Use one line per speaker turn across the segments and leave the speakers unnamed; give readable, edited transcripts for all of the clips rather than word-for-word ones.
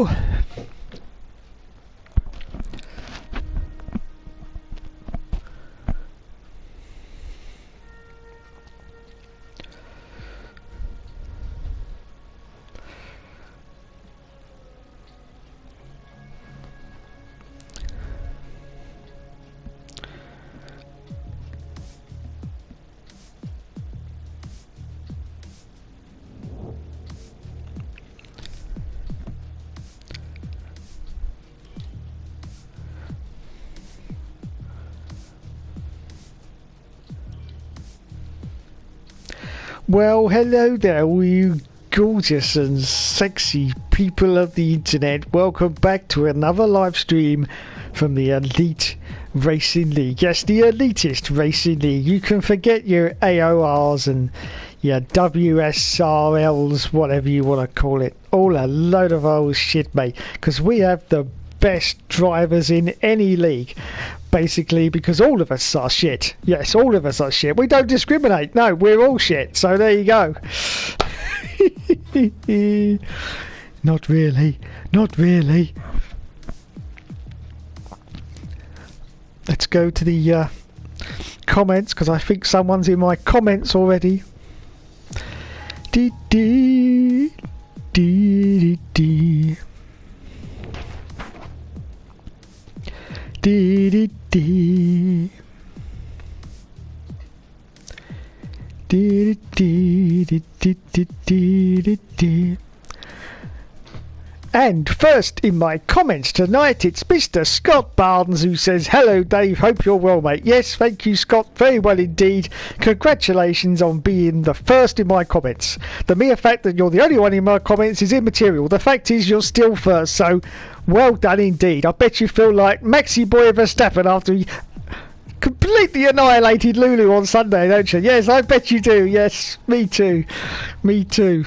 go! Well, hello there, all you gorgeous and sexy people of the internet. Welcome back to another live stream from the Elite Racing League. Yes, the elitist racing league. You can forget your AORs and your WSRLs, whatever you want to call it. All a load of old shit, mate, because we have the best drivers in any league, basically, because all of us are shit. Yes, all of us are shit. We don't discriminate. No, we're all shit. So there you go. Not really. Not really. Let's go to the comments, because I think someone's in my comments already. Dee dee dee dee. Dee dee dee. Dee dee dee dee dee dee dee. And first in my comments tonight, it's Mr. Scott Barnes, who says, "Hello Dave, hope you're well, mate." Yes, thank you, Scott, very well indeed. Congratulations on being the first in my comments. The mere fact that you're the only one in my comments is immaterial. The fact is you're still first, so well done indeed. I bet you feel like Maxi Boy Verstappen after he completely annihilated Lulu on Sunday, don't you? Yes, I bet you do. Yes, me too. Me too.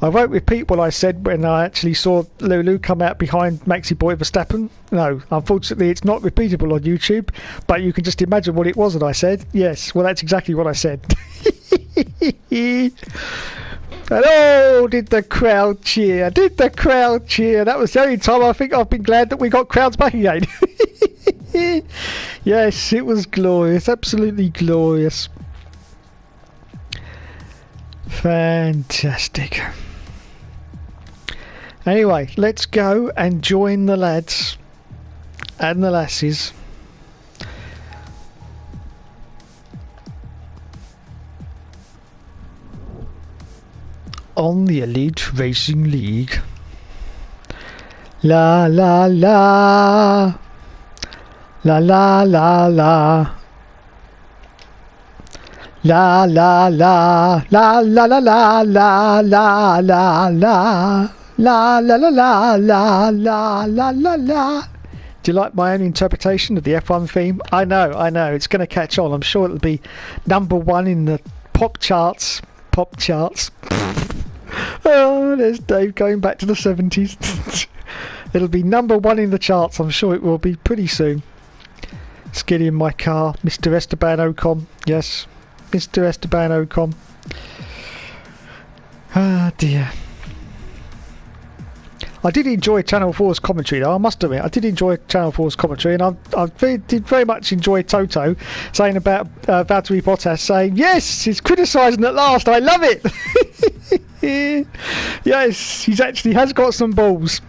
I won't repeat what I said when I actually saw Lulu come out behind Maxi Boy Verstappen. No, unfortunately it's not repeatable on YouTube, but you can just imagine what it was that I said. Yes, well, that's exactly what I said. And oh, did the crowd cheer? Did the crowd cheer? That was the only time I think I've been glad that we got crowds back again. Yes, it was glorious, absolutely glorious. Fantastic. Anyway, let's go and join the lads and the lasses on the Elite Racing League. La la la. La la la la. La la la la la la la la la la la la la la la la la la la. Do you like my own interpretation of the F1 theme? I know, it's going to catch on. I'm sure it'll be #1 in the pop charts. Pop charts. Oh, there's Dave going back to the 70s. It'll be #1 in the charts. I'm sure it will be pretty soon. Let's get in my car, Mr. Esteban Ocon. Yes, Mr. Esteban Ocon. Ah dear. I did enjoy Channel 4's commentary though, I must admit. I did enjoy Channel 4's commentary, and I did very much enjoy Toto saying about Valtteri Bottas, saying, yes, he's criticising at last, I love it. Yes, he actually has got some balls.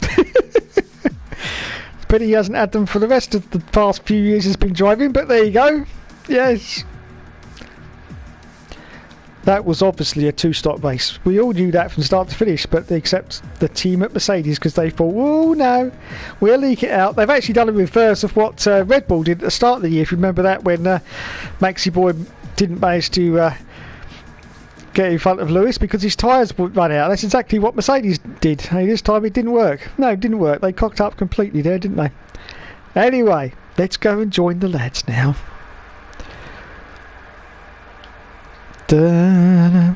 But he hasn't had them for the rest of the past few years he's been driving, but there you go. Yes. That was obviously a two-stop race. We all knew that from start to finish, but except the team at Mercedes, because they thought, oh no, we'll leak it out. They've actually done a reverse of what Red Bull did at the start of the year, if you remember that, when Maxi Boy didn't manage to get in front of Lewis because his tyres would run out. That's exactly what Mercedes did. Hey, this time it didn't work. No, it didn't work. They cocked up completely there, didn't they? Anyway, let's go and join the lads now. Dun,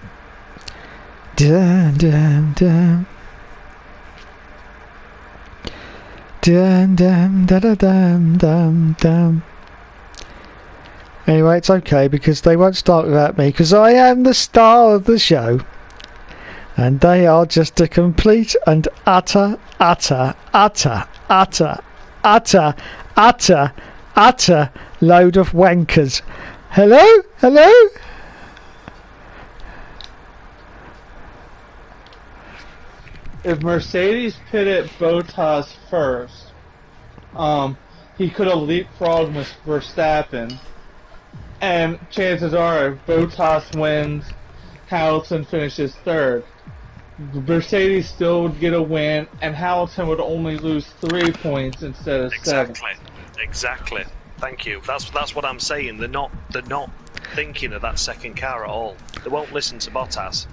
dun, dun, dun. Dun, dun, dun, dun, dun, dun. Anyway, it's okay because they won't start without me, because I am the star of the show. And they are just a complete and utter load of wankers. Hello? Hello?
If Mercedes pitted Bottas first, he could have leapfrogged Verstappen. And chances are, if Bottas wins, Hamilton finishes third. Mercedes still would get a win, and Hamilton would only lose 3 points instead of 7.
Exactly. Thank you. That's what I'm saying. They're not thinking of that second car at all. They won't listen to Bottas.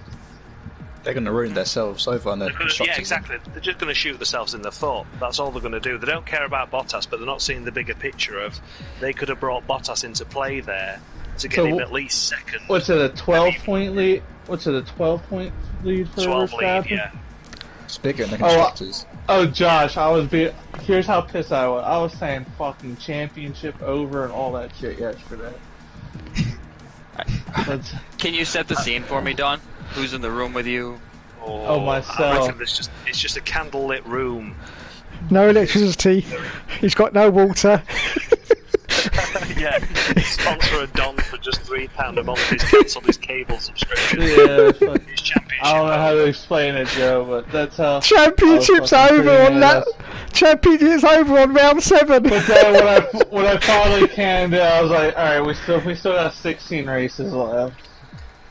They're going to ruin themselves over on the constructors.
Yeah, exactly. They're just going to shoot themselves in the foot. That's all they're going to do. They don't care about Bottas, but they're not seeing the bigger picture of they could have brought Bottas into play there to get him at least second.
What's it, a 12-point lead? What's it, a 12-point lead for
12
Verstappen?
lead, yeah.
It's bigger than the constructors.
Oh, Josh, here's how pissed I was. I was saying fucking championship over and all that shit yesterday.
Can you set the scene for me, Don? Who's in the room with you?
Oh, myself.
I reckon it's just a candlelit room.
No electricity. He's got no water.
Yeah, sponsor a Don for just £3 a month. He's cancelled his cable subscription.
Yeah,
His championship.
I don't know how to explain it, Joe, but that's how.
Championship's over on that. Championship's over on round 7.
But then when I finally canned it, I was like, all right, we still got 16 races left.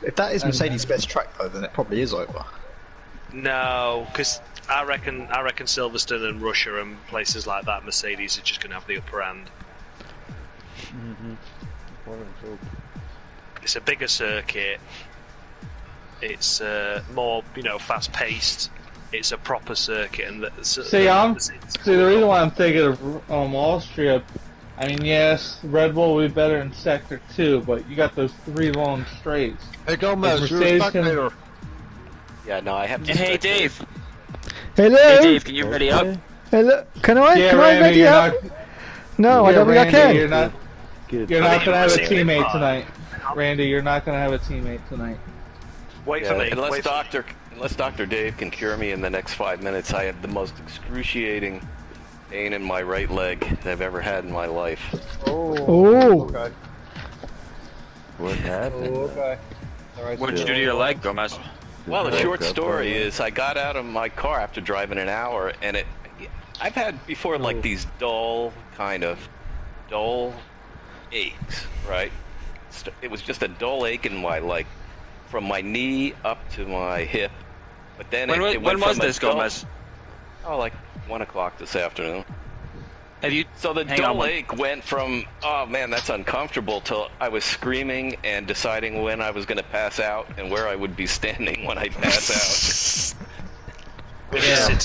If that is Mercedes' best track though, then it probably is over.
No, because I reckon Silverstone and Russia and places like that, Mercedes are just going to have the upper hand. It's a bigger circuit. It's more, fast paced. It's a proper circuit, and the
reason why I'm thinking of Austria. I mean, yes, Red Bull will be better in Sector 2, but you got those 3 long straights.
Hey, Gomez, you're a spectator. Yeah, no, I have to.
Hey, Dave.
Hello.
Hey, Dave, can you ready up?
Hello. Can I?
Yeah,
can
Randy,
I ready up? No, I don't think I can.
You're not gonna have a teammate tonight. Randy, you're not gonna have a teammate tonight.
Wait for me.
Unless Dr. Dave can cure me in the next 5 minutes, I have the most excruciating pain in my right leg that I've ever had in my life.
Oh.
Okay.
What happened?
Oh, okay. All right,
What did you do to your leg, Gomez?
Well, the short story is I got out of my car after driving an hour, and I've had before like these dull aches, right? It was just a dull ache in my from my knee up to my hip. But then
when was this, Gomez?
Oh, like 1 o'clock this afternoon. So the
Hang on,
dull ache went from, oh man, that's uncomfortable, till I was screaming and deciding when I was going to pass out and where I would be standing when I pass out.
Yeah.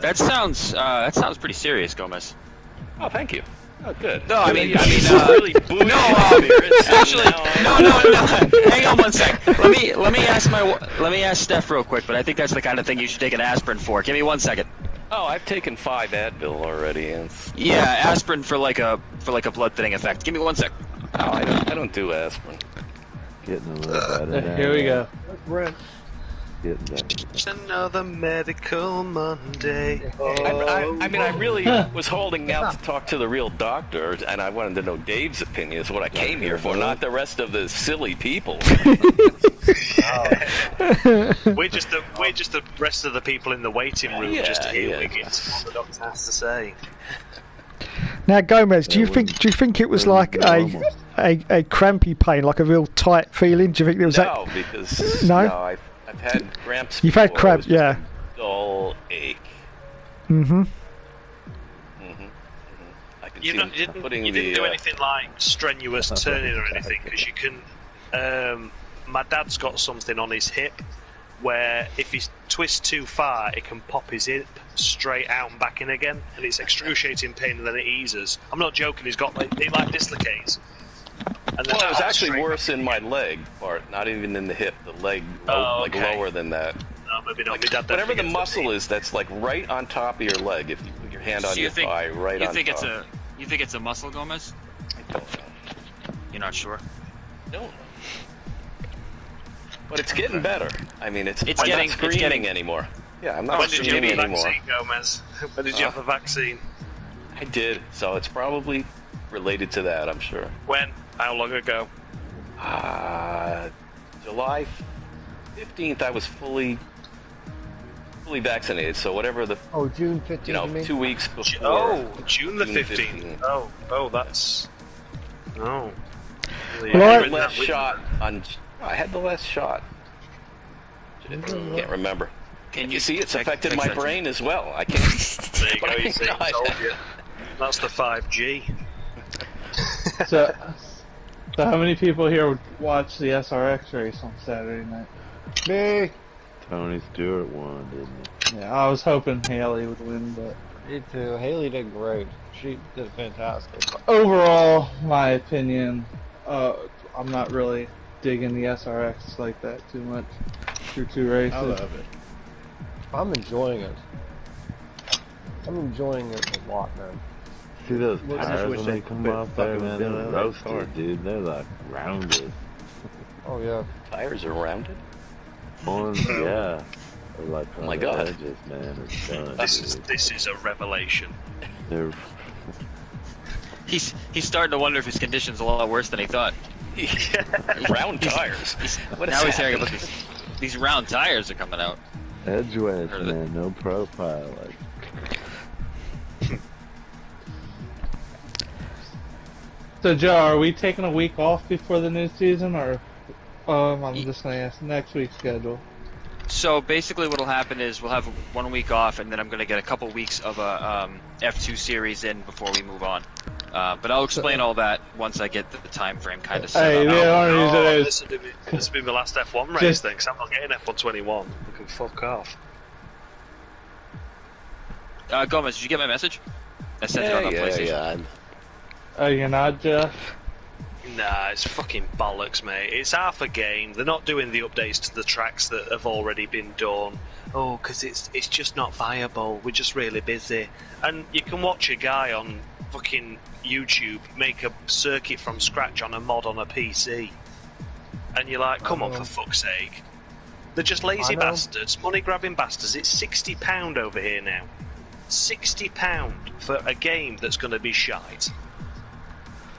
That sounds pretty serious, Gomez.
Oh, thank you. Oh, good.
No, I mean,
really booty
actually, no. Hang on 1 sec. Let me ask Steph real quick, but I think that's the kind of thing you should take an aspirin for. Give me 1 second.
Oh, I've taken 5 Advil already. And
Yeah, aspirin for like a blood thinning effect. Give me 1 sec.
Oh, I don't do aspirin.
Getting a little better.
Here we go.
Just another medical Monday.
I mean, I really was holding out to talk to the real doctor, and I wanted to know Dave's opinion. Is what I came here for, not the rest of the silly people.
We're just the rest of the people in the waiting room, just to hear what the doctor has to say.
Now, Gomez, do you think it was like a crampy pain, like a real tight feeling? Do you think there was
No, because I've had cramps.
You've had cramps, yeah.
Dull ache.
Mm-hmm.
You didn't do anything like strenuous turning or anything, because you can. My dad's got something on his hip where if he twists too far, it can pop his hip straight out and back in again, and it's excruciating pain, and then it eases. I'm not joking. He's got it dislocates. And then
it was actually worse in my leg part, not even in the hip. The leg, lower than that.
No, maybe not.
Whatever the muscle is, that's like right on top of your leg. If you put your hand on your thigh, right on top.
You think it's a muscle, Gomez?
I don't know.
You're not sure?
No. But it's getting better. I mean, I'm not screaming
it's getting
anymore. Yeah, I'm not screaming
anymore. When did you
anymore.
get the vaccine, Gomez? When did you have the vaccine?
I did, so it's probably related to that, I'm sure.
When? How long ago?
July 15th, I was fully vaccinated, so whatever the...
Oh, June 15th,
you know,
you mean?
2 weeks before...
Oh, June the 15th. Oh, that's... Oh.
I had the last shot on... I had the last shot. Can't remember. Can you see it's affected my brain as well? I can't...
There you go, you see, I told you. That's the 5G.
So how many people here would watch the SRX race on Saturday night?
Me.
Tony Stewart won, didn't he?
Yeah, I was hoping Haley would win, but
Me too. Haley did great. She did fantastic.
overall, my opinion, I'm not really digging the SRX like that too much through 2 races.
I love it. I'm enjoying it. I'm enjoying it a lot, man.
See those
I just
tires
wish
when
they
they come
quit
off there,
fucking
man?
with
They're
them
roasted,
cars.
dude. They're like rounded.
Oh yeah.
Tires are rounded?
Ones, yeah. They're like
Oh my
on the
God.
edges, man. It's done,
This is a revelation.
They're
He's starting to wonder if his condition's a lot worse than he thought.
Round tires. What is
Now he's hearing
happening?
about these round tires are coming out.
edge wedge,
Heard of it.
man. No profile. Like,
So Joe, are we taking a week off before the new season, or I'm just gonna ask next week's schedule?
So basically, what'll happen is we'll have 1 week off, and then I'm going to get a couple weeks of a F2 series in before we move on. But I'll explain all that once I get the time frame kind of set
Hey,
up.
the only reason is
This will be my last F1 race
Just-
then, because I'm not getting F121. We can fuck off.
Gomez, did you get my message? I sent it on the PlayStation.
Yeah.
oh, you're not, Jeff?
Nah, it's fucking bollocks, mate. It's half a game. They're not doing the updates to the tracks that have already been done. Oh, because it's just not viable. We're just really busy. And you can watch a guy on fucking YouTube make a circuit from scratch on a mod on a PC. And you're like, come on, for fuck's sake. They're just lazy bastards, money-grabbing bastards. It's £60 over here now. £60 for a game that's going to be shite.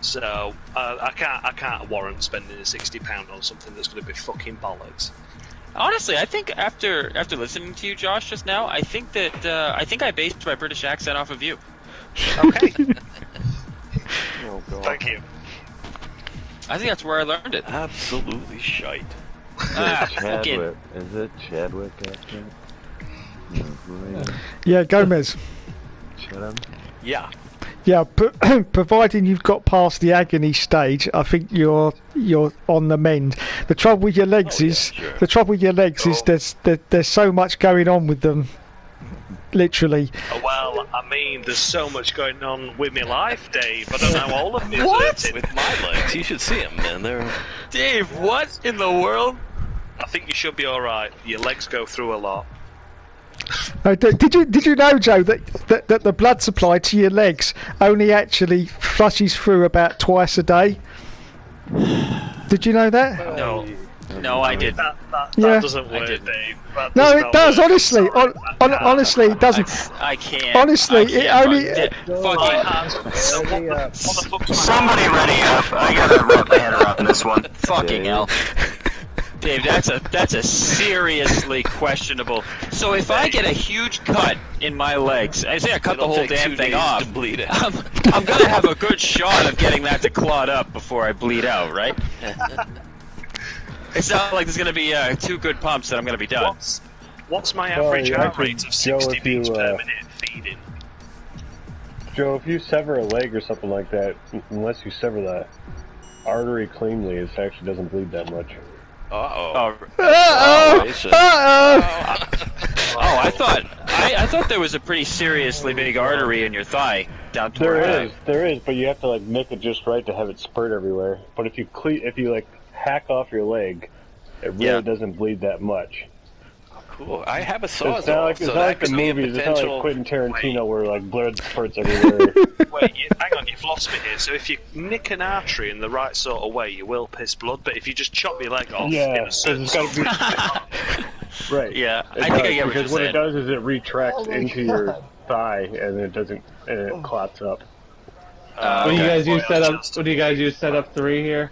So I can't warrant spending £60 on something that's going to be fucking bollocks.
Honestly, I think after listening to you, Josh, just now, I think that I based my British accent off of you.
Okay.
Oh god.
Thank you.
I think that's where I learned it.
Absolutely shite.
Fucking.
Chadwick. Is it Chadwick accent? No,
Yeah, Gomez.
Chatham?
Yeah.
Yeah, providing you've got past the agony stage, I think you're on the mend. The trouble with your legs
sure.
there's so much going on with them. Literally.
Well, I mean, there's so much going on with my life, Dave. I don't know all of it.
What?
With my legs, you should see them, man. They're...
Dave, what in the world?
I think you should be all right. Your legs go through a lot.
Did you know, Joe, that the blood supply to your legs only actually flushes through about twice a day? Did you know that?
No, I didn't.
That
Yeah.
doesn't work,
didn't.
Dave. That
No,
does
it
not
does.
work.
Honestly,
Sorry.
honestly, it doesn't.
I can't.
Honestly,
I
it
can't,
only-
Somebody ready up. I gotta wrap my head around this one. Fucking hell. Dave, that's a seriously questionable. So if I get a huge cut in my legs, I say I cut the
It'll
whole
take
damn
2
thing
days
off,
to bleed it.
I'm gonna have a good shot of getting that to clot up before I bleed out, right? It's not like there's gonna be 2 good pumps that I'm gonna be done.
What's my average heart
actually,
rate of
Joe,
60
if you,
beats per minute feeding?
Joe, if you sever a leg or something like that, unless you sever the artery cleanly, it actually doesn't bleed that much.
Uh-oh.
I thought there was a pretty seriously big artery in your thigh down toward
There is, but you have to like make it just right to have it spurt everywhere. But if you like hack off your leg, it really doesn't bleed that much.
Cool. I have a
It's not
sawzall,
like,
so
it's not
that
like the
could be a
movies. It's not like
potential...
Quentin Tarantino where like blood spurts everywhere.
Wait, hang on, you've lost me here. So if you nick an artery in the right sort of way, you will piss blood. But if you just chop your leg off, in a certain sort of
right.
Yeah,
I
think I
get
what
because
you're
what it
saying.
does is it retracts into your thigh and it doesn't and it clots up.
What do you guys use setup? What do you guys use setup 3 here?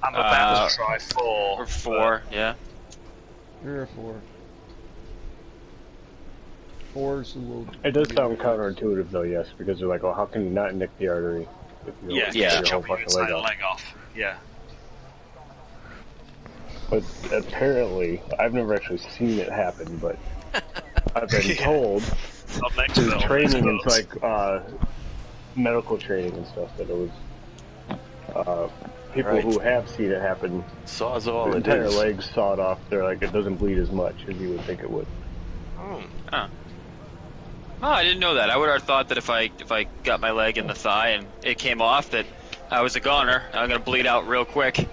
I'm about to try 4.
Or 4, yeah.
3 or 4. 4's a little.
It does sound counterintuitive though, yes, because they're like, well, how can you not nick the artery if you
Yeah,
Yeah.
your whole
chop your
fucking leg
entire
off?
leg off. Yeah.
But apparently, I've never actually seen it happen, but I've been told
Not next
through
to
training and like medical training and stuff that it was people who have seen it happen.
Sawzall
The
it
entire
is.
leg sawed off. They're like, it doesn't bleed as much as you would think it would.
Oh, I didn't know that. I would have thought that if I got my leg in the thigh and it came off, that I was a goner. I'm gonna bleed out real quick.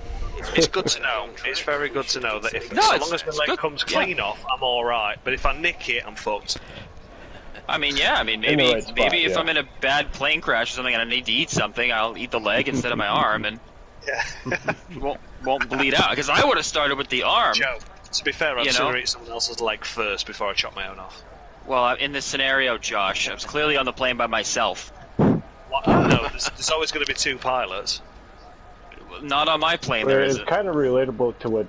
It's good to know. It's very good to know that if
No,
so
it's-
long as my
it's
leg
good.
comes clean off, I'm all right. But if I nick it, I'm fucked.
I mean, yeah. I mean,
In the
maybe
right spot,
if
yeah.
I'm in a bad plane crash or something and I need to eat something, I'll eat the leg instead of my arm, and
Yeah.
won't bleed out. Because I would have started with the arm.
Joe, to be fair, I'd
You know?
sooner eat someone else's leg first before I chop my own off.
Well, in this scenario, Josh, I was clearly on the plane by myself.
What? No, there's always going to be 2 pilots.
Not on my plane,
But
there
it's
isn't.
kind of relatable to what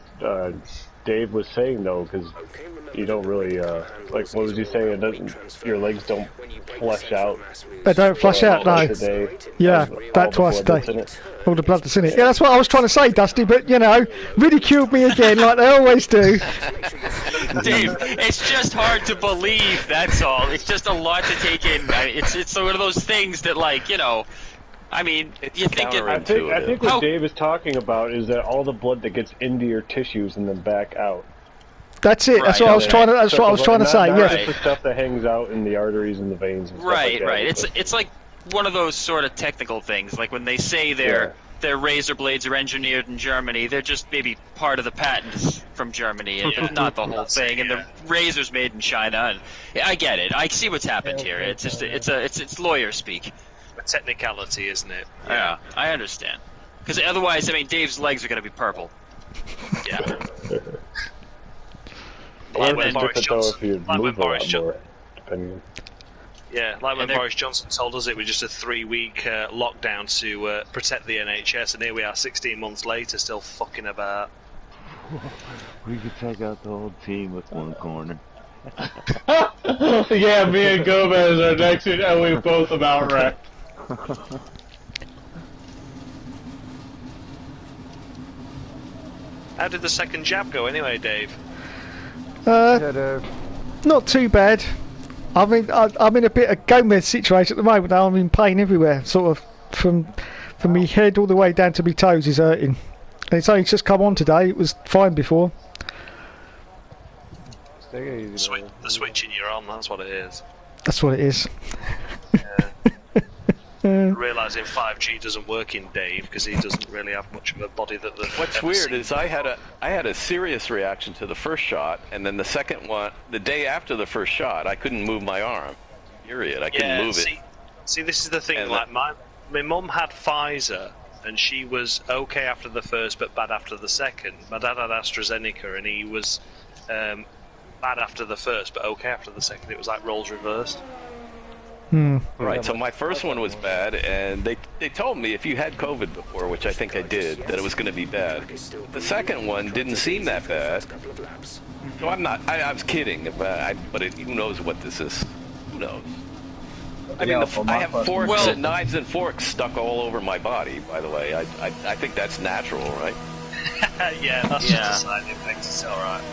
Dave was saying though, because you don't really like what was he saying? It doesn't, your legs don't flush out.
They don't flush out, no.
twice a day.
Yeah,
All
that
the
twice a
blood that's
day.
in it.
All the blood that's in it. Yeah, that's what I was trying to say, Dusty, but, you know, ridiculed me again like they always do.
Dave, it's just hard to believe, that's all. It's just a lot to take in. It's one of those things that, like, you know, I mean, you think it...
I think what
How-
Dave is talking about is that all the blood that gets into your tissues and then back out.
That's it. That's what I was trying to. That's what I was trying to say.
Not
Yes.
just the stuff that hangs out in the arteries and the veins. And stuff
Right,
like that.
right. It's like one of those sort of technical things. Like when they say their razor blades are engineered in Germany, they're just maybe part of the patents from Germany, and not the whole thing. And the razor's made in China. And I get it. I see what's happened here. It's just it's lawyer speak.
A technicality, isn't it?
Yeah, I understand. Because otherwise, I mean, Dave's legs are going to be purple.
Yeah.
Or
Like
it's
when Boris
different though
Johnson.
if you
Like when
move a
Boris
lot
Johnson.
more, depending.
Yeah, like when
And they're-
Boris Johnson told us it was just a 3-week lockdown to protect the NHS, and here we are 16 months later still fucking about.
We could take out the whole team with one corner.
Yeah, me and Gomez are next to, and we both about wrecked.
How did the second jab go anyway, Dave?
Not too bad. I mean, I'm in a bit of Gomez situation at the moment. Now I'm in pain everywhere, sort of from my head all the way down to my toes is hurting. And it's only just come on today. It was fine before.
The switching you're on, that's what it is.
That's what it is.
Realising 5G doesn't work in Dave because he doesn't really have much of a body that the.
What's weird is I had a serious reaction to the first shot, and then the second one, the day after the first shot, I couldn't move my arm. Period. I couldn't move it.
See, this is the thing.
And
like my mum had Pfizer, and she was okay after the first, but bad after the second. My dad had AstraZeneca, and he was bad after the first, but okay after the second. It was like roles reversed.
Right, so my first one was bad, and they told me if you had COVID before, which I think I did, that it was going to be bad. The second one didn't seem that bad, so I was kidding, but who knows what this is? Who knows? I mean, I have forks and knives and forks stuck all over my body, by the way. I think that's natural, right?
Yeah, that's just a side effect. It's alright.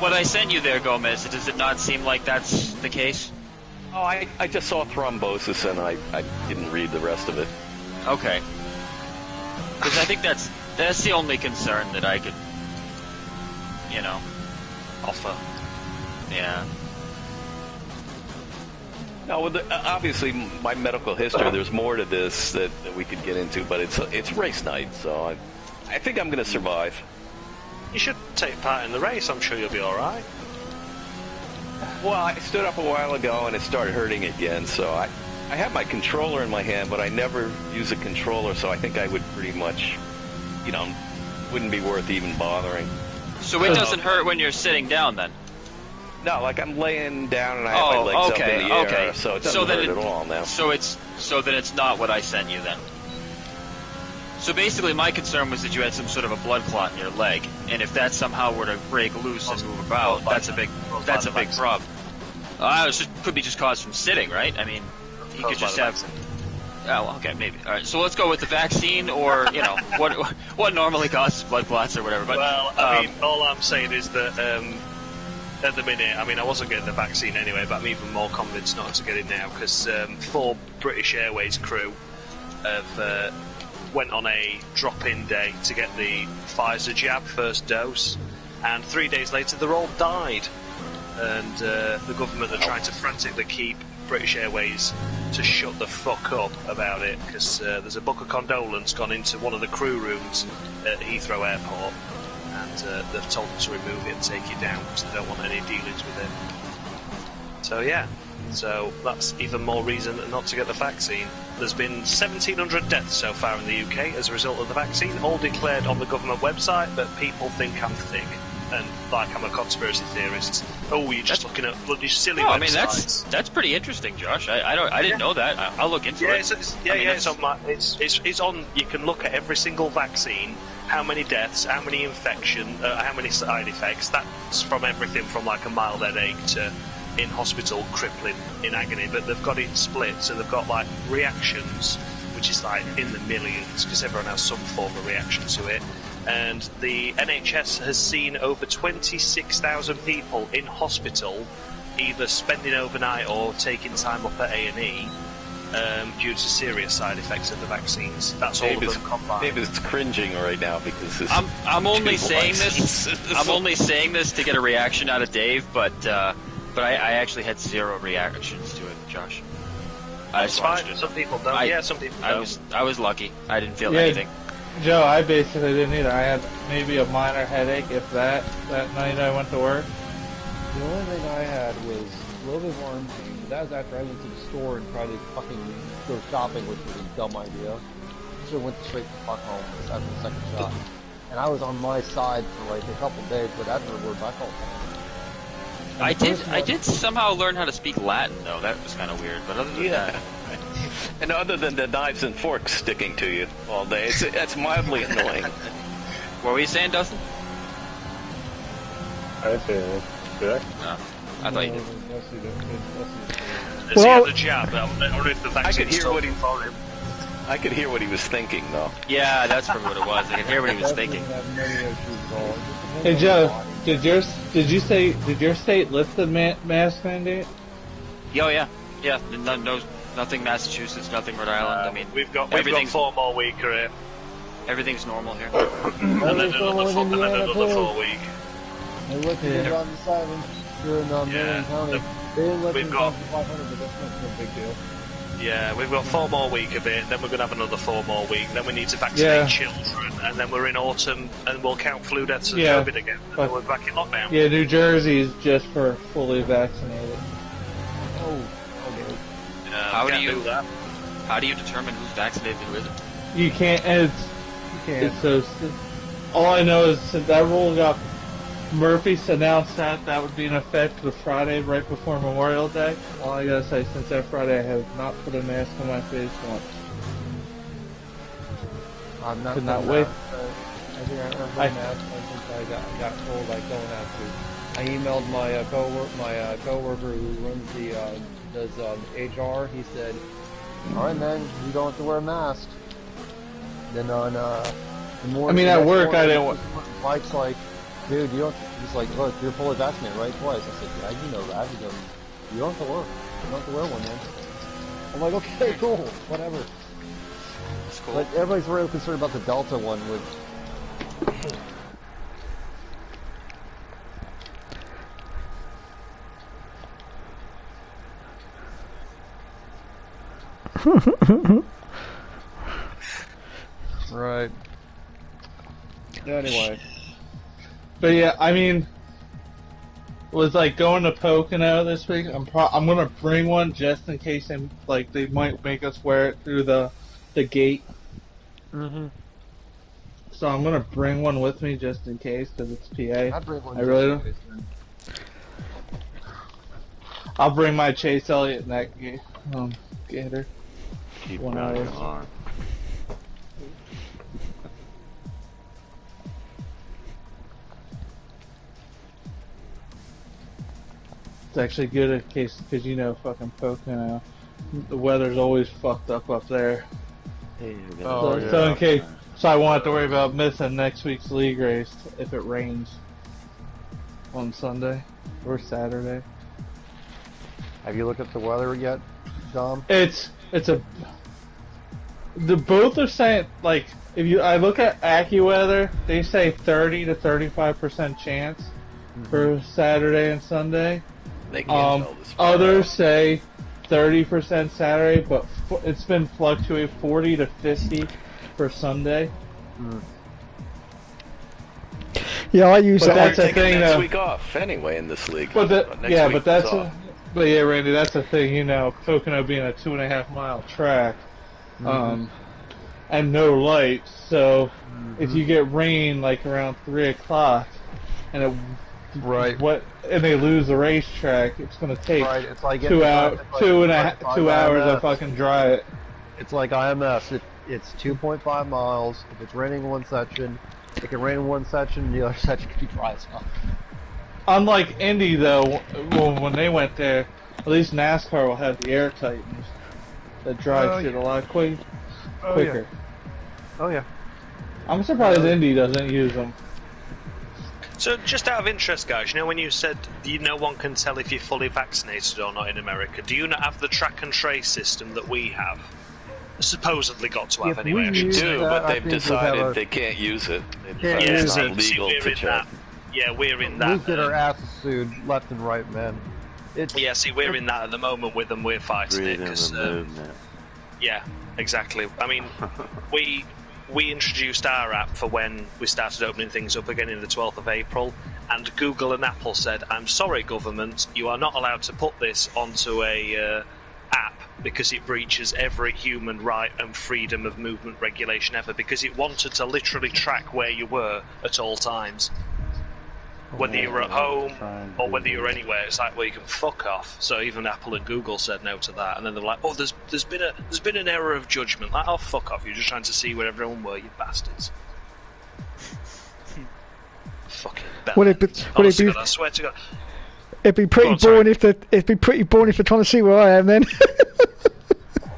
What I sent you there, Gomez, does it not seem like that's the case?
Oh, I just saw thrombosis, and I didn't read the rest of it.
Okay. Because I think that's the only concern that I could,
Offer.
Yeah.
No, obviously my medical history. There's more to this that we could get into, but it's race night, so I think I'm going to survive.
You should take part in the race. I'm sure you'll be all right.
Well, I stood up a while ago and it started hurting again, so I have my controller in my hand, but I never use a controller, so I think I would pretty much, wouldn't be worth even bothering.
So it doesn't hurt when you're sitting down, then?
No, like I'm laying down and I have my legs up in the air, so it doesn't hurt at all now.
So then it's not what I sent you then. So basically, my concern was that you had some sort of a blood clot in your leg, and if that somehow were to break loose and move about, that's a big problem. It could be just caused from sitting, right? I mean, you could just have. Oh, well, okay, maybe. All right, so let's go with the vaccine, or what normally causes blood clots or whatever. But
I mean, all I'm saying is that at the minute, I mean, I wasn't getting the vaccine anyway, but I'm even more convinced not to get it now because 4 British Airways crew have went on a drop-in day to get the Pfizer jab, first dose, and 3 days later they're all died. And the government are trying to frantically keep British Airways to shut the fuck up about it because there's a book of condolence gone into one of the crew rooms at Heathrow Airport, and they've told them to remove it and take it down because they don't want any dealings with it. So yeah, so that's even more reason not to get the vaccine. There's been 1,700 deaths so far in the UK as a result of the vaccine, all declared on the government website, but people think I'm thick and like I'm a conspiracy theorist. Oh, you're just looking at bloody silly websites.
I mean, that's pretty interesting, Josh. I didn't know that. I'll look into it.
It's on my. It's on. You can look at every single vaccine, how many deaths, how many infection, how many side effects. That's from everything from like a mild headache to in hospital, crippling, in agony. But they've got it split, so they've got like reactions, which is like in the millions because everyone has some form of reaction to it. And the NHS has seen over 26,000 people in hospital either spending overnight or taking time up at A&E due to serious side effects of the vaccines. That's all of them combined.
David's cringing right now because
I'm only saying this. I'm only saying this to get a reaction out of Dave, but I actually had 0 reactions to it, Josh.
That's fine. Some people don't. Some people don't.
I was lucky. I didn't feel anything.
Joe, I basically didn't either. I had maybe a minor headache, if that night I went to work.
The only thing I had was a little bit of arm pain, but that was after I went to the store and tried to fucking go shopping, which was a dumb idea. So I went straight to fuck home after the second shot. And I was on my side for like a couple days, but afterwards I felt fine.
I did somehow learn how to speak Latin, though. That was kind of weird, but other than that...
And other than the knives and forks sticking to you all day, it's mildly annoying.
What were you saying, Dustin?
I didn't say anything. Did I?
No. I thought you did.
Does he have the jab? I wonder if the vaccine's talking for him.
I could hear what he was thinking, though.
Yeah, that's probably what it was. I could hear what he was thinking.
Hey Joe, did your state lift the mask mandate?
Oh yeah. Nothing Massachusetts, nothing Rhode Island. I mean,
we've got 4 more weeks here.
Everything's normal here.
and then another 4 weeks.
They looked at it on the side here in Marion County. They didn't let them go 500, but that's not a big deal.
Yeah, we've got 4 more weeks of it, then we're going to have another 4 more weeks, then we need to vaccinate children, and then we're in autumn, and we'll count flu deaths and COVID again, and then we're back in lockdown.
Yeah, New Jersey is just for fully vaccinated.
How do you determine who's vaccinated and who isn't?
You can't. It's so. All I know is since that rule got Murphy's announced that would be in effect the Friday right before Memorial Day. All I gotta say, since that Friday, I have not put a mask on my face once.
I'm not.
Could not wait.
I think I earned my mask since I got told I don't have to. I emailed my coworker who runs does HR. He said, "All right, man, you don't have to wear a mask." Then on the morning,
at work, I didn't.
Mike's like, "Dude, you don't." He's like, "Look, you're fully vaccinated, right? Twice." I said, "Yeah, you know that." He goes, "You don't have to wear. You don't have to wear one, man." I'm like, "Okay, cool, whatever."
That's cool.
But everybody's really concerned about the Delta one, which. Right. Anyway.
But yeah, I mean, was like going to Pocono this week. I'm gonna bring one just in case they might make us wear it through the gate. So I'm gonna bring one with me just in case because it's PA.
I'd bring one.
I really don't. I'll bring my Chase Elliott neck gator.
Keep
1
on
hour.
your arm.
It's actually good in case, because you know, fucking Pocono, the weather's always fucked up there.
Hey,
So in case, so I won't have to worry about missing next week's league race if it rains on Sunday or Saturday.
Have you looked at the weather yet, Dom?
Both are saying, like, I look at AccuWeather, they say 30 to 35% chance for Saturday and Sunday.
They can't tell this
Others say 30% Saturday, but it's been fluctuating 40 to 50 for Sunday.
Yeah, I use
But
that.
that's a thing.
Next week off anyway in this league.
But
Randy,
that's a thing. You know, Pocono being a 2.5 mile track, and no lights. So if you get rain like around 3 o'clock, and and they lose the racetrack, it's going to take
It's like
2 hours, 2 hours to fucking dry it.
It's like IMS. It's 2.5 miles. If it's raining in one section, it can rain in one section, and the other section can be dry as well.
Unlike Indy, though, when they went there, at least NASCAR will have the air tightness that drives shit a lot quicker.
Oh yeah.
I'm surprised Indy doesn't use them.
So, just out of interest, guys, you know when you said no one can tell if you're fully vaccinated or not in America, do you not have the track and trace system that we have? Supposedly got to have anyway.
We do, but they've decided they can't use it. It's not legal to check.
Yeah, we're in that.
We get our asses sued left and right, man.
We're in that at the moment with them. We're fighting it because. Yeah, exactly. I mean, we introduced our app for when we started opening things up again in the 12th of April, and Google and Apple said, "I'm sorry, government, you are not allowed to put this onto a app because it breaches every human right and freedom of movement regulation ever," because it wanted to literally track where you were at all times. Whether you were at home or whether you were anywhere, it's like, well, you can fuck off. So even Apple and Google said no to that, and then they're like, oh, there's been an error of judgment. Like, oh, fuck off! You're just trying to see where everyone were, you bastards. Fucking God, I swear to God.
It'd be pretty boring if they're trying to see where I am then.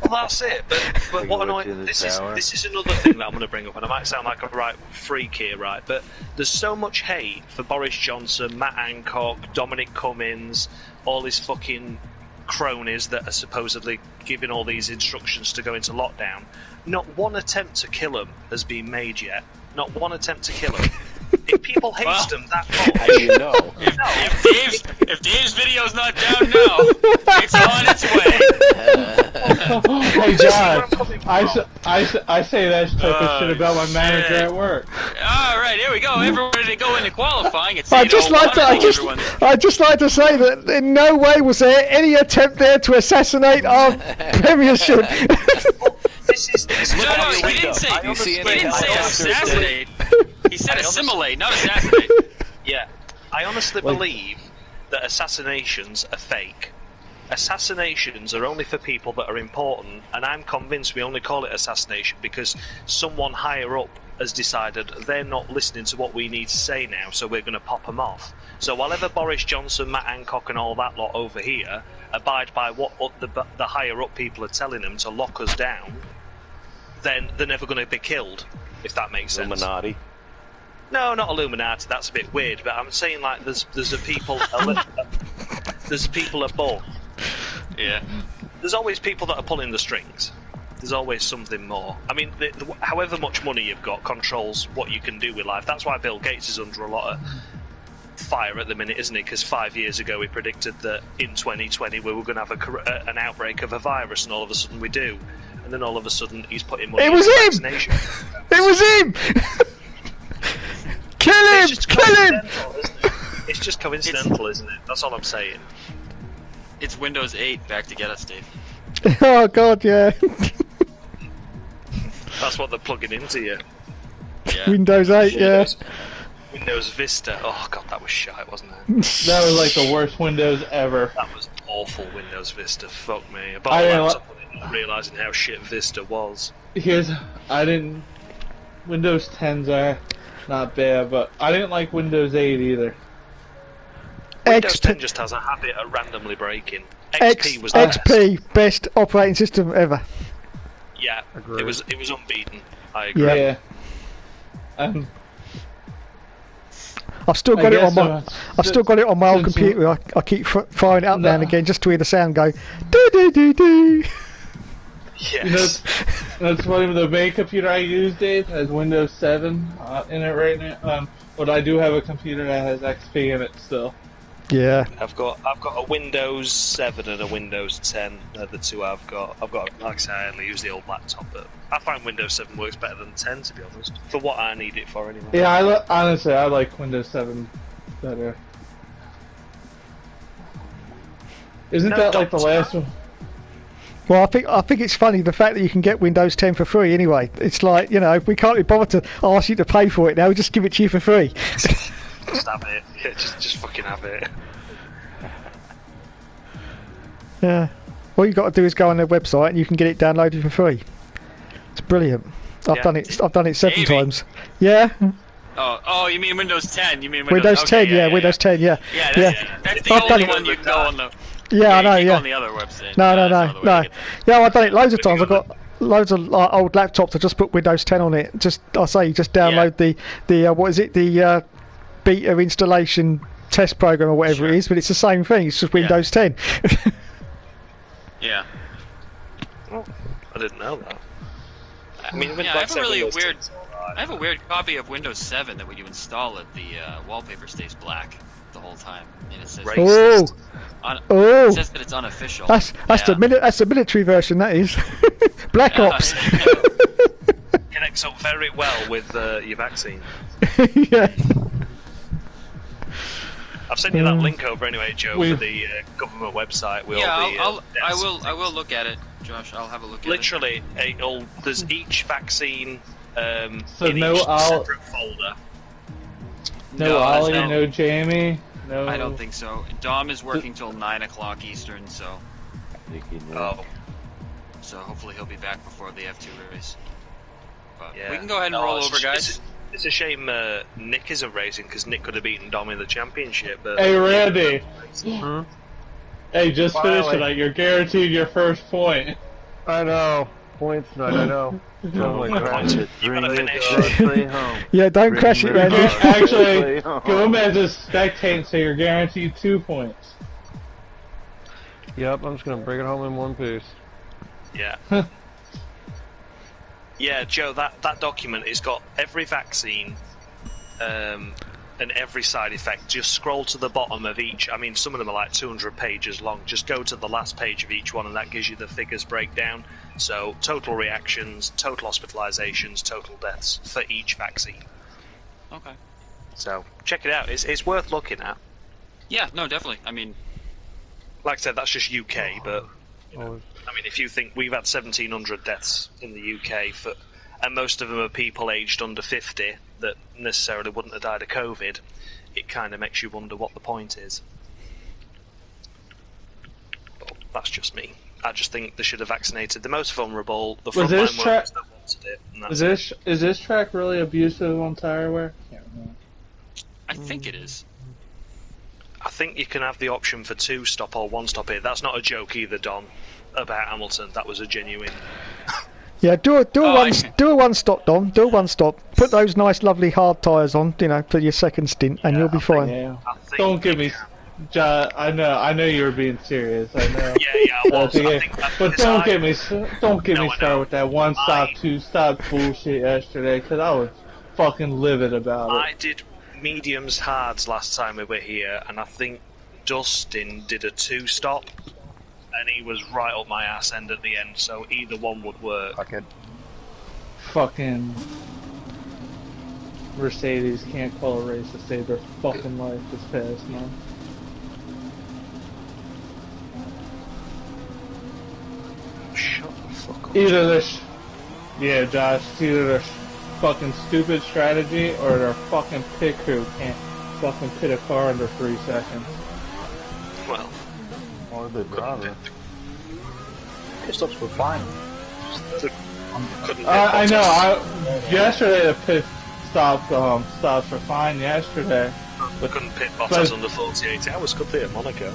Well, that's it. But what annoying? This is another thing that I'm going to bring up, and I might sound like a right freak here, right? But there's so much hate for Boris Johnson, Matt Hancock, Dominic Cummings, all these fucking cronies that are supposedly giving all these instructions to go into lockdown. Not one attempt to kill them has been made yet. Not one attempt to kill them. If people hate them that much,
how do you know?
If Dave's video's not down now, it's on its way.
Hey John, I say that type of shit about my manager at work.
All right, here we go. Everyone ready to go into qualifying. It's
I'd just like to say that in no way was there any attempt there to assassinate our premiership.
No, he didn't say assassinate. He said assimilate, not assassinate.
Yeah, I honestly believe that assassinations are fake. Assassinations are only for people that are important, and I'm convinced we only call it assassination because someone higher up has decided they're not listening to what we need to say now, so we're going to pop them off. So while ever Boris Johnson, Matt Hancock and all that lot over here abide by what the higher up people are telling them to lock us down, then they're never going to be killed, if that makes sense.
Illuminati.
No, not Illuminati. That's a bit weird. But I'm saying like there's a people there's people above.
Yeah.
There's always people that are pulling the strings. There's always something more. I mean, however much money you've got controls what you can do with life. That's why Bill Gates is under a lot of fire at the minute, isn't he? Because 5 years ago he predicted that in 2020 we were going to have an outbreak of a virus, and all of a sudden we do. And then all of a sudden he's putting money into vaccination. It
was him! Kill him! Kill him!
It's just coincidental, isn't it? That's all I'm saying.
It's Windows 8 back to get us, Dave.
Oh god, yeah.
That's what they're plugging into you.
Yeah.
Windows 8, yeah.
Windows Vista. Oh god, that was shite, wasn't it?
That was like the worst Windows ever.
That was awful, Windows Vista. Fuck me. I bought a laptop on it, not realising how shit Vista was.
Windows 10s are not bad, but I didn't like Windows 8 either.
Windows 10 just has a habit of randomly breaking. XP was the
XP, best operating system ever.
Yeah, it was unbeaten. I agree.
Yeah.
I've still got it on my. I've still got it on my old computer. I keep firing it up now and again just to hear the sound go. Do do do do.
Yes.
That's funny. The main computer I use, Dave, has Windows 7 in it right now. But I do have a computer that has XP in it still.
Yeah.
I've got a Windows 7 and a Windows 10. They're the two I've got. Like I say, I only use the old laptop, but I find Windows 7 works better than 10, to be honest. For what I need it for, anyway.
Yeah, honestly, I like Windows 7 better. Isn't that like the last one?
Well, I think it's funny the fact that you can get Windows 10 for free anyway. It's like, you know, we can't be bothered to ask you to pay for it now. We just give it to you for free.
Just have it. Yeah, just fucking have it.
Yeah. All you got to do is go on their website and you can get it downloaded for free. It's brilliant. I've done it 7 times. Yeah.
Oh, you mean Windows 10? You mean
Windows 10?
Okay,
Windows 10. Yeah.
That's the only one you go on the.
Yeah, I know.
You
Yeah.
go on the other website.
No. Yeah, I've done it loads of times. I've got loads of old laptops. I just put Windows 10 on it. Just download the what is it? The beta installation test program or whatever it is. But it's the same thing. It's just Windows 10.
Yeah.
Oh, I didn't know that. I mean,
I have a really weird. I have a weird copy of Windows 7 that when you install it, the wallpaper stays black the whole time, and it says it says that it's unofficial.
That's the military version. That is Black Ops.
Connects up very well with your vaccine.
Yeah.
I've sent you that link over anyway, Joe, for the government website.
I will look at it, Josh. I'll have a look at it.
Literally, there's each vaccine in
no
each separate folder.
No Ollie, no Jamie, no...
I don't think so. Dom is working till 9 o'clock Eastern, so... So hopefully he'll be back before the F2 race. But we can go ahead and roll over, guys.
It's a shame Nick isn't racing, because Nick could have beaten Dom in the championship. But
hey, Randy! Hey, just finish tonight. You're guaranteed your first point.
I know. Points night, I know.
Yeah, don't crash it, Randy.
Actually, go as a spectator, so you're guaranteed 2 points.
Yep, I'm just gonna bring it home in one piece.
Yeah. Yeah, Joe, that document, it's got every vaccine and every side effect. Just scroll to the bottom of each. I mean, some of them are like 200 pages long. Just go to the last page of each one, and that gives you the figures breakdown. So, total reactions, total hospitalizations, total deaths for each vaccine.
Okay.
So, check it out. It's worth looking at.
Yeah, no, definitely. I mean...
Like I said, that's just UK, but... You know, I mean, if you think we've had 1,700 deaths in the UK, and most of them are people aged under 50 that necessarily wouldn't have died of COVID, it kind of makes you wonder what the point is. But that's just me. I just think they should have vaccinated the most vulnerable, the frontline workers that wanted it.
Is this track really abusive on tire wear?
I think it is.
I think you can have the option for 2-stop or 1-stop here. That's not a joke either, Don, about Hamilton. That was a genuine...
Yeah, do a 1-stop, Dom. Do a 1-stop. Put those nice, lovely hard tyres on, you know, for your second stint, and you'll be fine.
Yeah. Don't give me... I know you were being serious. I know.
Yeah, I was.
But don't get me started with that 1-stop, 2-stop bullshit yesterday, because I was fucking livid about it.
I did mediums hards last time we were here, and I think Dustin did a 2-stop, and he was right up my ass end at the end, so either one would work.
Fucking Mercedes can't call a race to save their fucking life this past month.
Shut the fuck up.
Either this, yeah, Josh, it's either their fucking stupid strategy or their fucking pit crew can't fucking pit a car under 3 seconds.
Well,
Or the driver.
Pit stops were fine.
couldn't
I know. Yesterday the pit stops were fine yesterday.
They couldn't pit Bottas under 48 hours, could they, at Monaco?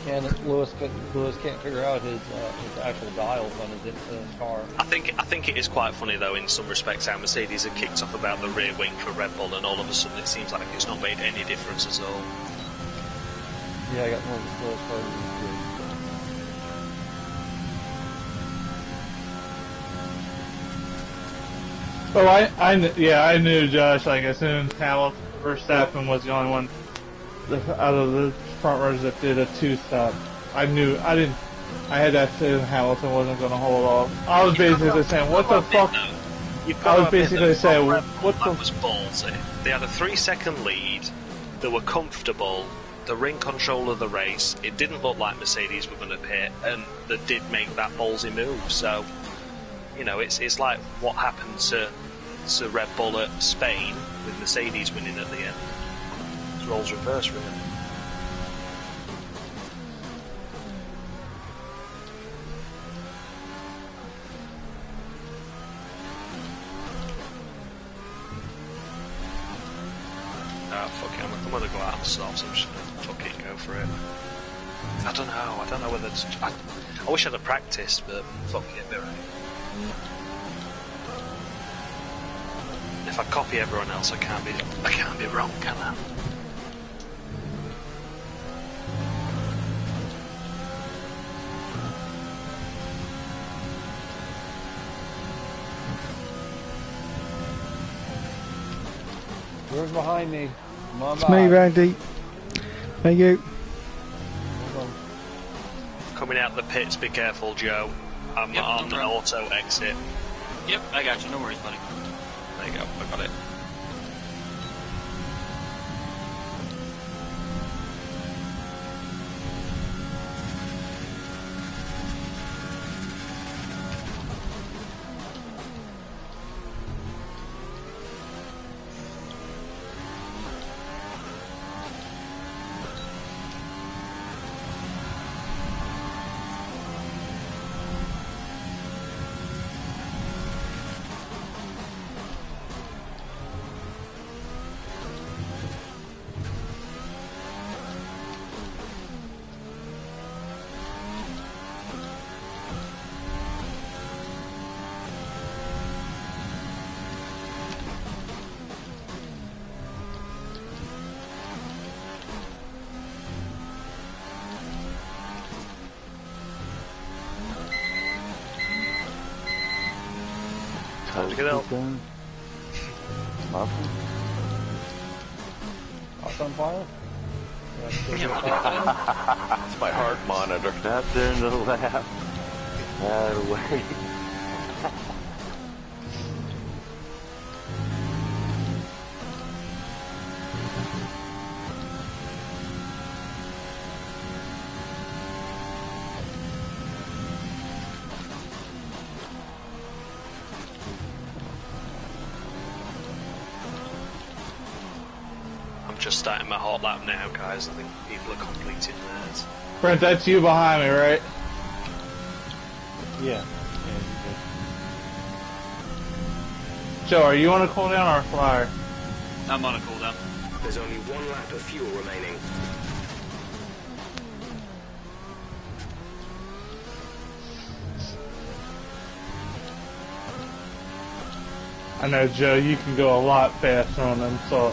And Lewis can't figure out his actual dials on his car.
I think it is quite funny though in some respects how Mercedes had kicked off about the rear wing for Red Bull and all of a sudden it seems like it's not made any difference at all.
Yeah, I got more of the slowest car than
I knew Josh. Like as soon as Hamilton, Verstappen was the only one out of the front runners that did a 2-stop. I had that feeling Hamilton wasn't going to hold off. I was basically saying, what the fuck? I was basically saying, what the?
That was ballsy. They had a 3-second lead. They were comfortable. They were in control of the race. It didn't look like Mercedes were going to pit, and they did make that ballsy move. So, you know, it's like what happened to Red Bull at Spain with Mercedes winning at the end. It's roles reversed, really. Fuck it, I'm gonna go out and stop, so I'm just gonna fucking go for it. I don't know whether to... I wish I'd have practiced, but fuck it, be right. If I copy everyone else, I can't be wrong, can I?
Who's behind me?
It's me, Randy. Thank you.
Coming out the pits, be careful, Joe. I'm on an auto exit.
Yep, I got you. No worries, buddy.
There you go, I got it. Time to get out.
House on fire?
It's my heart monitor.
Stop there in the lap. Out of the way.
Just starting my hot lap now, guys. I think people are completing theirs.
Brent, that's you behind me, right?
Yeah.
Joe, are you on a cooldown or a flyer?
I'm on a cooldown.
There's only 1 lap of fuel remaining.
I know, Joe, you can go a lot faster on them, so...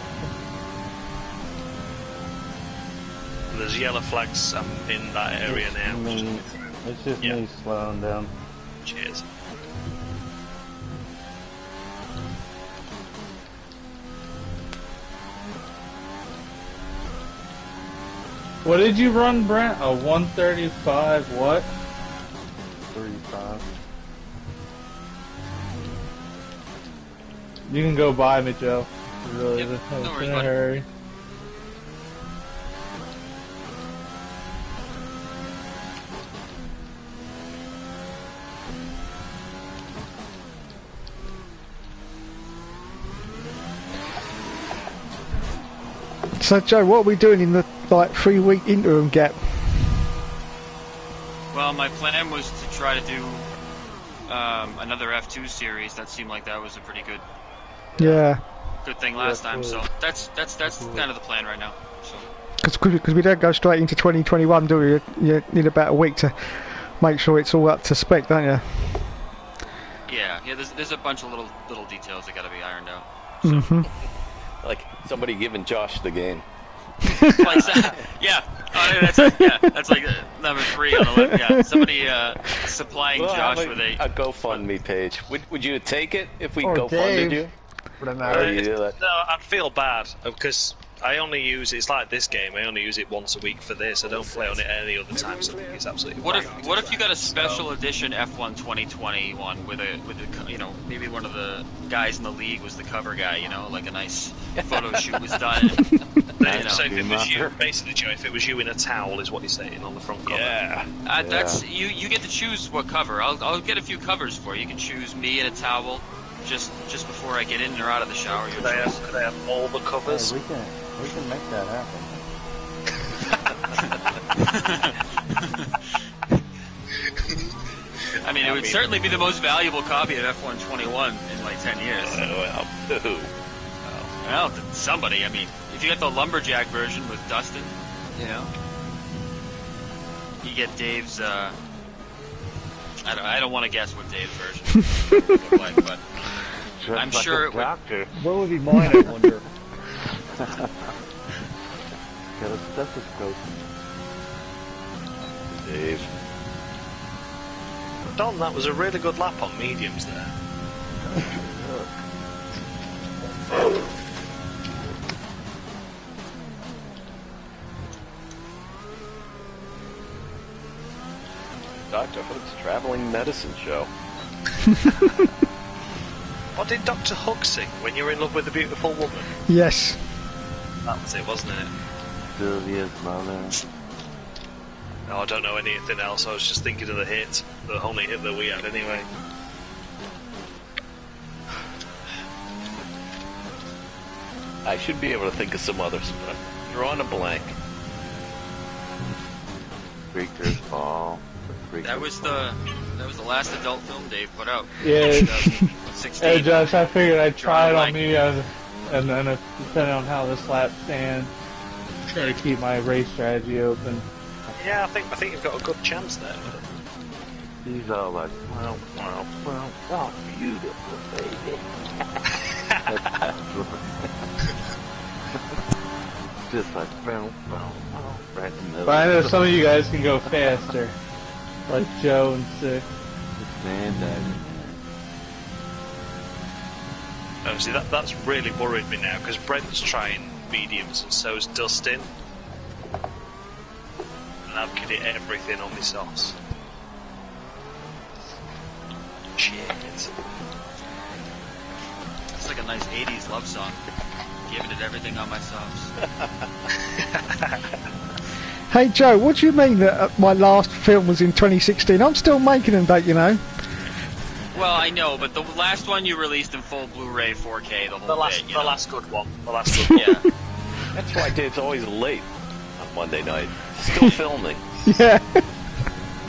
There's yellow flags in that area now.
It's just me slowing down.
Cheers.
What did you run, Brent? A 135 what?
35.
You can go by me, Joe. Really,
Yep,
in
no worries,
a
buddy.
hurry.
So, Joe, what are we doing in the 3-week interim gap?
Well, my plan was to try to do another F2 series. That seemed like that was a pretty good thing last time. So that's kind of the plan right now. So
Because we don't go straight into 2021, do we? You need about a week to make sure it's all up to spec, don't you?
yeah. There's a bunch of little details that got to be ironed out. So.
Mm-hmm.
Like somebody giving Josh the game.
Like that. Yeah. That's like number 3 on the list. Yeah, somebody supplying Josh with a
GoFundMe page. Would you take it if we
Or
GoFunded
Dave.
you?
For that matter.
No, I'd feel bad because I only use it's like this game. I only use it once a week for this. I don't play on it any other time. So I think it's absolutely.
What if you got a special edition F1 2021 with a maybe one of the guys in the league was the cover guy, like a nice photo shoot was done.
So if it was you, basically, Joe, if it was you in a towel, is what you're saying on the front cover.
Yeah.
That's you get to choose what cover. I'll get a few covers for you. You can choose me in a towel, just before I get in or out of the shower.
Could I have all the covers?
Hey, we can make that happen.
I mean, it would certainly be the most valuable copy of F1 21 in like 10 years. Well, to somebody. I mean, if you get the lumberjack version with Dustin, you get Dave's. I don't want to guess what Dave's version would look like, but I'm sure it would.
What would be mine, I wonder?
Got a stethoscope.
Dave.
Don, that was a really good lap on mediums there.
Dr. Hook's traveling medicine show.
What did Dr. Hook sing when you were in love with a beautiful woman?
Yes.
That was it, wasn't it?
Sylvia's mother.
No, I don't know anything else. I was just thinking of the hit, the only hit that we had anyway.
I should be able to think of some others, but I'm drawing a blank.
Creekers Fall.
That was the last adult film Dave put out.
Yeah.
2016.
Hey, Josh, I figured I'd try it on me, and then depending on how this lap stands, try to keep my race strategy open.
Yeah, I think you've got a good chance there.
He's all like, well, oh, beautiful, baby. Just like, right in the middle.
But I know some of you guys can go faster, like Joe and Six.
Stand
Oh, see, that's really worried me now, because Brent's trying mediums and so's Dustin. And I've kidded everything on my sauce. Shit.
It's like a nice 80s love song. Giving it everything on my sauce.
Hey, Joe, what do you mean that my last film was in 2016? I'm still making them, don't you know?
Well, I know, but the last one you released in full Blu-ray 4K, the whole
The last good one. The last good one.
Yeah.
That's why Dave's always late on Monday night. Still filming.
Yeah.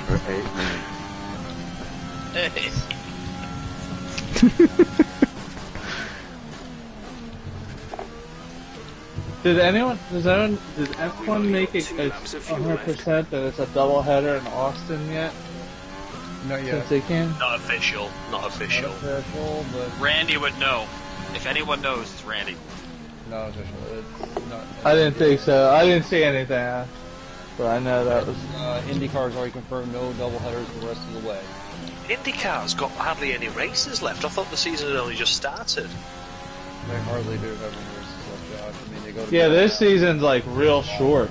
For 8 minutes.
Did F1 make it 100% that it's a doubleheader in Austin yet?
Not yet.
Since they can?
Not official. Not official.
Not official, but
Randy would know. If anyone knows, it's Randy.
Not official. It's not.
I didn't think so. I didn't see anything, but I know that was.
IndyCar's already confirmed no doubleheaders the rest of the way.
IndyCar's got hardly any races left. I thought the season had only just started.
They hardly do have any races left, Josh. I mean, they go to
Yeah, this season's like real short.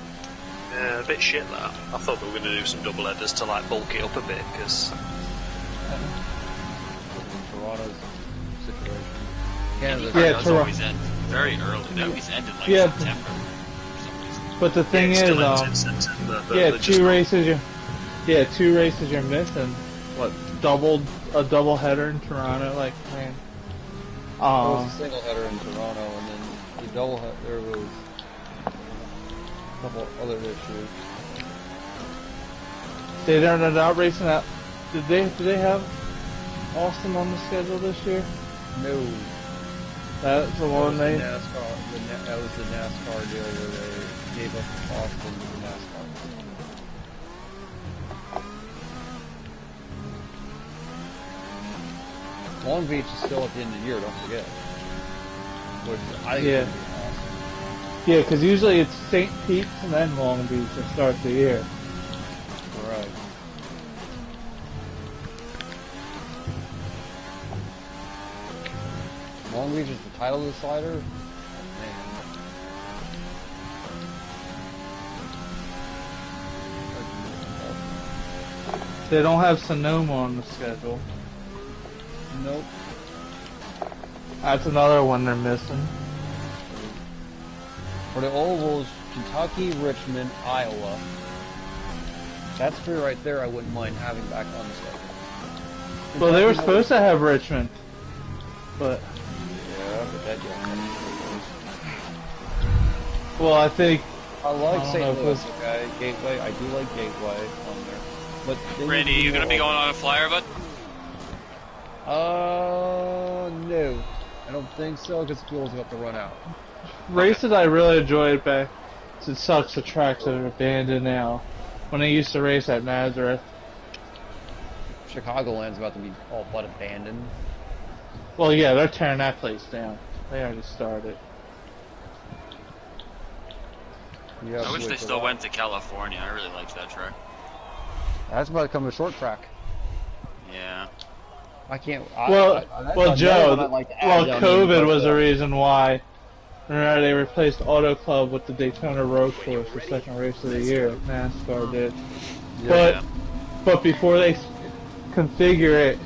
Yeah, a bit shit that. I thought we were going to do some double headers to like bulk it up a bit, because
Toronto's situation. Canada.
Yeah,
Those always end very early. They always end in like September for some reason.
But the thing is, two races you're missing. What, a double header in Toronto? Like, man.
There was a single header in Toronto, and then the double header, there was a couple other issues.
They're not racing out. Did they have Austin on the schedule this year?
No.
That's the one they.
That was the NASCAR deal where they gave up Austin to the NASCAR. Long Beach is still at the end of the year, don't forget. Which I think is awesome.
Yeah, because usually it's St. Pete's and then Long Beach to start the year.
Right. Long Beach is the title of the slider? Man.
They don't have Sonoma on the schedule.
Nope.
That's another one they're missing.
For the ovals, Kentucky, Richmond, Iowa. That's three right there I wouldn't mind having back on the schedule.
Well, they were supposed to have Richmond, but...
Yeah, but that
Well, I think...
I like St. Louis, okay? Gateway, I do like Gateway on there. But
Randy, you gonna be going on a flyer, bud?
No. I don't think so, because fuel's about to run out.
Races I really enjoyed back. It sucks the tracks that are abandoned now. When I used to race at Nazareth.
Chicagoland's about to be all but abandoned.
Well, yeah, they're tearing that place down. They already started.
I wish they still went to California. I really liked that track.
That's about to become a short track.
Yeah.
I can't.
Joe. COVID was the reason why. Remember, they replaced Auto Club with the Daytona Road Course for second race of the year. NASCAR did.
Yeah.
But before they configure it,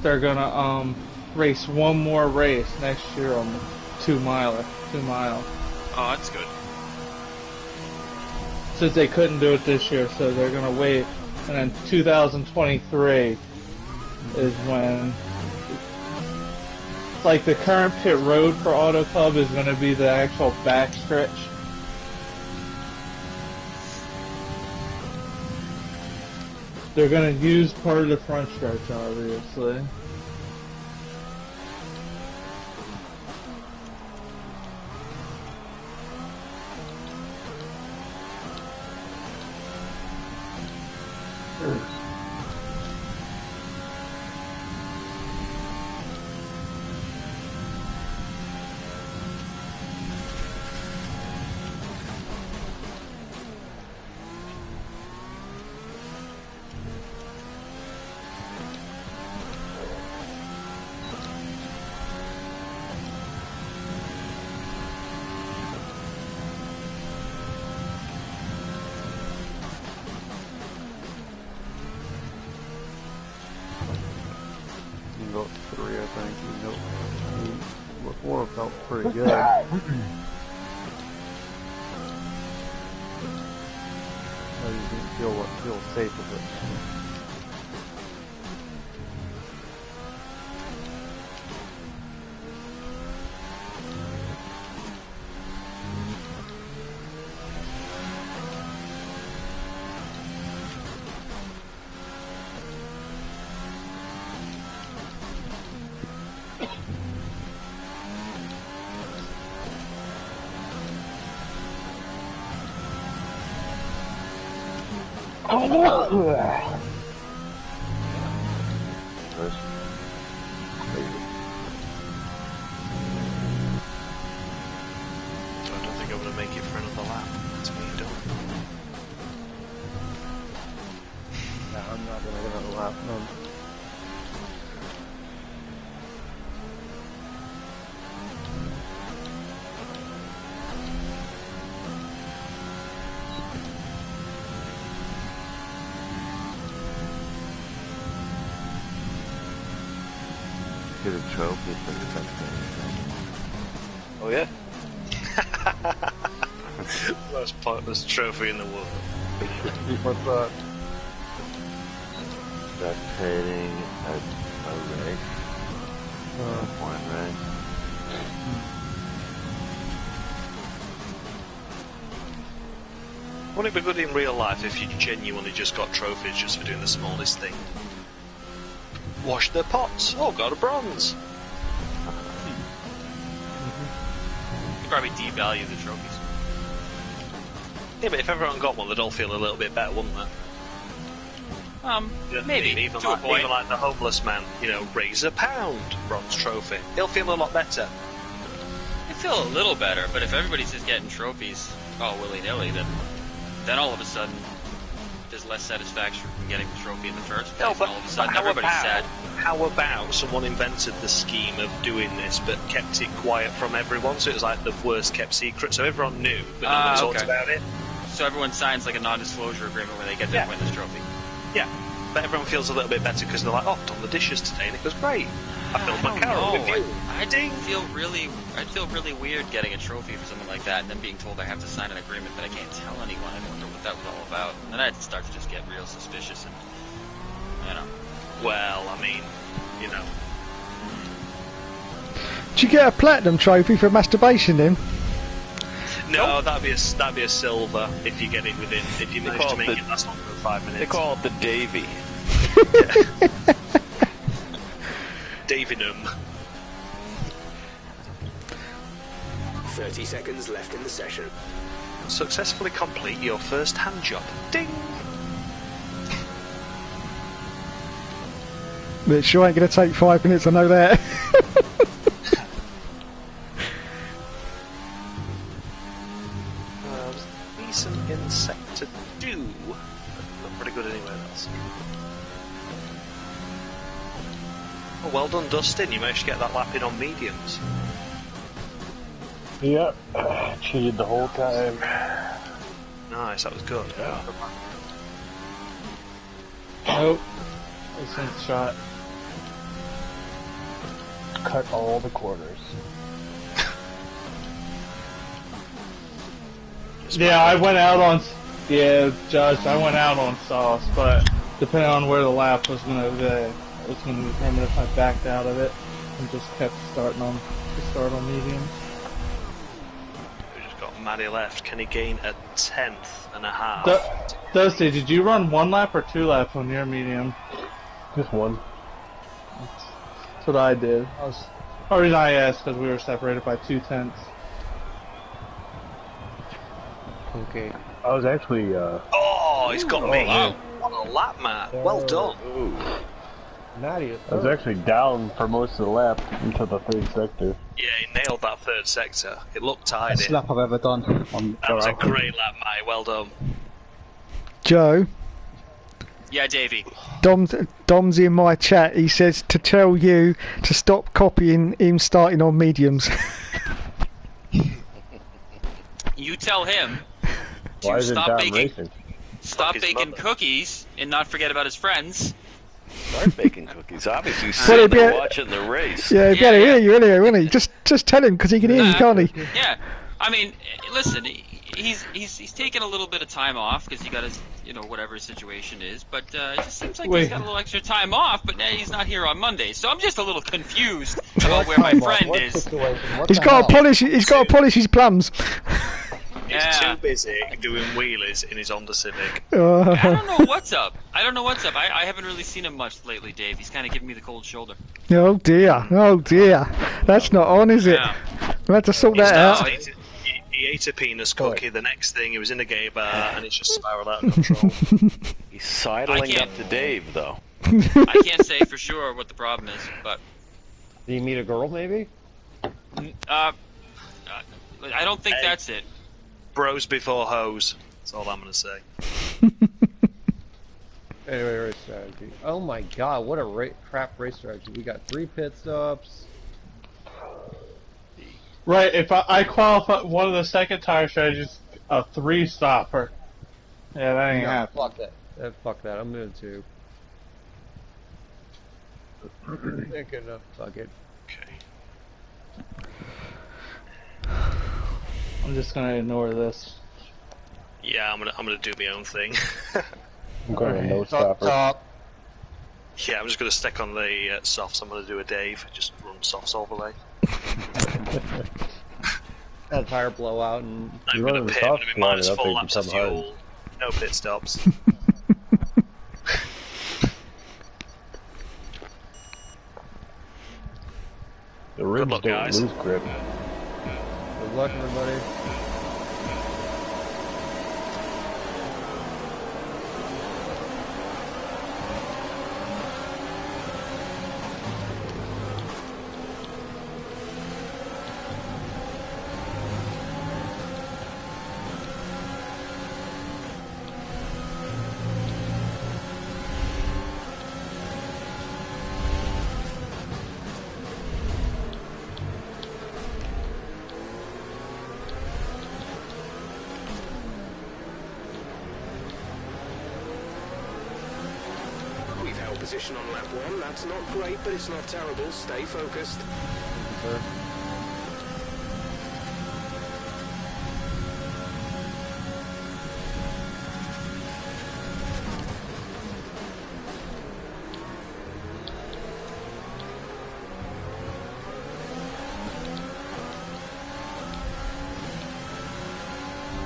they're gonna race one more race next year on the 2 mile.
Oh, that's good.
Since they couldn't do it this year, so they're gonna wait, and then 2023 is when, like, the current pit road for Auto Club is gonna be the actual back stretch. They're gonna use part of the front stretch, obviously.
Three, I think. Before felt pretty good. I just didn't feel safe with it.
get a trophy for the second.
Oh yeah.
Most pointless trophy in the world.
What's that?
Spectating a race. One race.
Wouldn't it be good in real life if you genuinely just got trophies just for doing the smallest thing? Wash their pots. Oh, got a bronze.
You probably devalue the trophies.
Yeah, but if everyone got one, they'd all feel a little bit better, wouldn't they?
Maybe.
Even
to a point.
even like the homeless man, raise a pound, bronze trophy. He'll feel a lot better.
I feel a little better, but if everybody's just getting trophies all willy-nilly, then all of a sudden there's less satisfaction from getting the trophy in the first place.
No, but
all of a sudden
how
everybody's sad.
How about someone invented the scheme of doing this but kept it quiet from everyone, so it was like the worst kept secret, so everyone knew, but no one talked about it?
So everyone signs like a non-disclosure agreement where they get their pointless trophy.
Yeah, but everyone feels a little bit better because they're like, oh, I've done the dishes today, and it goes great. I filled my carrot with you.
I'd feel really weird getting a trophy for something like that and then being told I have to sign an agreement that I can't tell anyone. I wonder what that was all about. And then I'd start to just get real suspicious and,
Well, I mean,
Did you get a platinum trophy for masturbation then?
No, that'd be a silver if you get it if you manage to make it last longer than 5 minutes.
They call it the Davy.
Davinum.
30 seconds left in the session.
Successfully complete your first hand job. Ding!
It sure ain't going to take 5 minutes, I know that.
Decent insect to do. Not pretty good anywhere else. Oh, well done, Dustin. You managed to get that lap in on mediums.
Yep. Cheated the whole time.
Nice, that was good.
Yeah.
Nope. Decent shot.
Cut all the corners.
Yeah, I went out on. Yeah, Josh, I went out on sauce, but depending on where the lap was gonna be, it was gonna determine if I backed out of it and just kept starting on mediums.
We just got Maddie left. Can he gain a 10th and a half?
Dusty, did you run 1 lap or 2 laps on your medium?
Just one.
That's what I did. The reason I asked because we were separated by 2/10.
Okay.
I was actually,
Oh, he's got me.
wow.
What a lap, Matt. Well done.
Nadia.
I was actually down for most of the lap until the 3rd sector.
Yeah, he nailed that 3rd sector. It looked tidy.
Best lap I've ever done.
That was a great lap, mate. Well done.
Joe,
Yeah, Davey.
Dom's in my chat. He says to tell you to stop copying him starting on mediums.
You tell him
Why
to
is it
stop
down
baking,
racing?
cookies and not forget about his friends.
Start baking cookies. Obviously, sitting there watching the race.
Yeah, he'd better hear you anyway, wouldn't he? Just tell him because he can hear you, can't he?
Yeah, I mean, listen, he's taken a little bit of time off because he got his, whatever his situation is. But it just seems like he's got a little extra time off. But now he's not here on Monday, so I'm just a little confused about where my friend is.
He's got to polish his plums.
He's too busy doing wheelies in his Honda Civic.
I don't know what's up. I haven't really seen him much lately, Dave. He's kind of giving me the cold shoulder.
Oh dear. That's not on, is it?
Yeah.
We'll have to sort that out.
He ate a penis cookie. The next thing, he was in a gay bar, and it's just spiraled out of control.
He's sidling up to Dave, though.
I can't say for sure what the problem is, but
Did you meet a girl, maybe?
I don't think that's it.
Bros before hoes. That's all I'm going to say.
Anyway, race strategy. Oh my god, what a crap race strategy. We got 3 pit stops.
Right, if I qualify one of the second tire strategies, a 3-stopper. Yeah, that ain't happening.
Fuck that. Fuck that. I'm doing 2. Thinking of fuck it.
Okay.
I'm just gonna ignore this.
Yeah, I'm gonna do my own thing.
I'm going to no
Top,
stopper.
top.
Yeah, I'm just gonna stick on the softs. I'm gonna do a Dave. Just run softs all the way.
A tire blowout and
I'm
You run
gonna
the
pit. I'm gonna
softs
be
long
minus
enough,
4
they
laps of
become hard.
fuel. No pit stops.
The ribs
luck,
don't
guys.
lose grip.
good luck, everybody.
We've held position on lap 1. That's not great, but it's not terrible. Stay focused.
Sir.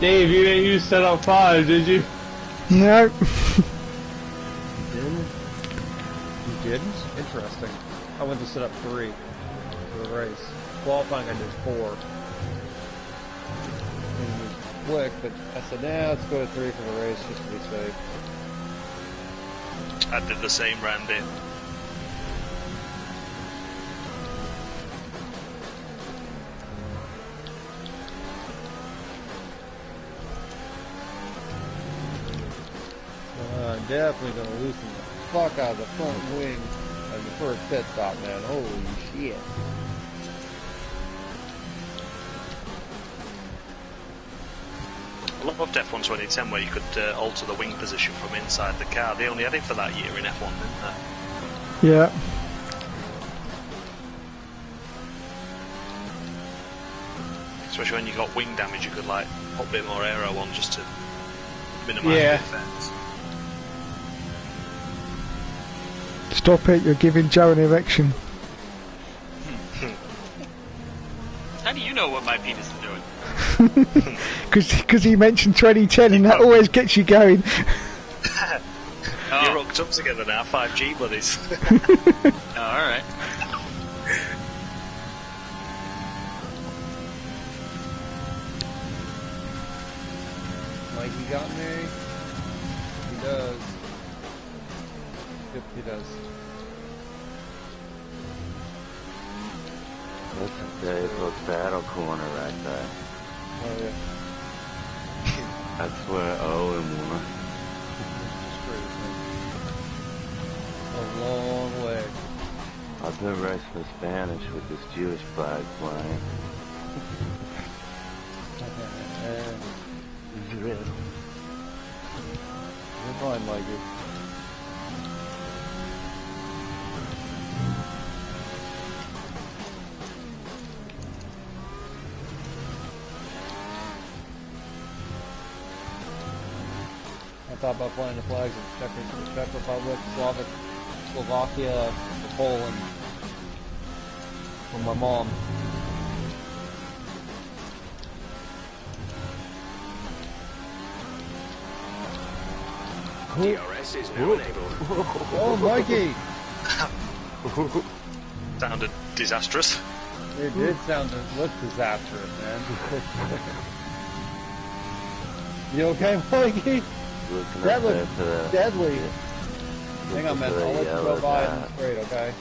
Dave, you didn't use setup 5, did you?
No.
You didn't? Interesting. I went to set up 3 for the race. Qualifying I did 4. And it was quick, but I said, nah, let's go to 3 for the race just to be safe.
I did the same, Randy.
Definitely gonna loosen the fuck out of the front wing of the first pit stop, man. Holy shit.
I loved F1 2010 where you could alter the wing position from inside the car. They only had it for that year in F1, didn't they?
Yeah.
Especially when you got wing damage, you could like put a bit more aero on just to minimise
Yeah.
the effects.
Stop it, you're giving Joe an erection.
How do you know what my penis is doing?
Because he mentioned 2010 and that always gets you going.
You're hooked up together now, 5G buddies.
Oh, alright.
Mikey got me. He does. Yep, he does.
Look at Dave, look, battle corner right there.
Oh yeah.
That's where Owen won.
A long way.
I've been racing for Spanish with this Jewish flag flying.
You're fine, Mikey. I thought about flying the flags of Czech Republic, Slovakia, Poland, from my mom.
DRS is now enabled.
Oh, Mikey!
Sounded disastrous.
It did sound look disastrous, man. You okay, Mikey?
Looking
That
up
looked
there to the...
deadly.
Yeah.
Hang on, man.
Looking for
I'll
the
let you go
yellow
by
dot.
and straight, okay?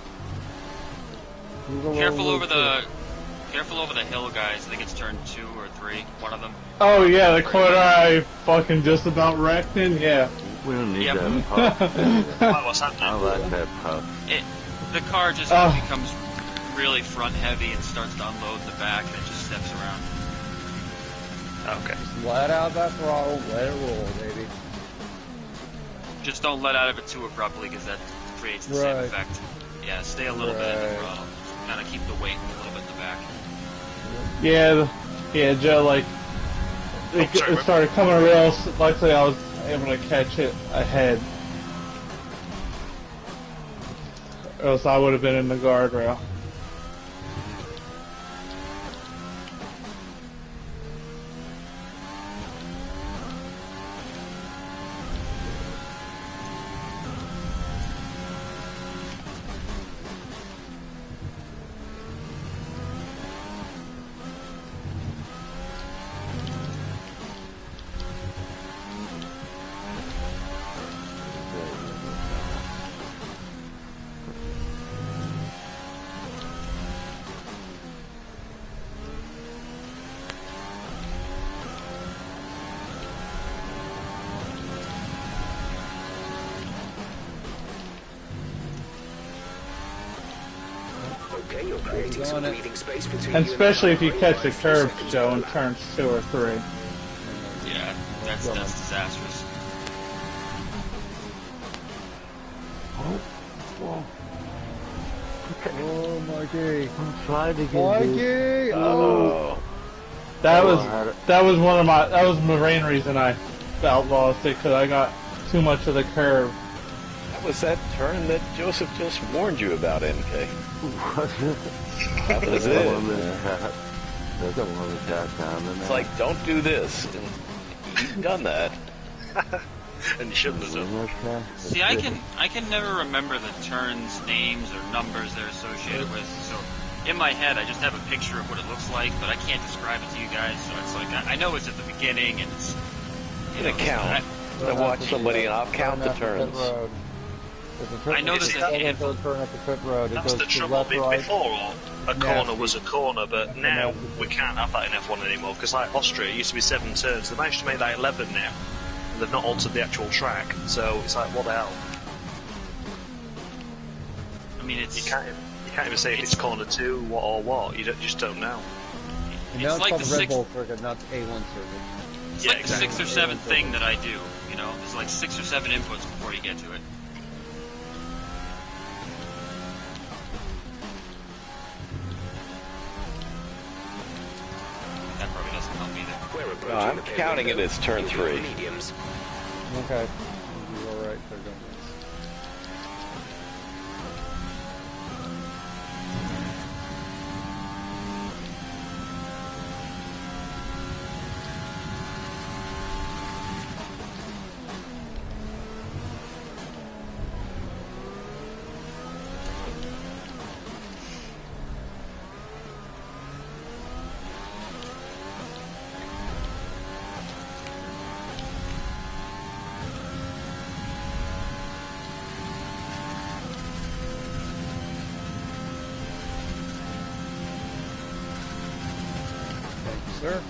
Move a little
Careful over
loose,
the... Careful over the hill, guys. I think it's turn 2 or 3. One of them.
Oh yeah, the corner I fucking just about wrecked in, yeah.
We don't need
Yep.
that puff.
What's happening?
I like that puff.
The car just becomes really front heavy and starts to unload the back and it just steps around.
Okay.
Just let out that throttle, let it roll, baby.
Just don't let out of it too abruptly because that creates the same
Right.
effect. Yeah, stay a little bit in the throttle. Kind of keep the weight a little bit in the back.
Yeah, Joe, like, it started coming real, luckily I was able to catch it ahead. Or else I would have been in the guardrail.
Okay, you're creating some breathing space between
And
you
especially if you
and
catch the curve, Joe, in turns 2 or 3.
Yeah, that's disastrous.
Oh, Mikey.
I'm trying to get
Mikey! Oh!
That was one of my, that was the main reason I outlost it, because I got too much of the curve.
That was that turn that Joseph just warned you about, MK. That was it.
There's a one with that time in there.
It's like, don't do this. And you've done that.
And you shouldn't have done.
See, I can never remember the turns, names, or numbers they're associated with. So in my head, I just have a picture of what it looks like, but I can't describe it to you guys. So it's like I know it's at the beginning, and it's
an account. I watch somebody and I'll count the turns.
I know there's a
turn at the pit road.
That's the trouble. Before, a corner was a corner, but now we can't have that in F1 anymore, because like Austria, it used to be 7 turns. They managed to make that 11 now. And they've not altered the actual track, so it's like, what the hell?
I mean, it's...
You can't even say if it's corner 2 or what. You just don't know.
It's like the
Red Bull circuit, not the A1 circuit.
It's like the 6th or 7th thing that I do, you know? There's like 6 or 7 inputs before you get to it. That probably doesn't help either.
No, I'm counting it as turn 3.
Okay. You're alright, they're going nice. Sir?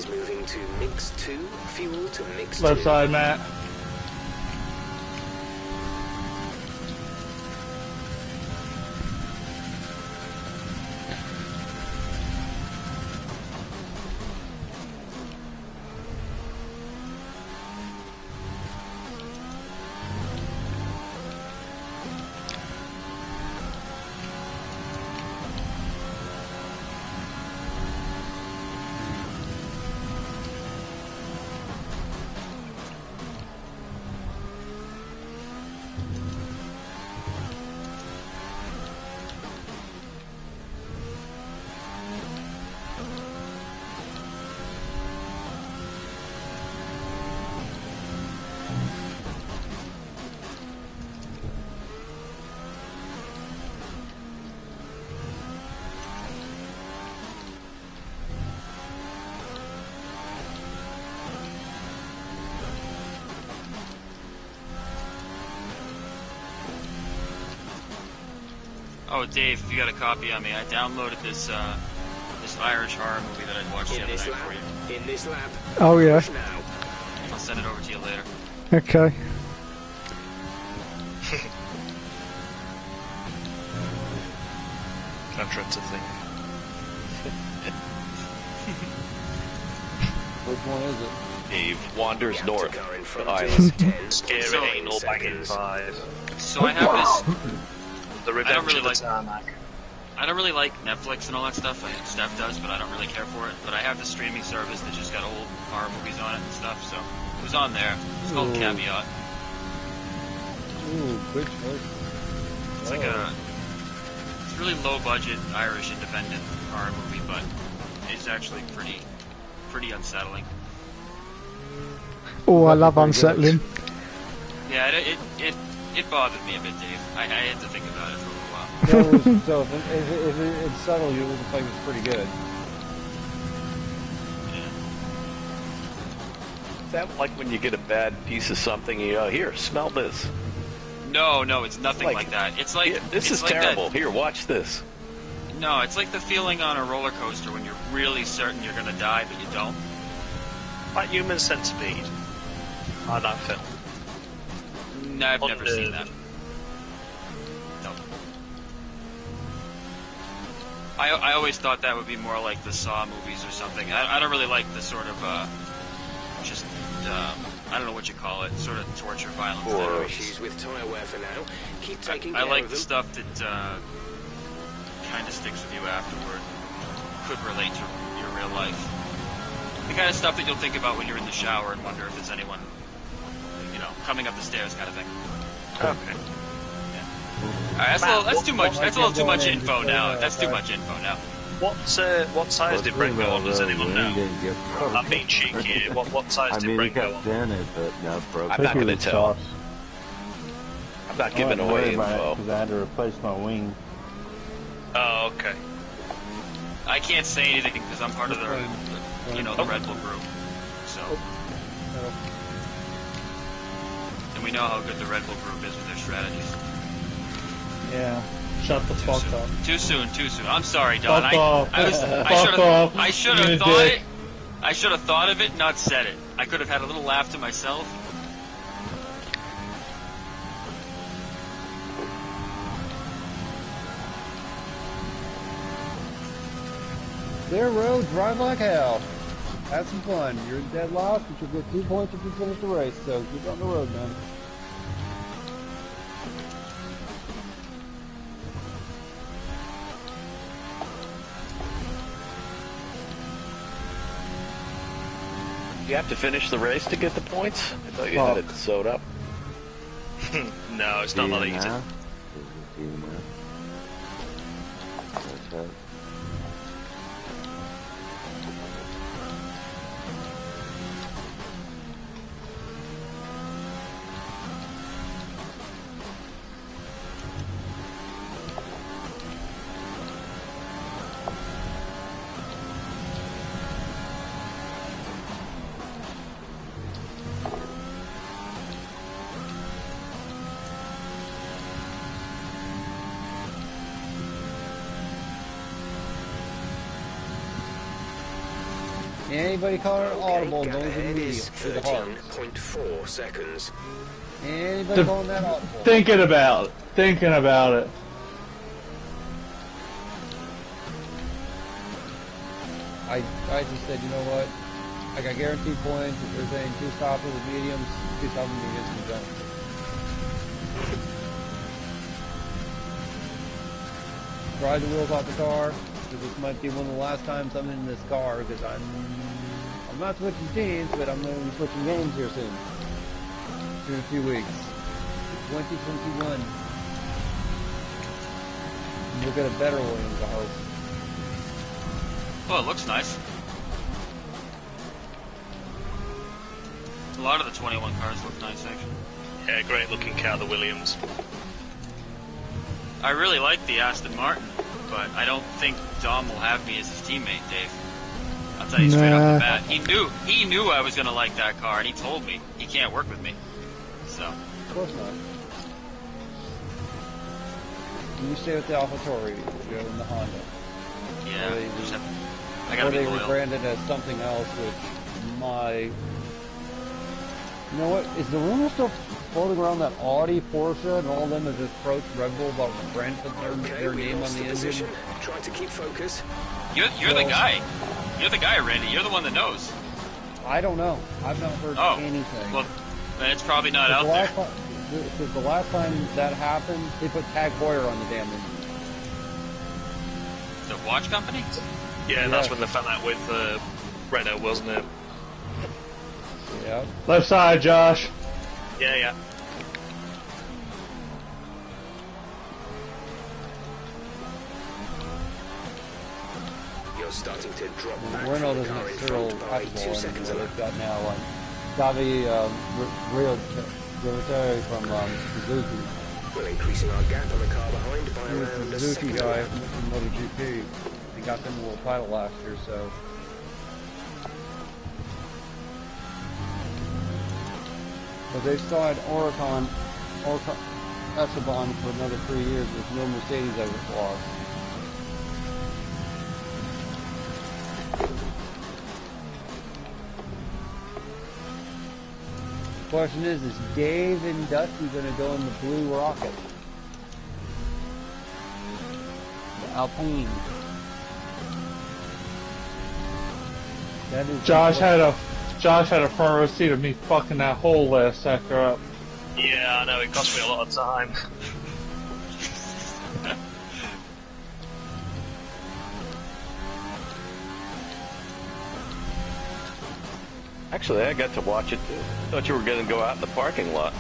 Moving to mix 2, fuel to mix 2.
Left side, Matt.
Oh, Dave, if you got a copy on me, I downloaded this this Irish horror movie that I watched the other night for you.
In this lab.
Oh yeah.
I'll send it over to you later.
Okay.
I'm trying to think.
Which one is it?
Dave wanders north to island.
Scary anal banging 5.
So I have this.
The
I don't
Revenge
really
of the
like.
Tarmac.
I don't really like Netflix and all that stuff. I think Steph does, but I don't really care for it. But I have the streaming service that just got old horror movies on it and stuff, so it was on there. It's called Caveat.
Ooh, good choice.
It's like it's really low budget Irish independent horror movie, but it's actually pretty unsettling.
Oh, I love unsettling.
Yeah, it bothered me a bit, Dave. I had to think about it for a little while.
So if it's subtle, you look like it's pretty good.
Is that like when you get a bad piece of something, you go, here, smell this.
No, it's nothing like that. It's like
this is
like
terrible.
that.
Here, watch this.
No, it's like the feeling on a roller coaster when you're really certain you're gonna die, but you don't.
Like Human Centipede. I that film.
No, I've never seen that. No. I always thought that would be more like the Saw movies or something. I don't really like the sort of just I don't know what you call it, sort of torture violence.
Or issues with tire wear for now. Keep taking care
I like
of
the
them.
stuff that kind of sticks with you afterward. Could relate to your real life. The kind of stuff that you'll think about when you're in the shower and wonder if there's anyone, coming up the stairs, kind of thing.
Okay.
Alright, that's too much. That's a little too much info now. That's too much info now.
What size did Brent go on? Does anyone know? I'm being cheeky here. What size did Brent go on?
I'm not going to tell. I'm not giving away info.
Because I had to replace my wing.
Oh, okay.
I can't say anything because I'm part of the Red Bull group. So. And we know how good the Red Bull group is with their strategies.
Yeah. Shut the fuck up.
Too soon. I'm sorry, Don.
Fuck off.
I should have thought of it, not said it. I could have had a little laugh to myself.
Clear road, drive like hell. Have some fun. You're dead last, but you'll get 2 points if you finish the race, so keep on the road, man.
You have to finish the race to get the points? I thought you had it sewed up.
No, it's not that easy.
Anybody calling it audible knows
Head
immediately
is
through the heart.
13.4 seconds.
Anybody calling that audible?
Thinking about it.
I just said, you know what? I got guaranteed points. If they're saying 2 stoppers with mediums, 2 stoppers with mediums and jump. Ride the wheels off the car. This might be one of the last times I'm in this car because I'm not switching teams, but I'm going to be switching games here soon. In a few weeks. 2021. And we'll get a better Williams, I hope.
Well, it looks nice. A lot of the 21 cars look nice, actually.
Yeah, great looking car, the Williams.
I really like the Aston Martin, but I don't think Dom will have me as his teammate, Dave. I'll tell you straight off the bat. He knew I was going to like that car, and he told me he can't work with me. So.
Of course not. You stay with the AlphaTauri, you go in the Honda.
Yeah.
I gotta be loyal. They rebranded as something else, which you know what? Is the rumor still floating around that Audi, Porsche, and all of them have just approached Red Bull about branding their name on the engine?
Try to keep focus.
You're the guy. You're the guy, Randy. You're the one that knows.
I don't know. I've not heard anything.
Well, then it's probably not out there.
Because the last time that happened, they put Tag Heuer on the damn engine.
The watch company?
Yeah, that's when they found out with Renault, wasn't it?
Yeah.
Left side, Josh.
Yeah.
You're starting to drop back.
Renault doesn't have Cyril Hatchball anymore. They've got now Davi Riotere from Suzuki.
We're increasing our gap on the car behind by around a
Suzuki
second.
guy from MotoGP. He got them a world title last year, so. But they still had Esteban for another 3 years with no Mercedes ever lost. Question is Dave and Dusty going to go in the blue rocket? The Alpine. That is
Josh had a front row seat of me fucking that whole last sector up.
Yeah, I know, it cost me a lot of time.
Actually, I got to watch it too. Thought you were going to go out in the parking lot.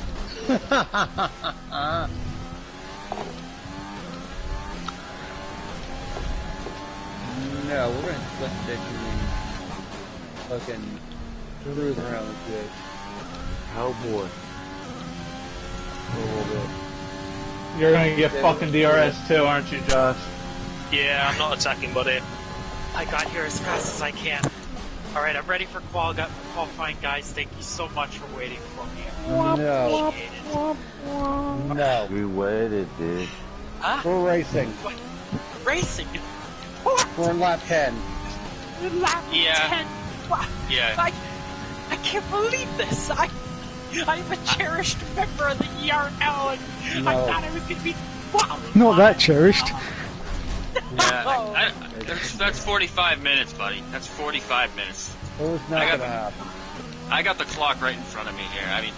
No, we're gonna split the ditch and fucking cruise around this bitch.
Oh boy.
For a little bit.
You're gonna get fucking DRS too, aren't you, Josh?
Yeah, I'm not attacking, buddy.
I got here as fast as I can. Alright, I'm ready for qualifying, guys. Thank you so much for waiting for me.
No. No.
We waited, dude.
Huh?
We're racing.
What? Racing?
We're in lap 10.
Lap 10? What?
Yeah.
I can't believe this. I'm a cherished member of the ERL, and I thought I was going to be... Wow.
Not that cherished.
Yeah, that's 45 minutes, buddy. That's 45 minutes.
It's not going to happen.
I got the clock right in front of me here. I mean,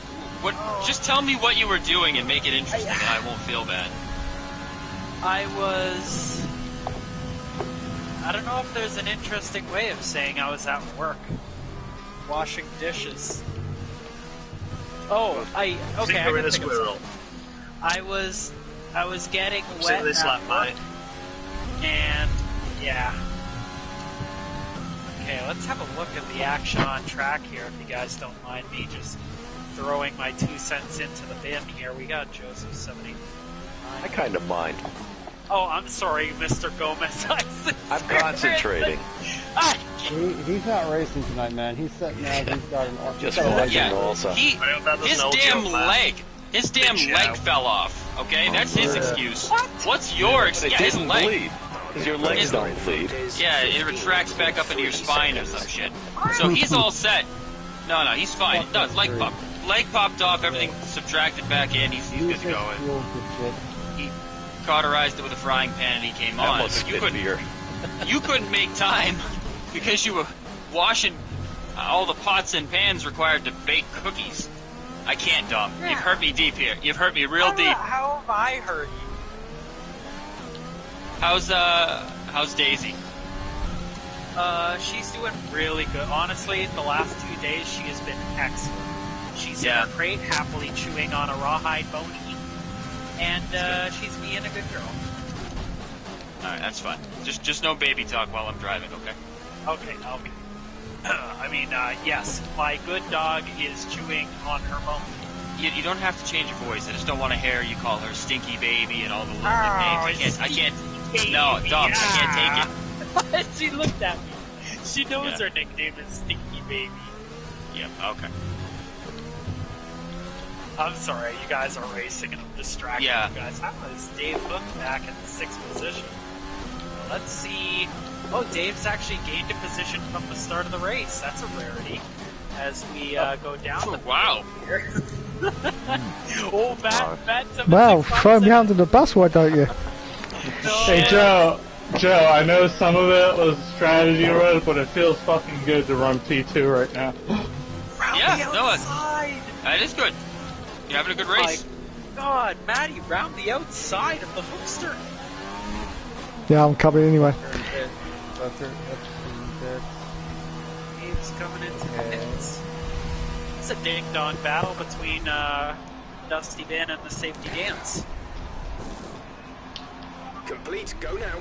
just tell me what you were doing and make it interesting, and I won't feel bad.
I don't know if there's an interesting way of saying I was at work. Washing dishes. Oh, I can think of something. I was getting wet
this lap, mate.
And yeah. Okay, let's have a look at the action on track here, if you guys don't mind me just throwing my 2 cents into the bin here. We got Joseph 79.
I kind of mind.
Oh, I'm sorry, Mr. Gomez.
I'm concentrating.
He's not racing tonight, man. He's sitting out. He's got an
Just watching also.
His damn leg fell off. Okay, that's his excuse. What's your excuse?
It didn't bleed. Because your legs don't bleed.
Yeah, it retracts back up into your spine or some shit. So he's all set. No, he's fine. No, it's leg popped. Leg popped off, everything subtracted back in, he's good to go. He cauterized it with a frying pan and he came on. But you couldn't make time because you were washing all the pots and pans required to bake cookies. I can't, Dom. You've hurt me deep here. You've hurt me real deep.
How have I hurt you?
How's Daisy?
She's doing really good. Honestly, the last 2 days she has been excellent. She's in her crate, happily chewing on a rawhide bony, and she's being a good girl.
Alright, that's fine. Just no baby talk while I'm driving, okay?
Okay, I'll be. I mean, yes, my good dog is chewing on her bone.
You don't have to change your voice. I just don't want to hear you call her Stinky Baby and all the little nicknames. I can't. No, Dom, I can't take it.
She looked at me. She knows her nickname is Stinky Baby.
Yep, okay.
I'm sorry, you guys are racing and I'm distracting you guys. How is Dave Hook back in the 6th position? Let's see. Oh, Dave's actually gained a position from the start of the race. That's a rarity. As we go down the
wow.
here. Oh, Matt.
Wow, throw me under the bus, why don't you?
Hey, Joe, I know some of it was strategy road, but it feels fucking good to run P2 right now.
That is good. You're having a good race.
My God, Matty, round the outside of the Hookster.
Yeah, I'm coming anyway.
Dave's coming into the pits. It's a ding-dong battle between Dusty Ben and the Safety Dance.
Complete, go now.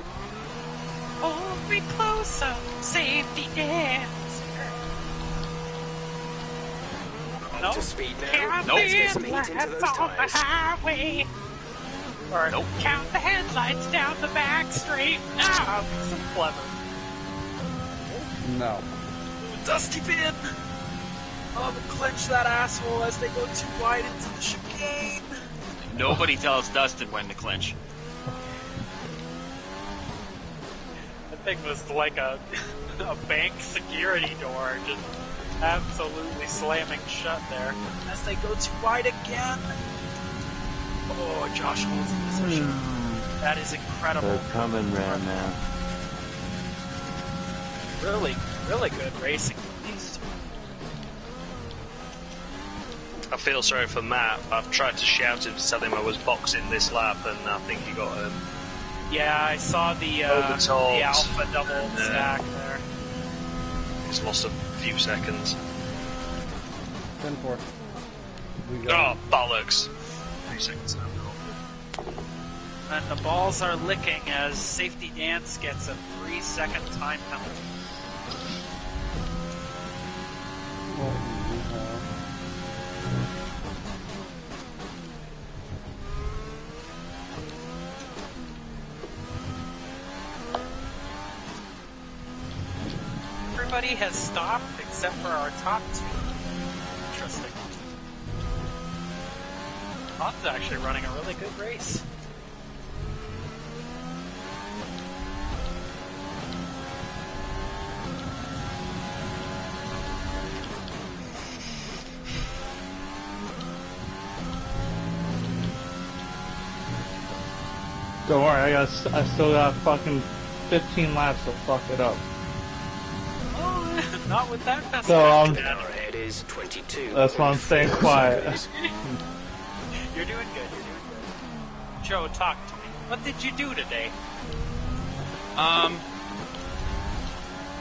Hold me closer, Safety Dance.
Up to speed now.
Nope.
Let's get some heat into those tires.
Highway. Or count the headlights down the back straight. Ah, so clever.
No.
Dusty Ben. Oh, but clench that asshole as they go too wide into the chicane.
Nobody tells Dustin when to clinch.
That thing was like a bank security door, just absolutely slamming shut there. As they go too wide again. Oh, Josh holds in position. That is incredible.
They're coming, man.
Really, really good racing from these two.
I feel sorry for Matt. I've tried to shout him to tell him I was boxing this lap, and I think he got
Yeah, I saw the alpha double stack there.
He's lost a few seconds.
10-4.
Oh, bollocks. 3 seconds now.
And the balls are licking as Safety Dance gets a 3-second time penalty. Everybody has stopped except for our top two. Interesting. Tom's actually running a really good race.
Don't worry, I still got fucking 15 laps to fuck it up.
Oh, not with that fast.
So
It is 22.
That's why I'm staying quiet.
You're doing good. You're doing good. Joe, talk to me. What did you do today?
Not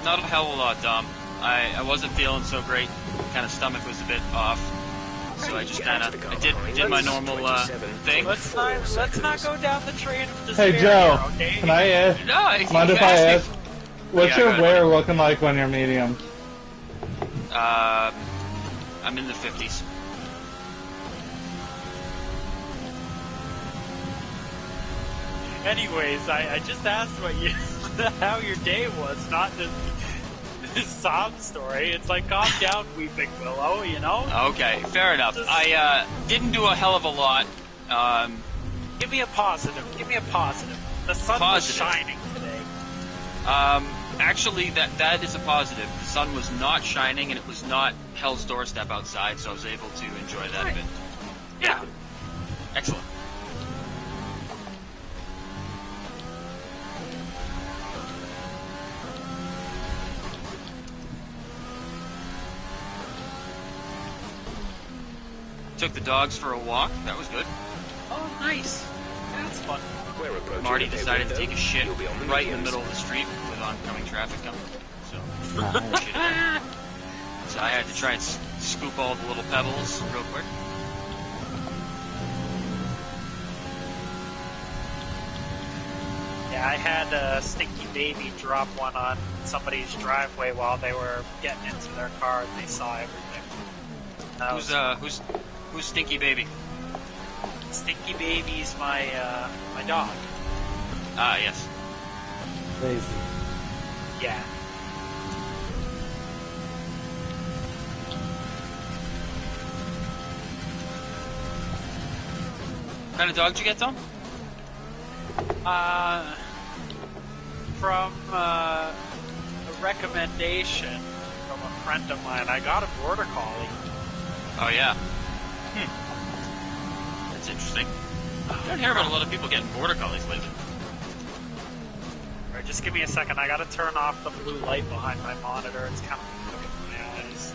a hell of a lot, Dom. I wasn't feeling so great. Kind of stomach was a bit off. So I just kind of did my normal thing.
Let's not go down the train of despair.
Hey Joe,
here, okay?
can I ask?
No,
mind if I ask? What's your wear looking like when you're medium?
I'm in the 50s.
Anyways, I just asked what you how your day was, not this sob story. It's like, calm down, Weeping Willow, you know?
Okay, fair enough. I didn't do a hell of a lot.
Give me a positive. Give me a positive. The sun was shining today.
Actually, that is a positive. The sun was not shining, and it was not hell's doorstep outside, so I was able to enjoy that a bit.
Yeah.
Excellent. Took the dogs for a walk. That was good.
Oh, nice. That's fun.
Marty decided to take a shit right in the middle of the street with oncoming traffic coming. So I had to try and scoop all the little pebbles real quick.
Yeah, Yeah, I had a stinky baby drop one on somebody's driveway while they were getting into their car and they saw everything.
Who's Stinky Baby?
Stinky Baby's my dog.
Ah, yes.
Baby.
Yeah.
What kind of dog did you get, Tom?
From a recommendation from a friend of mine, I got a border collie.
Oh yeah. That's interesting. I don't hear about a lot of people getting border collies lately.
Alright, just give me a second. I gotta turn off the blue light behind my monitor. It's kind of looking at my eyes.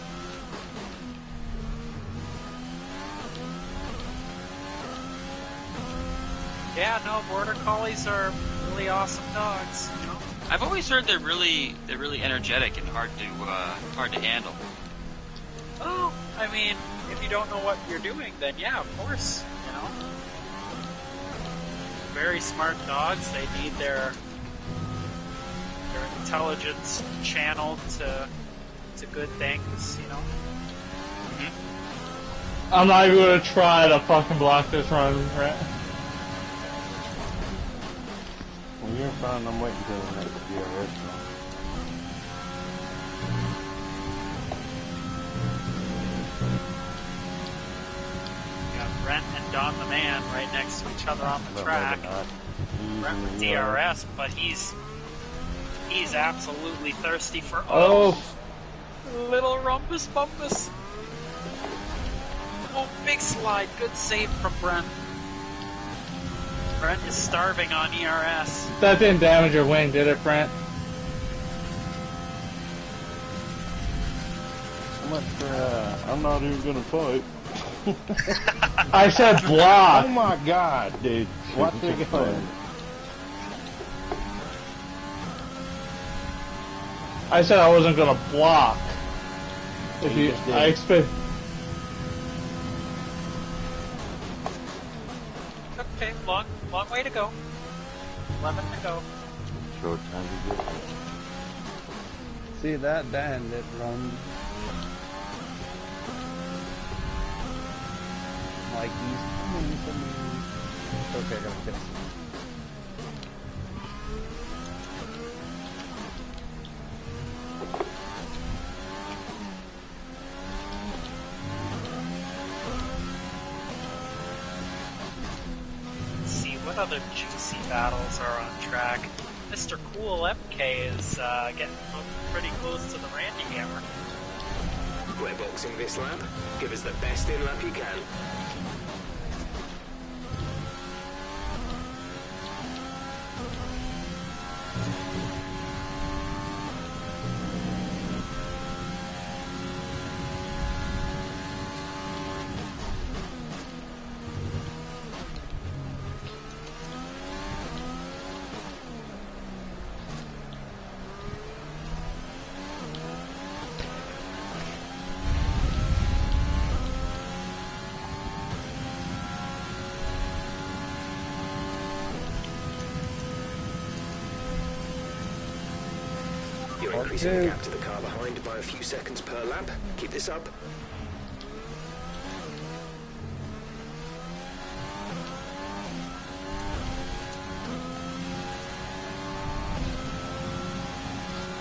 Yeah, no, border collies are really awesome dogs. You know?
I've always heard they're really energetic and hard to handle.
Oh, I mean, if you don't know what you're doing, then yeah, of course, you know. Very smart dogs. They need their intelligence channeled to good things, you know.
Mm-hmm.
I'm not even gonna try to fucking block this run, right?
When you're fine, I'm waiting until the next ERL song.
You got Brent and Don the Man right next to each other on the track. Brent with DRS, but he's absolutely thirsty for little rumpus bumpus. Oh, big slide. Good save from Brent. Brent is starving on ERS.
That didn't damage your wing, did it, Brent?
I'm not even gonna fight.
I said block.
Oh my god, dude. What's it going?
I said I wasn't gonna block. If you, I expect.
Okay, long way to go. 11 to go.
Short time to get.
See that band that runs like he's coming for me. Okay, I gotta fix it.
What other juicy battles are on track? Mr. Cool MK is getting pretty close to the Randy Hammer.
We're boxing this lap. Give us the best in lap you can. You're increasing the gap to the car behind by a few seconds per lap. Keep this up.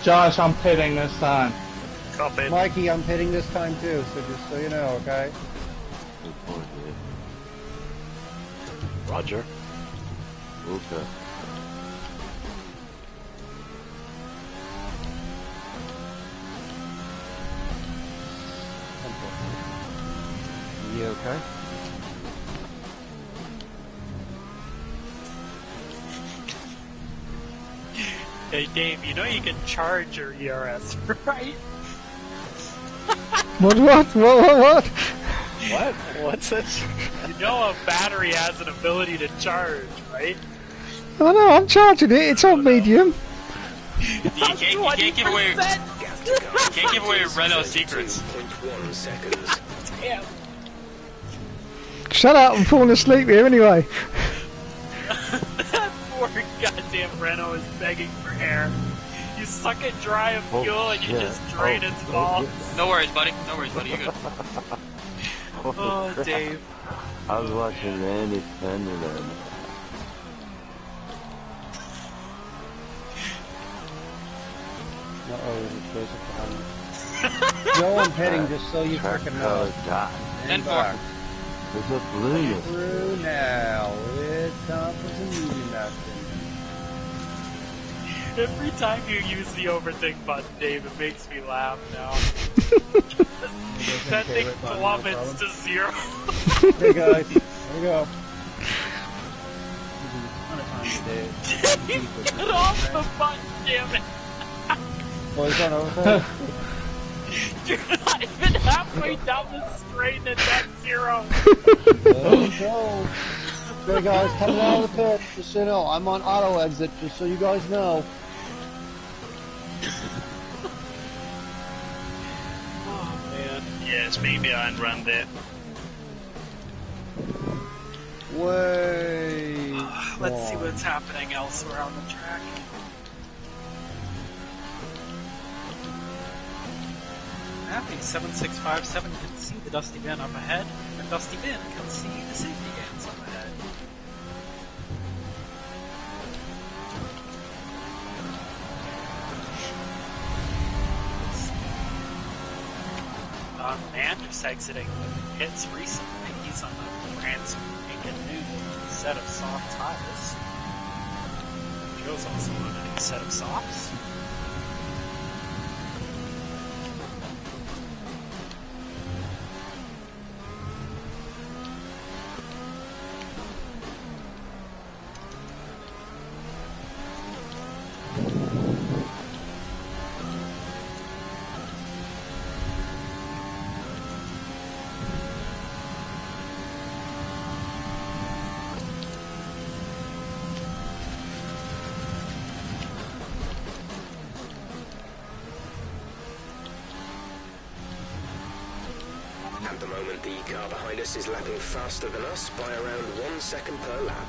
Josh, I'm pitting this time.
Copy.
Mikey, I'm pitting this time too, so just so you know, okay?
Roger. Okay.
You okay?
Hey Dave, you know you can charge your ERS, right?
What?
What? What's this?
You know a battery has an ability to charge, right?
I know, I'm charging it. It's on medium.
You can't give away Renault secrets.
Damn.
Shut up, I'm falling asleep here anyway.
That poor goddamn Renault is begging for air. You suck it dry of fuel and you just drain its balls.
No worries, buddy. No worries, buddy. You're good.
Oh, Dave.
I was watching Randy Fender there.
No, I'm heading just so you freaking know.
10-4.
There's a blue.
Through now. It's time for some eating nothing.
Every time you use the overthink button, Dave, it makes me laugh now. That thing plummets to 0.
Hey guys, here we go.
Get off the button, damn it!
Boys on overthink.
You're not even halfway down the straight and that's 0.
Let's go. Hey guys, coming out of the pit, just so you know, I'm on auto exit, just so you guys know.
Oh man.
Yeah, it's me behind Randy.
Way.
Let's see what's happening elsewhere on the track. Happy 7657 can see the Dusty Bin up ahead, and Dusty Bin can see the safety gains up ahead. Man just exiting the pits recently. He's on a brand new set of soft tires. Joe's also on a new set of softs.
At the moment, the car behind us is lapping faster than us by around 1 second per lap.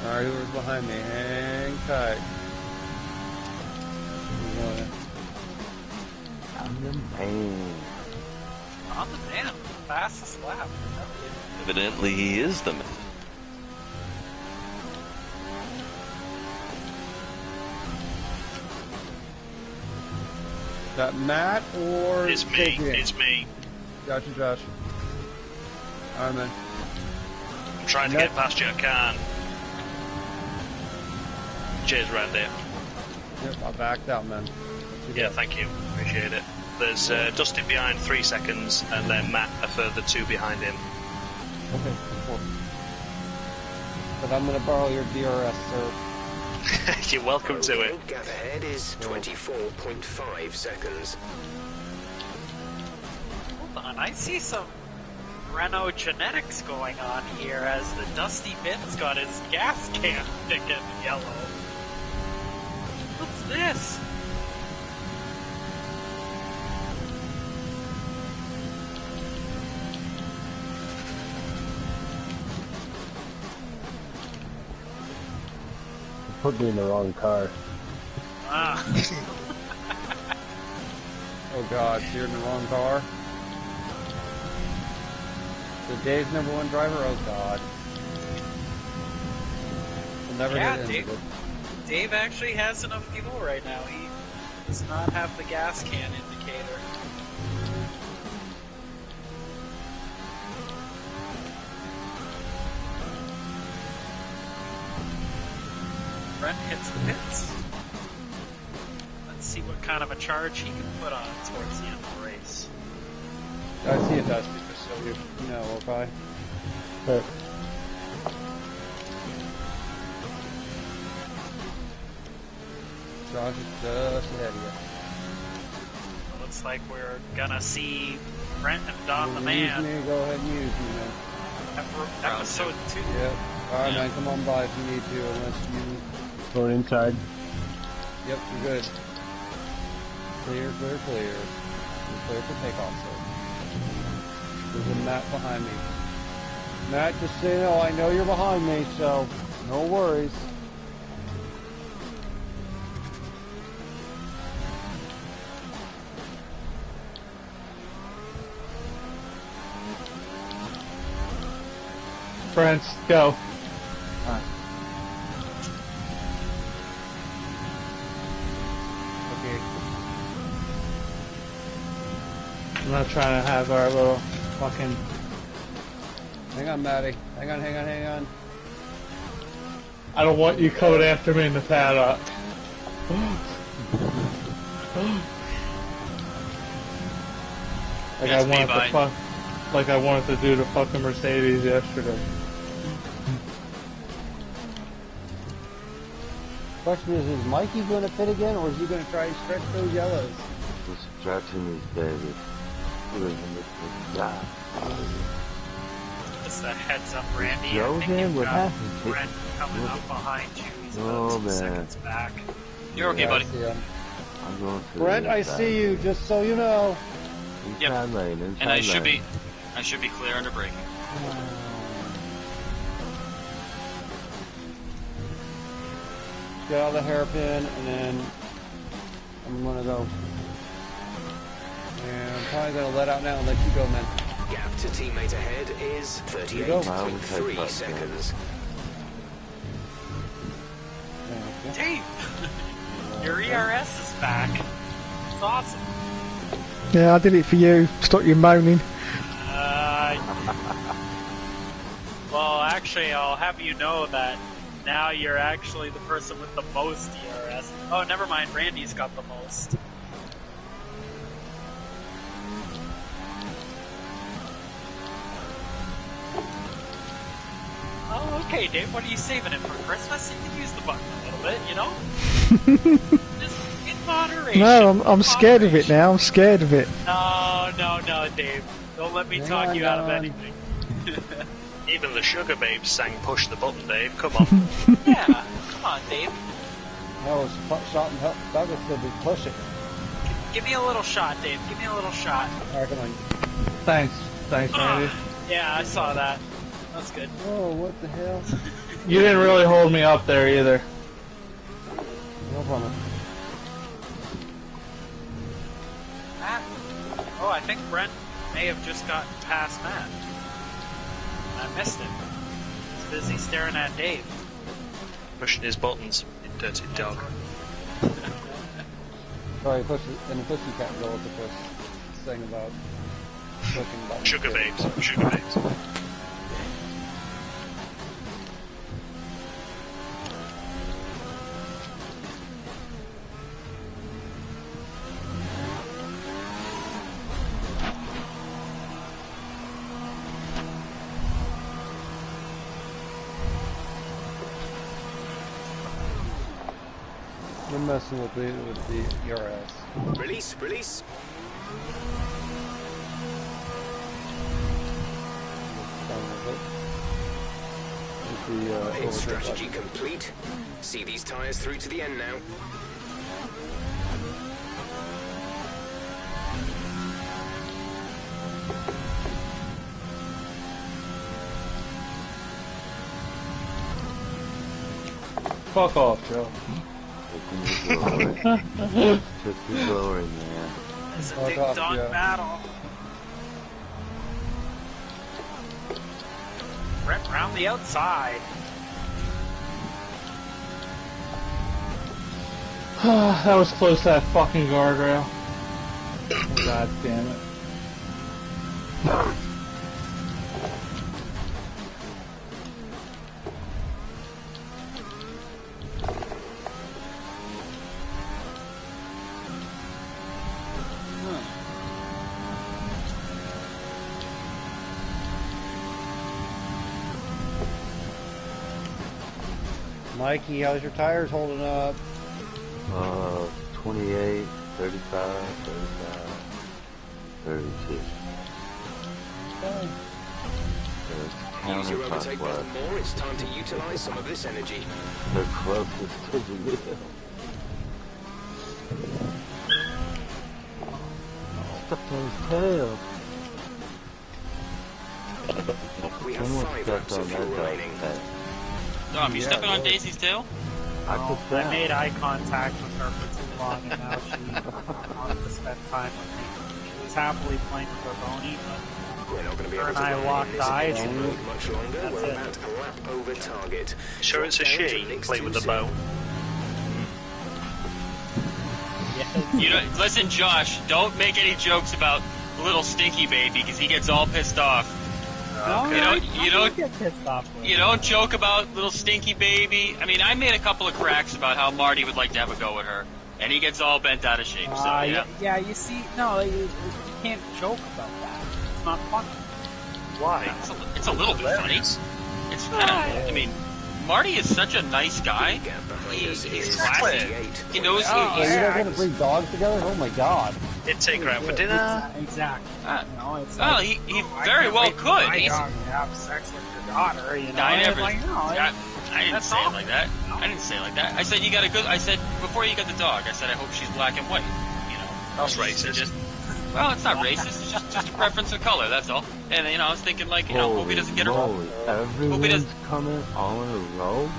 Alright, whoever's behind me, hang tight.
I'm in pain.
On the man, fastest lap.
Evidently, he is the man.
Is that Matt or
It's me. It's me.
Gotcha, Josh. Alright, man.
I'm trying to get past you. I can't. Cheers, Randy.
Yep, I backed out, man.
Yeah, thank you. Appreciate it. There's Dustin behind 3 seconds, and then Matt a further 2 behind him.
Okay, cool. But I'm gonna borrow your DRS, sir.
You're welcome to it.
Gap ahead is 24.5 seconds.
Hold on, I see some Renault genetics going on here as the Dusty Bin's got his gas can ticket yellow. What's this?
Put me in the wrong car.
Ah.
Oh god, so you're in the wrong car? The Dave's #1 driver? Oh god. We'll never get into
Dave,
it.
Dave actually has enough fuel right now. He does not have the gas can indicator. Brent hits the pits. Let's see what kind of a charge he can put on towards the end of the race.
I see it, Dusty, just so you know, okay? But Josh is just ahead of you.
Looks like we're gonna see Brent and Don the Man.
Use me, go ahead and use me, man.
Episode 2.
Yep. Alright, man, come on by if you need to, unless you...
Going inside.
Yep, you're good. Clear, clear, clear. You're clear for takeoff, sir. There's a Matt behind me. Matt, just so you know, I know you're behind me, so no worries.
Friends, go.
Okay.
I'm not trying to have our little fucking...
Hang on, Matty. Hang on, hang on, hang on.
I don't want you coming after me in the paddock. Like I wanted to fuck... Like I wanted to do the fucking Mercedes yesterday.
Question is Mikey going to pit again, or is he going to try to stretch those yellows?
Just stretching these babies.
Just a heads up, Randy.
Joe's
I think
in?
you've
What
got
happened?
Brent coming up behind you. He's about 2
man.
seconds back.
You're okay, buddy.
I'm going to
Brent, I see you, just so you know.
Inside lane, inside
And I should
lane.
be clear under braking.
Get out of the hairpin, and then I'm gonna go. And I'm probably gonna let out now and let you go, man.
Gap to teammate ahead is 38.3 seconds.
Dave! Your ERS is back. It's awesome.
Yeah, I did it for you. Stop you moaning.
Well, actually, I'll have you know that now you're actually the person with the most ERS. Oh, never mind. Randy's got the most. Oh, okay, Dave. What are you saving it for Christmas? You can use the button a little bit, you know? Just in moderation.
No, I'm scared of it now. I'm scared of it.
No, Dave. Don't let me talk you out of anything.
Even the sugar babes sang push the button, Dave. Come on.
Yeah, come on, Dave.
That was shot and help. That was the big push it.
Give me a little shot, Dave. Give me a little shot.
Alright, come on.
Thanks, Randy.
Yeah, I saw that. That's good.
Oh, what the hell?
You didn't really hold me up there either.
No problem.
Matt? Oh, I think Brent may have just gotten past Matt. I missed him. He's busy staring at Dave.
Pushing his buttons, you dirty dog.
Sorry, in the pussycat go with the first thing about pushing buttons.
Sugar babes.
We're messing with the ERS.
Release. Pit strategy complete. See these tyres through to the end now.
Fuck off, Joe.
Took the glory, man.
It's a ding dong battle. Brent round the outside.
That was close to that fucking guardrail. God damn it.
Mikey, how's your tires holding up?
28, 35, 35, 32.
Use your overtake button more, it's time to utilize some of this energy.
The closest to the wheel. Step on his tail.
We have 5 laps of fuel remaining.
Dom, you stepping on Daisy's tail?
I made eye contact with her for too long, and now she wants to spend time with me. She was happily playing with her pony, but
we're not going to be
her
able
and I locked eyes.
much longer. We're about a lap over target.
Sure, it's a she. Play with the bow.
You know, listen, Josh. Don't make any jokes about little stinky baby because he gets all pissed off.
No, you don't get pissed off.
You don't joke about little stinky baby. I mean, I made a couple of cracks about how Marty would like to have a go at her, and he gets all bent out of shape. So
yeah, you see, no, you can't joke about that. It's not funny.
Why?
It's a little bit funny. It's kind of. I mean, Marty is such a nice guy. He's classy. He knows.
You guys want to bring dogs together? Oh my god.
He'd take her out for dinner.
Exactly.
He very well could.
My dog to have sex with your daughter, you know.
I didn't say it like that. I didn't say it like that. I said you got a good. I said before you got the dog. I said I hope she's black and white. You know.
That's racist.
Well, it's not racist. It's just a preference of color. That's all. And I was thinking like, hope he doesn't get her.
Everyone's coming all in a row.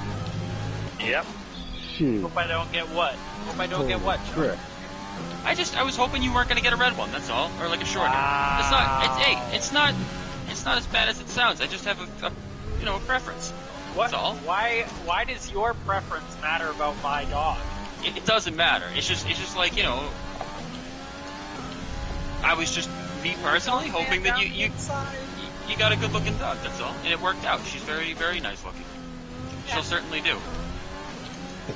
Yep.
Shoot.
Hope I don't get what? Hope I don't get what?
Trick.
I was hoping you weren't gonna get a red one. That's all, or like a short hair. It's not as bad as it sounds. I just have a preference.
What?
That's all.
Why does your preference matter about my dog?
It doesn't matter. It's just like I was just me personally hoping that you got a good looking dog. That's all, and it worked out. She's very very nice looking. She'll certainly do.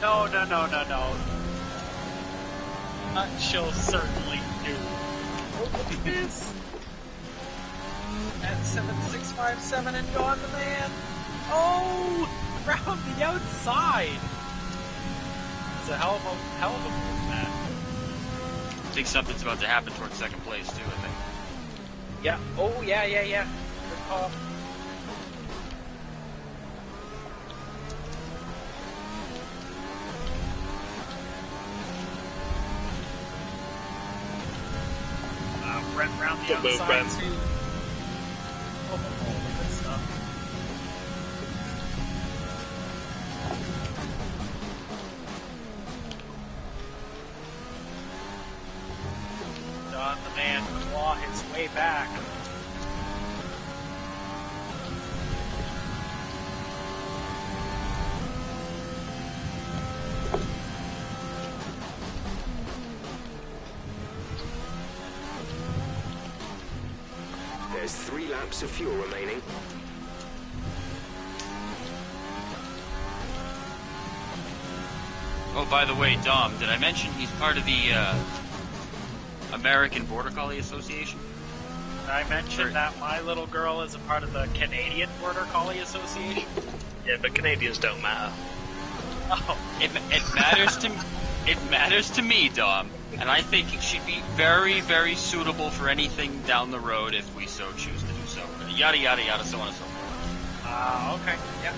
No. She'll certainly do. Look at this. At 7657 and gone the man. Oh, around the outside. It's a hell of a move, man.
I think something's about to happen towards second place too. I think.
Yeah. Oh yeah. Good call. Round the outside too. Oh, good stuff. Don the man would claw his way back.
There's 3 laps of fuel remaining.
Oh, by the way, Dom, did I mention he's part of the American Border Collie Association?
I mentioned that my little girl is a part of the Canadian Border Collie Association.
Yeah, but Canadians don't matter.
Oh,
it matters to me, Dom, and I think she'd be very, very suitable for anything down the road if we so choose to do so. Yada yada yada, so on and so forth.
Okay. Yep.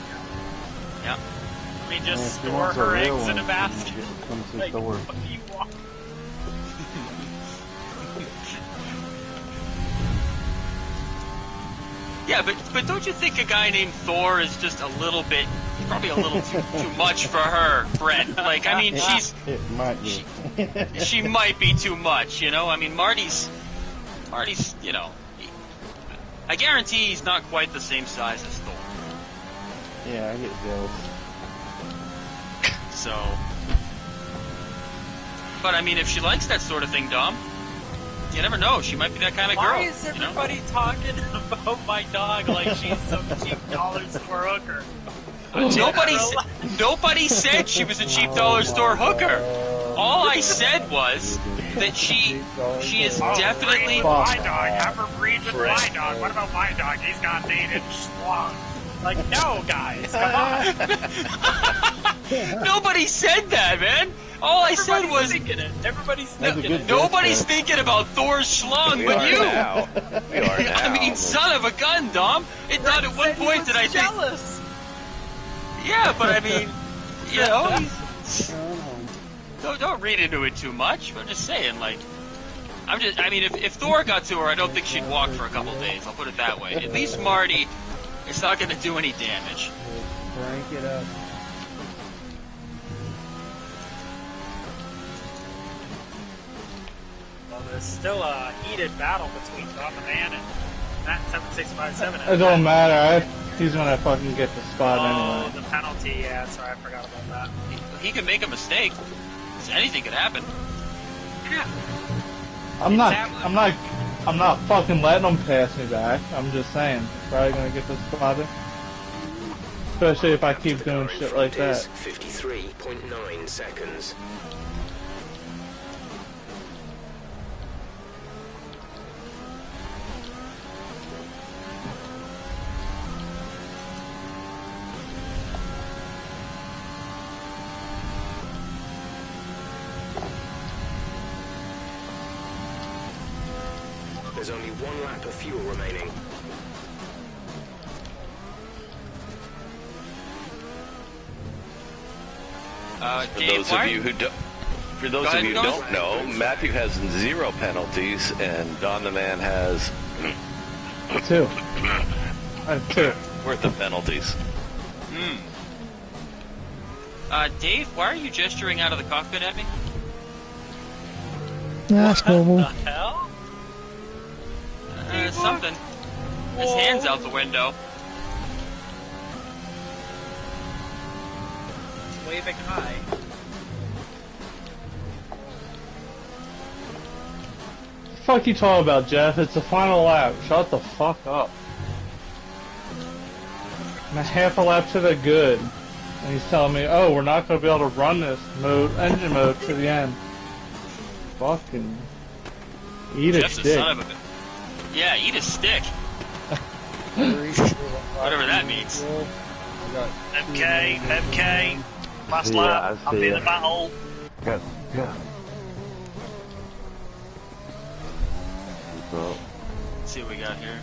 Yeah.
We just store her eggs in a basket. Like, what do you want?
Yeah, but don't you think a guy named Thor is just a little bit, probably a little too much for her, Brent? Like, I mean,
It might be.
she might be too much, you know? I mean, Marty's, you know, I guarantee he's not quite the same size as Thor.
Yeah, I get jealous.
So, but I mean, if she likes that sort of thing, Dom, you never know. She might be that kind of girl.
Why is everybody talking about my dog like she's some cheap dollar store hooker?
Nobody said she was a cheap dollar store hooker. All I said was that she is definitely.
My dog, have her breed with my dog. What about my dog? He's got native schlong. Like, no, guys, come on.
Nobody said that, man. All I said was
everybody's thinking it.
Nobody's thinking about Thor's schlong, but you.
We are now.
mean, son of a gun, Dom. It not at one point did I think.
Jealous.
Yeah, but I mean, you know, don't read into it too much. I'm just saying, like, I mean, if Thor got to her, I don't think she'd walk for a couple days. I'll put it that way. At least Marty, it's not going to do any damage.
Crank it up.
Well, there's still a heated battle between Dom the Man and Matt 7657.
It don't matter. He's gonna fucking get the spot anyway.
The penalty. Yeah, sorry, I forgot about that.
He can make a mistake. Anything could happen.
Yeah.
I'm not fucking letting him pass me back. I'm just saying, probably gonna get the spot in. Especially if I keep doing shit like that.
53.9 seconds. There's only 1 lap of fuel remaining.
For those of you who don't know, Matthew has 0 penalties, and Don the Man has
2. I have 2
worth of penalties.
Dave, why are you gesturing out of the cockpit at me?
That's normal.
What the hell?
Something. His hand's out the window.
Waving high.
Fuck you talking about, Jeff? It's the final lap. Shut the fuck up. And a half a lap to the good. And he's telling me, oh, we're not going to be able to run this engine mode to the end. Fucking eat a stick.
Son of a... Yeah, eat a stick. Whatever that means.
MK, last lap, I'm in the battle.
Go.
Let's see what we got here.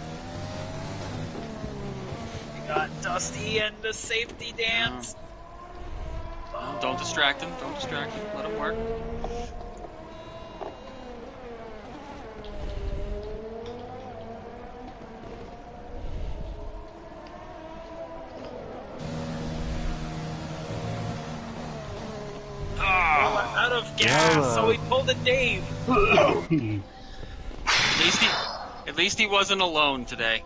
We got Dusty and the safety dance.
Don't distract him. Let him work.
Out of gas, so he pulled a Dave.
At least he wasn't alone today.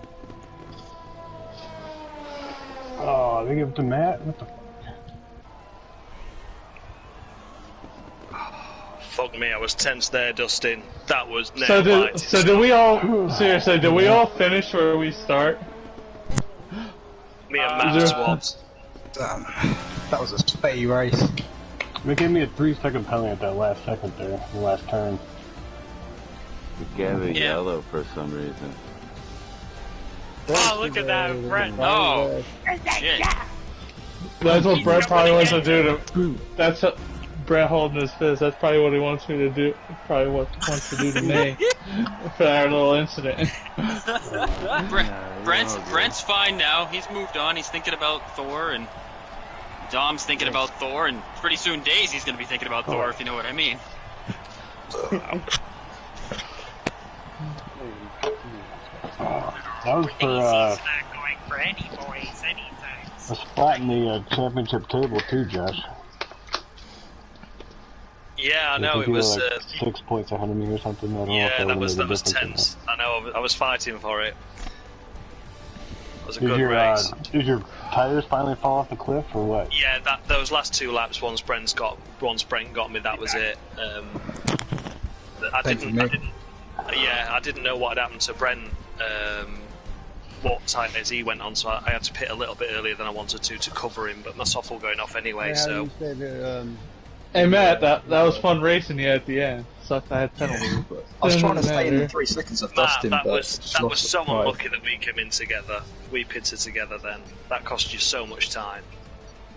Oh, they give it to Matt? What the
Fuck me, I was tense there, Dustin. That was
So did we all seriously? Did we all finish where we start?
Me and Matt swapped.
Damn, that was a spay race.
They gave me a 3-second penalty at that last second there, the last turn.
It gave a yellow for some reason.
Oh, look at that, Brett.
Oh, shit.
That's what Brett probably wants to do to. That's what Brett holding his fist. That's probably what he wants me to do. Probably what he wants to do to me for our little incident.
Brent's fine now. He's moved on. He's thinking about Thor, and Dom's thinking about Thor, and pretty soon Daisy's going to be thinking about Thor, if you know what I mean.
That was for
not going for any boys anytime.
a spot in the championship table too, Josh.
Yeah, I know, it was...
Like 6 points ahead of me or something. I don't know if
that was
difference
tense. I know, I was fighting for it. It was a good race.
Did your tires finally fall off the cliff, or what?
Yeah, those last 2 laps, once Brent got me, that was it. I didn't know what had happened to Brent, what tires he went on, so I had to pit a little bit earlier than I wanted to cover him, but my soft was going off anyway, so...
Hey Matt, that was fun racing you at the end. Sucked I had penalties, but...
I was trying to stay in the 3 seconds of Dustin,
that
but...
was so unlucky that we came in together. We pitted together then. That cost you so much time.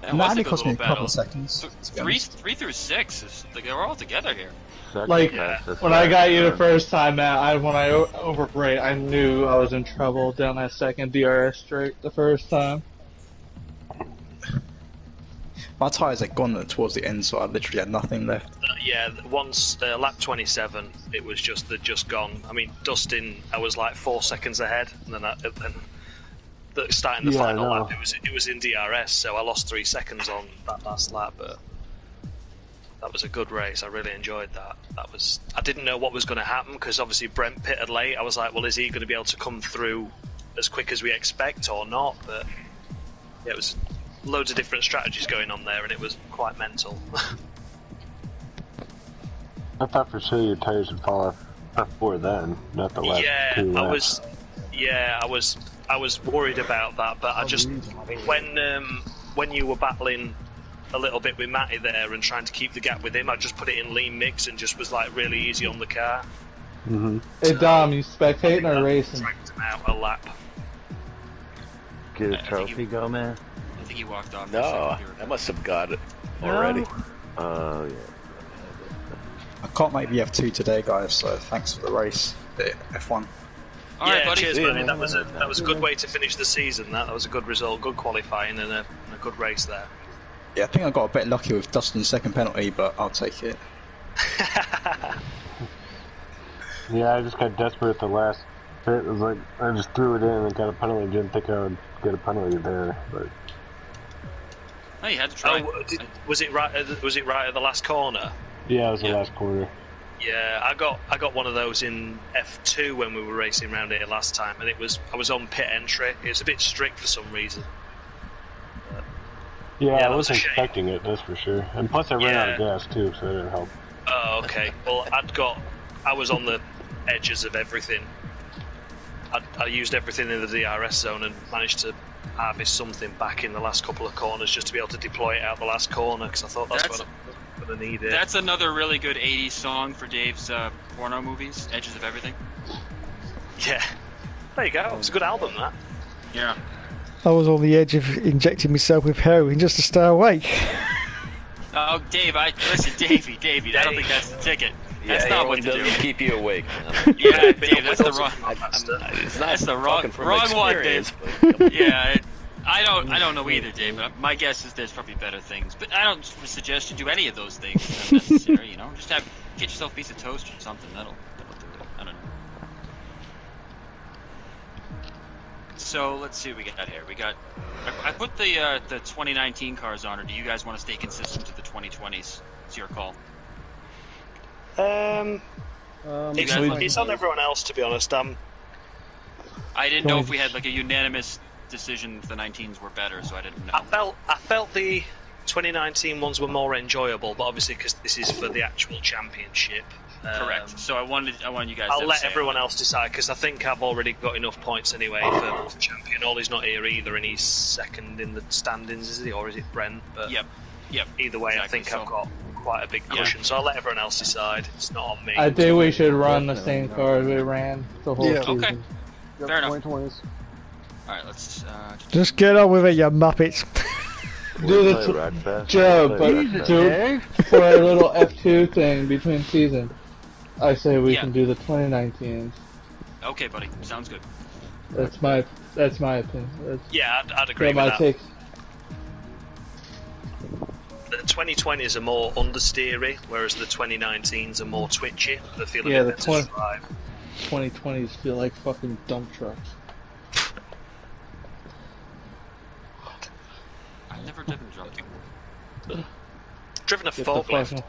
That
No,
was
it
a
only
good
cost me a
little
couple
battle.
of seconds. to be honest.
3 through 6 is like they were all together here.
Like, when I got you the first time, Matt, when I overbrake, I knew I was in trouble down that second DRS straight the first time.
My tyres had gone towards the end, so I literally had nothing left.
Yeah, once lap 27, it was they'd just gone. I mean, Dustin, I was like 4 seconds ahead, and then starting the final lap, it was in DRS, so I lost 3 seconds on that last lap. But that was a good race. I really enjoyed that. I didn't know what was going to happen because obviously Brent pitted late. I was like, well, is he going to be able to come through as quick as we expect or not? But yeah, it was loads of different strategies going on there, and it was quite mental.
I thought for sure your tires would fall off before then, not the last 2 laps.
I was worried about that, but I just when you were battling a little bit with Matty there and trying to keep the gap with him, I just put it in lean mix and just was like really easy on the car.
Mm-hmm.
Hey Dom, you spectating or racing?
Dragged him out a lap.
Get a trophy, go man.
I think he walked off.
No, I must have got it already.
Oh yeah.
I can't make the F2 today, guys, so thanks for the race, the F1.
All right, buddy.
Cheers, buddy. That was a good way to finish the season. That was a good result, good qualifying, and a good race there.
Yeah, I think I got a bit lucky with Dustin's second penalty, but I'll take it.
Yeah, I just got desperate at the last bit. It was like I just threw it in and got a penalty. Didn't think I would get a penalty there, but.
Oh, you had to try.
Was it right at the last corner?
Yeah, it was the last corner.
Yeah, I got one of those in F2 when we were racing around here last time, and I was on pit entry. It was a bit strict for some reason.
Yeah, I wasn't expecting it, that's for sure. And plus I ran out of gas too, so that didn't help.
Oh, okay. Well, I was on the edges of everything. I used everything in the DRS zone and managed to harvest something back in the last couple of corners just to be able to deploy it out the last corner, because I thought that's what I'm going to need it.
That's another really good 80s song for Dave's porno movies, Edges of Everything.
Yeah. There you go. It's a good album, that.
Yeah.
I was on the edge of injecting myself with heroin just to stay awake.
Oh, Dave, listen, Davey, I don't think that's the ticket. That's not what to do.
Keep you awake.
Yeah, Dave, that's the wrong.
It's not
that's the wrong one, Dave. Yeah, I don't know either, Dave. But my guess is there's probably better things. But I don't suggest you do any of those things if necessary. You know, just get yourself a piece of toast or something. That'll do it. I don't know. So let's see what we got here. I put the 2019 cars on, or do you guys want to stay consistent to the 2020s? It's your call.
It's on everyone else, to be honest.
I didn't know if we had like a unanimous decision if the 19s were better, so I didn't know.
I felt the 2019 ones were more enjoyable, but obviously because this is for the actual championship.
Correct. So I wanted you guys.
I'll let everyone else decide, because I think I've already got enough points anyway for champion. Ollie's not here either, and he's second in the standings, is he, or is it Brent? But
yep.
Either way, exactly. I think I've got quite a big cushion, so I'll let everyone else decide. It's not on me.
I think we should run the same cars we ran the whole season.
Okay. Fair enough.
2020s.
All right, let's
just get on with it, you muppets.
Do the Joe, but do for a little F2 thing between seasons. I say we can do the 2019s.
Okay, buddy. Sounds good.
That's my opinion.
I'd agree with that.
Take.
The 2020s are more understeery, whereas the 2019s are more twitchy. They feel
the 2020s feel like fucking dump trucks.
I've never driven a truck.
Driven a forklift. I'm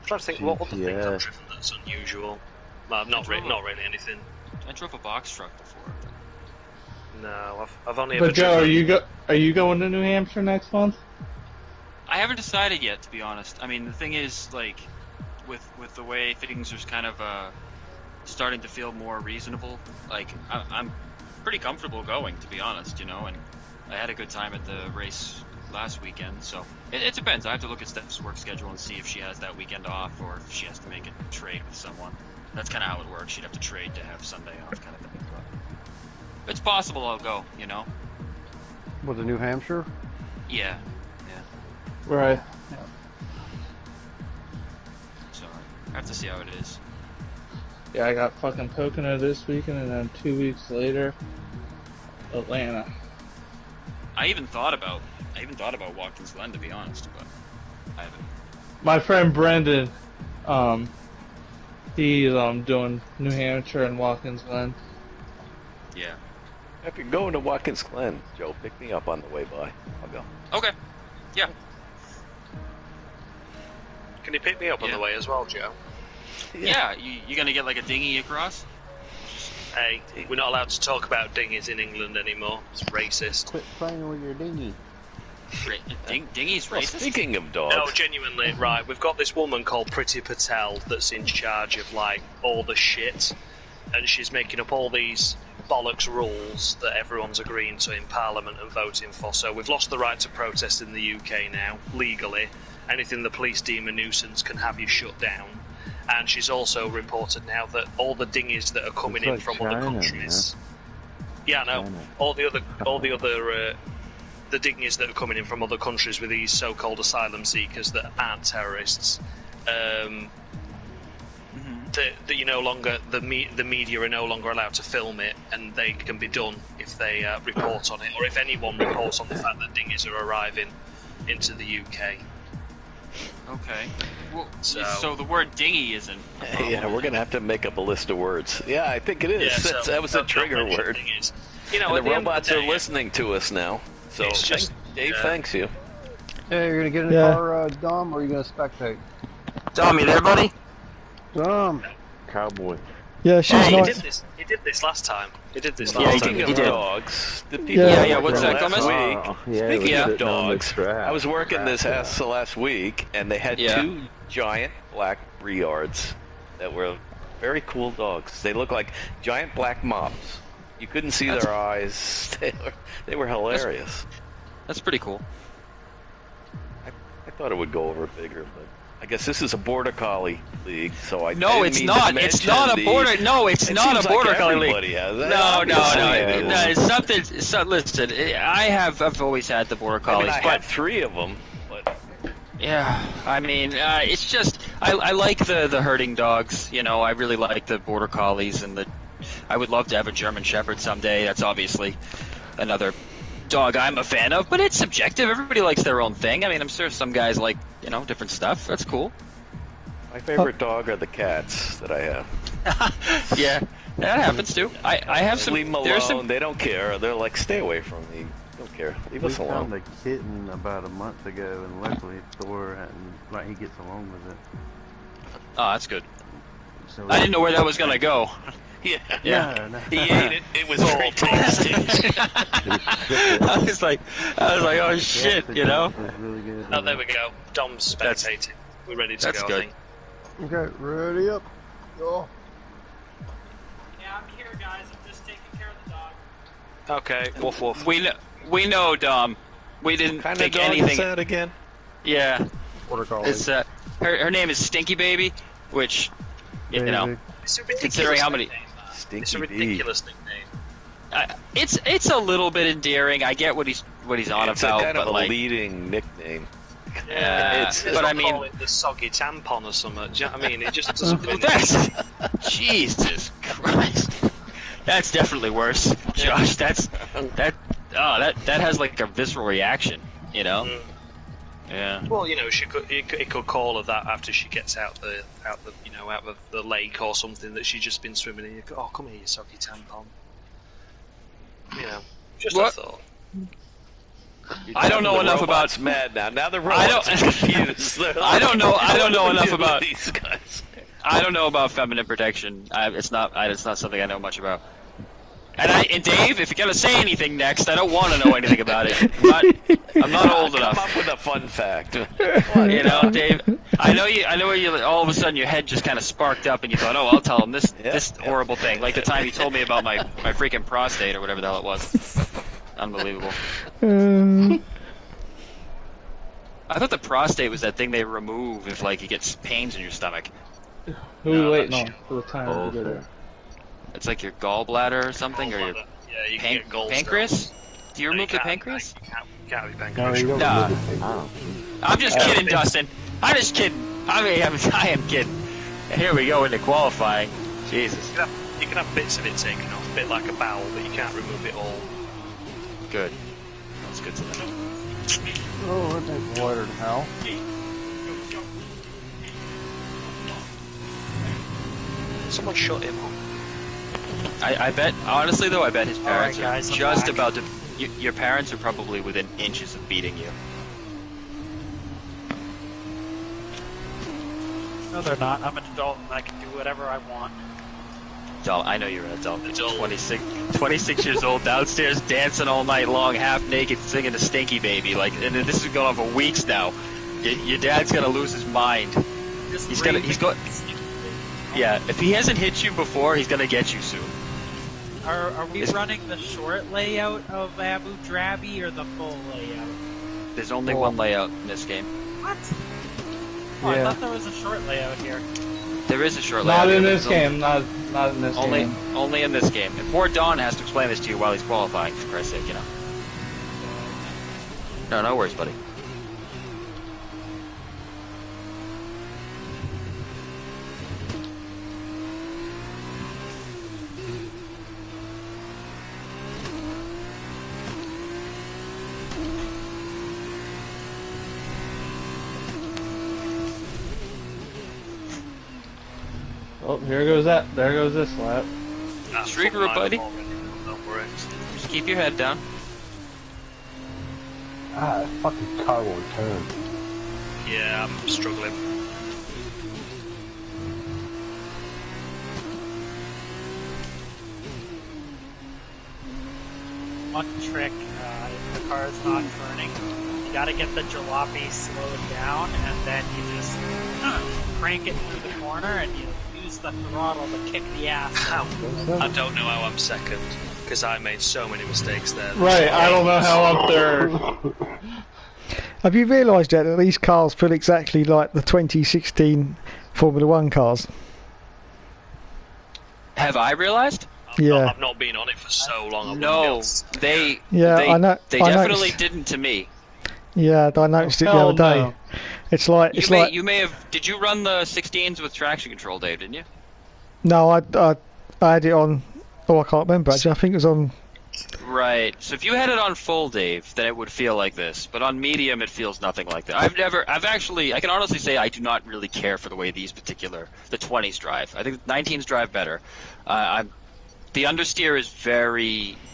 trying to think what other things I've driven that's unusual. Well, not really anything.
I drove a box truck before.
No, I've only
ever.
But Joe,
are you going to New Hampshire next month?
I haven't decided yet, to be honest. I mean, the thing is, like, with the way things are kind of starting to feel more reasonable. Like, I'm pretty comfortable going, to be honest. You know, and I had a good time at the race last weekend, so it depends. I have to look at Steph's work schedule and see if she has that weekend off or if she has to make a trade with someone. That's kind of how it works. She'd have to trade to have Sunday off, kind of thing. It's possible I'll go, you know?
Was it New Hampshire?
Yeah.
Right.
So, I have to see how it is.
Yeah, I got fucking Pocono this weekend, and then 2 weeks later, Atlanta.
I even thought about Watkins Glen, to be honest, but I haven't.
My friend Brendan, he's doing New Hampshire and Watkins Glen.
Yeah.
If you're going to Watkins Glen, Joe, pick me up on the way by. I'll go.
Okay. Yeah.
Can you pick me up on the way as well, Joe?
Yeah. You gonna get like a dinghy across?
Hey, we're not allowed to talk about dinghies in England anymore. It's racist.
Quit playing with your dinghy.
Dinghy's
Well,
racist?
speaking of dogs.
No, genuinely, right. We've got this woman called Priti Patel that's in charge of, like, all the shit. And she's making up all these bollocks rules that everyone's agreeing to in Parliament and voting for. So we've lost the right to protest in the UK now, legally. Anything the police deem a nuisance can have you shut down. And she's also reported now that all the dinghies that are coming in from other countries... Yeah, no. All the other the dinghies that are coming in from other countries with these so-called asylum seekers that aren't terrorists, that you no longer the media are no longer allowed to film it, and they can be done if they report on it, or if anyone reports on the fact that dinghies are arriving into the UK.
Okay. Well, so the word dinghy isn't.
Yeah, we're gonna have to make up a list of words. Yeah, I think it is.
Yeah,
that was a trigger word.
You know,
and the robots are listening to us now. So
it's just,
Dave thanks you.
Hey, you're gonna get in the car, Dom, or are you gonna spectate?
Dom, you there, buddy?
Dom.
Cowboy.
Yeah, she's
nice. He did this last time.
Speaking of dogs, the people
what's that, Gomez?
Speaking of dogs, I was working this house last week, and they had two giant black Briards that were very cool dogs. They look like giant black mops. You couldn't see their eyes. They were hilarious.
That's pretty cool.
I thought it would go over bigger, but I guess this is a border collie league, so I
no, it's not. It's not a border. No, it's not a border collie league. No. It's something. So, listen, I've always had the border collies.
I had 3 of them, but
yeah, I mean, it's just I like the herding dogs. You know, I really like the border collies, and I would love to have a German Shepherd someday. That's obviously another dog I'm a fan of, but it's subjective. Everybody likes their own thing. I mean, I'm sure some guys like, different stuff. That's cool.
My favorite dog are the cats that I have.
Yeah, that happens too. I have some.
Leave them alone. They don't care. They're like, stay away from me. Don't care. Leave us alone.
We found a kitten about a month ago, and luckily Thor he gets along with it.
Oh, that's good. So I didn't know where that was gonna go.
Yeah. No. He ate it. It was very tasty.
I was like, oh shit,
Really good.
Oh, there we go. Dom's spectating. We're ready to go.
Good.
I think.
Okay, ready up. Go.
Yeah, I'm here, guys. I'm just taking care of the dog.
Okay, woof woof.
We know, Dom. We didn't think anything.
Is that again?
Yeah.
Border collie.
It's her name is Stinky Baby, which
It's a ridiculous
considering how many.
nickname. It's a ridiculous nickname.
It's a little bit endearing. I get what he's on about.
It's kind of a
like,
leading nickname.
Yeah,
but I mean,
call it the soggy tampon or something. Do you know what I mean? It just doesn't.
Jesus Christ, that's definitely worse, Josh. That has like a visceral reaction,
Mm.
Yeah.
Well, it could call her that after she gets out of the lake or something that she's just been swimming in. You go, oh, come here, you soggy tampon. Just a thought.
I don't know enough about.
It's mad now. Now the robots are confused.
I don't know enough about
these guys.
I don't know about feminine protection. It's not something I know much about. And Dave, if you're gonna say anything next, I don't want to know anything about it. I'm not old enough.
Come up with a fun fact.
Dave. I know you. All of a sudden, your head just kind of sparked up, and you thought, "Oh, I'll tell him this horrible thing." Like the time you told me about my freaking prostate or whatever the hell it was. Unbelievable. I thought the prostate was that thing they remove if you get pains in your stomach.
Who are we waiting on for the time to get there?
It's like your gallbladder or something, or your
Yeah, you can get gold
pancreas? Do you remove the
You
pancreas?
can't be
No,
pancreas.
you don't
Nah.
remove the pancreas.
I'm just kidding, Dustin. I'm just kidding. I am kidding. And here we go into qualifying. Jesus.
You can have bits of it taken off, a bit like a bowel, but you can't remove it all.
Good. That's good to know.
Oh, that's wider than hell.
Someone shut him up.
I bet, honestly though, I bet his parents
Alright, guys,
are
I'm
just
back.
about to... Your parents are probably within inches of beating you.
No, they're not. I'm an adult and I can do whatever I want.
Adult, I know you're an adult. 26 years old, downstairs dancing all night long, half naked, singing a Stinky Baby. Like, and this has gone on for weeks now. Your dad's gonna lose his mind. He's going. Yeah, if he hasn't hit you before, he's gonna get you soon.
Are we running the short layout of Abu Dhabi or the full layout?
There's only one layout in this game.
What? Oh, I thought there was a short layout here.
There is a short layout.
Not in this game. Not in this game.
Only in this game. And poor Don has to explain this to you while he's qualifying, for Christ's sake, you know. No worries, buddy.
Oh, here goes that. There goes this lap.
Streaker, buddy.
Don't worry.
Just keep your head down.
Ah, that fucking car won't turn.
Yeah, I'm struggling.
One trick, if the car is not turning, you gotta get the jalopy slowed down and then you just crank it through the corner and you use the throttle to kick the ass out.
I don't know how I'm second, because I made so many mistakes there.
Right, I don't know how I'm third.
Have you realised yet that these cars feel exactly like the 2016 Formula 1 cars?
Have I realized?
Yeah.
I've not been on it for so long.
No, they
I know.
They
I
definitely
noticed.
didn't to me.
Yeah, I noticed it the
Hell
other day.
no.
It's like
You may have. Did you run the 16s with traction control, Dave? Didn't you?
no, I had it on. Oh, I can't remember actually. I think it was on.
Right. So if you had it on full, Dave, then it would feel like this. But on medium, it feels nothing like that. I can honestly say I do not really care for the way the 20s drive. I think the 19s drive better. The understeer is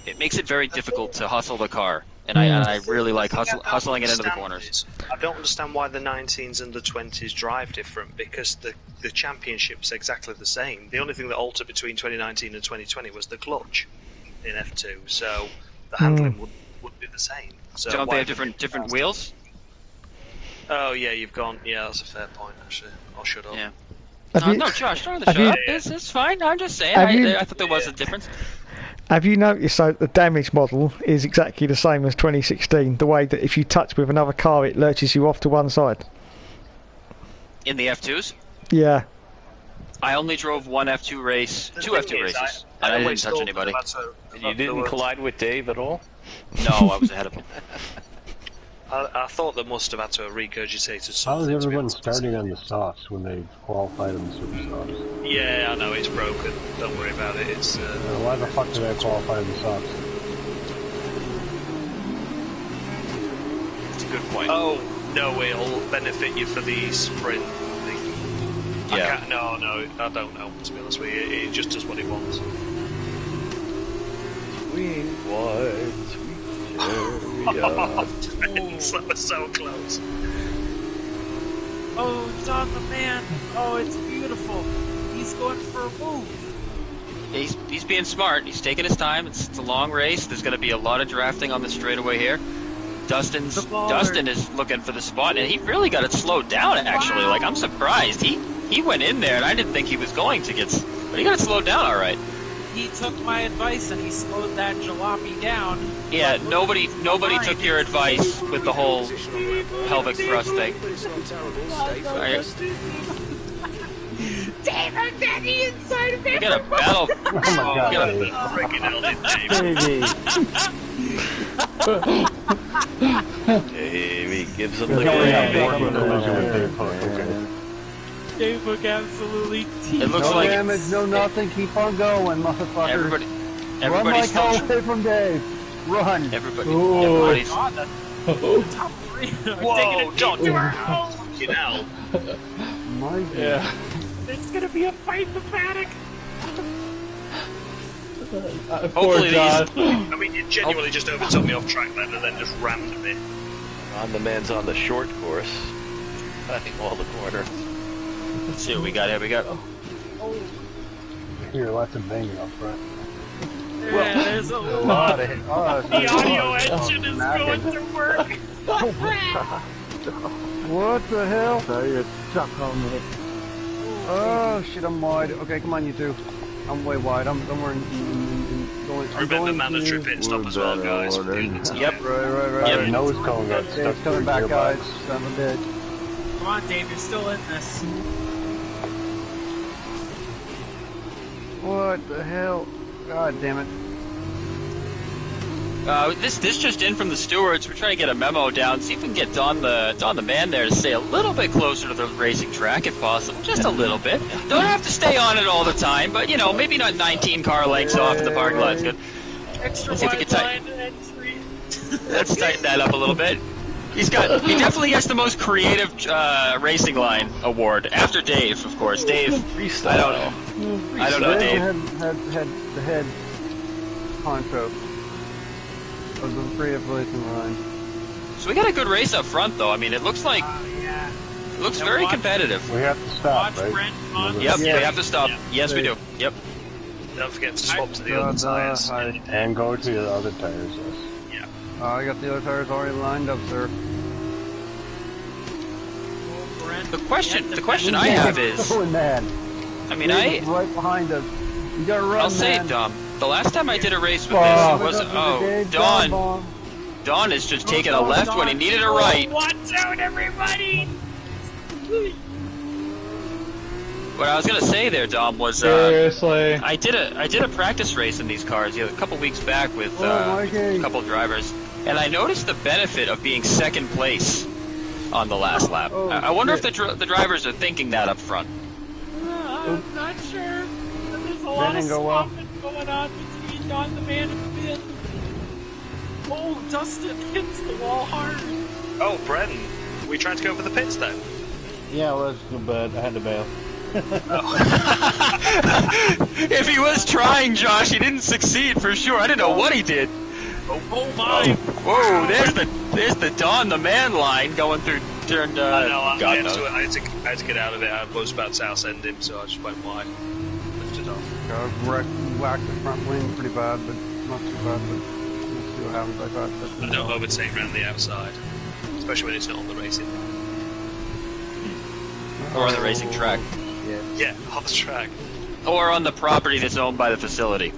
it makes it very difficult to hustle the car. And I really like hustling it into the corners.
I don't understand why the 19s and the 20s drive different, because the championship's exactly the same. The only thing that altered between 2019 and 2020 was the clutch in F2, so the handling would be the same. So
don't they have different wheels?
Oh yeah, you've gone. Yeah, that's a fair point actually. I'll shut up.
Yeah.
No,
Josh, don't shut up. It's fine. I'm just saying. I thought there was a difference.
Have you noticed that the damage model is exactly the same as 2016? The way that if you touch with another car, it lurches you off to one side.
In the F2s?
Yeah.
I only drove one F2 race, two F2 races, and I didn't touch anybody.
You didn't collide with Dave at all?
No, I was ahead of him.
I thought they must have had to have regurgitated
How
something.
is everyone starting on the softs when they qualified on the super softs?
Yeah, I know, it's broken. Don't worry about it. It's.
Why the fuck did I qualify on the softs?
It's a good point.
Oh, no, it'll benefit you for the sprint thing.
Yeah.
No, I don't know, to be honest with you. It just does what it wants.
Sweet white, sweet cherry.
That was so close.
Oh, he's on the man. Oh, it's beautiful. He's going for a move.
He's being smart. He's taking his time. It's a long race. There's going to be a lot of drafting on the straightaway here. Dustin is looking for the spot, and he really got it slowed down, actually. Wow. Like, I'm surprised. He went in there, and I didn't think he was going to get... But he got it slowed down all right.
He took my advice, and he slowed that jalopy down.
Yeah, nobody took your advice with the whole pelvic thrust thing.
Dave! Dave, I'm dead inside of
We got a battle.
Oh my god,
Davey gives him
Dave.
the
Dave Hook absolutely
It looks
no
like
damage, no nothing. Keep on going, motherfucker.
everybody.
Run
Everybody's
like hell
still.
away from Dave. Run.
Everybody's.
God, that's top three.
Whoa, don't do it! Fucking hell.
My God.
Yeah.
There's gonna be a fight in the paddock.
Poor
Hopefully
John.
I mean, you genuinely just overtook me off track then and then just rammed me.
The man's on the short course. Cutting all the corners.
Let's see what we got here. We got.
Here, lots of banging up front.
Yeah, there's a
lot of
the audio engine is going to work.
What the hell?
So you're stuck on me.
Oh shit, I'm wide. Okay, come on, you two. I'm way wide. I'm somewhere in going.
Remember mandatory pit stop as well, guys.
Yep.
Right.
Our nose cone got stuck.
Dave's coming back, guys. Son of a bitch.
Come on, Dave, you're still in this.
What the hell? God damn it.
This just in from the stewards. We're trying to get a memo down. See if we can get Don the man there to stay a little bit closer to the racing track if possible. Just a little bit. Don't have to stay on it all the time, but you know, maybe not 19 car lengths off in the parking lot's good.
Extra
See if we
wide
can
line entry.
Let's tighten that up a little bit. He definitely gets the most creative racing line award after Dave, of course. Dave, I don't know, Dave.
Had the head honcho of the creative racing line.
So we got a good race up front, though. I mean, it looks like it looks very competitive.
We have to stop, right?
Yep, we have to stop. Yes, we do. Yep.
Don't forget to swap to the other tyres.
And go to the other tires, yes.
Yeah.
I got the other tires already lined up, sir.
The question I have is,
Going mad.
I mean,
Dave's right behind us. You gotta run,
I'll say,
man.
Dom, the last time I did a race with this, it was Don. Don is just taking a left when he needed a right.
Watch out, everybody!
What I was gonna say there, Dom, was
Seriously.
I did a practice race in these cars a couple weeks back with a couple drivers, and I noticed the benefit of being second place on the last lap. I wonder if the drivers are thinking that up front.
I'm not sure. There's a lot of swapping going on between Don the man and Finn. Oh, Dustin hits the wall hard.
Oh, Brendan, we trying to go for the pits then?
Yeah, let's go, bud. I had to bail.
If he was trying, Josh, he didn't succeed for sure. I didn't know what he did.
Oh my!
Whoa, there's the Don the man line going through turned.
I know. I
God
had
knows.
to get out of it. I was about to house end him, so I just went wide, lifted off.
I whacked the front wing pretty bad, but not too bad. But let's see what happens. I got that.
I don't overtake around the outside, especially when it's not on the racing.
Or on the racing track.
Yeah, on the track.
Or on the property that's owned by the facility.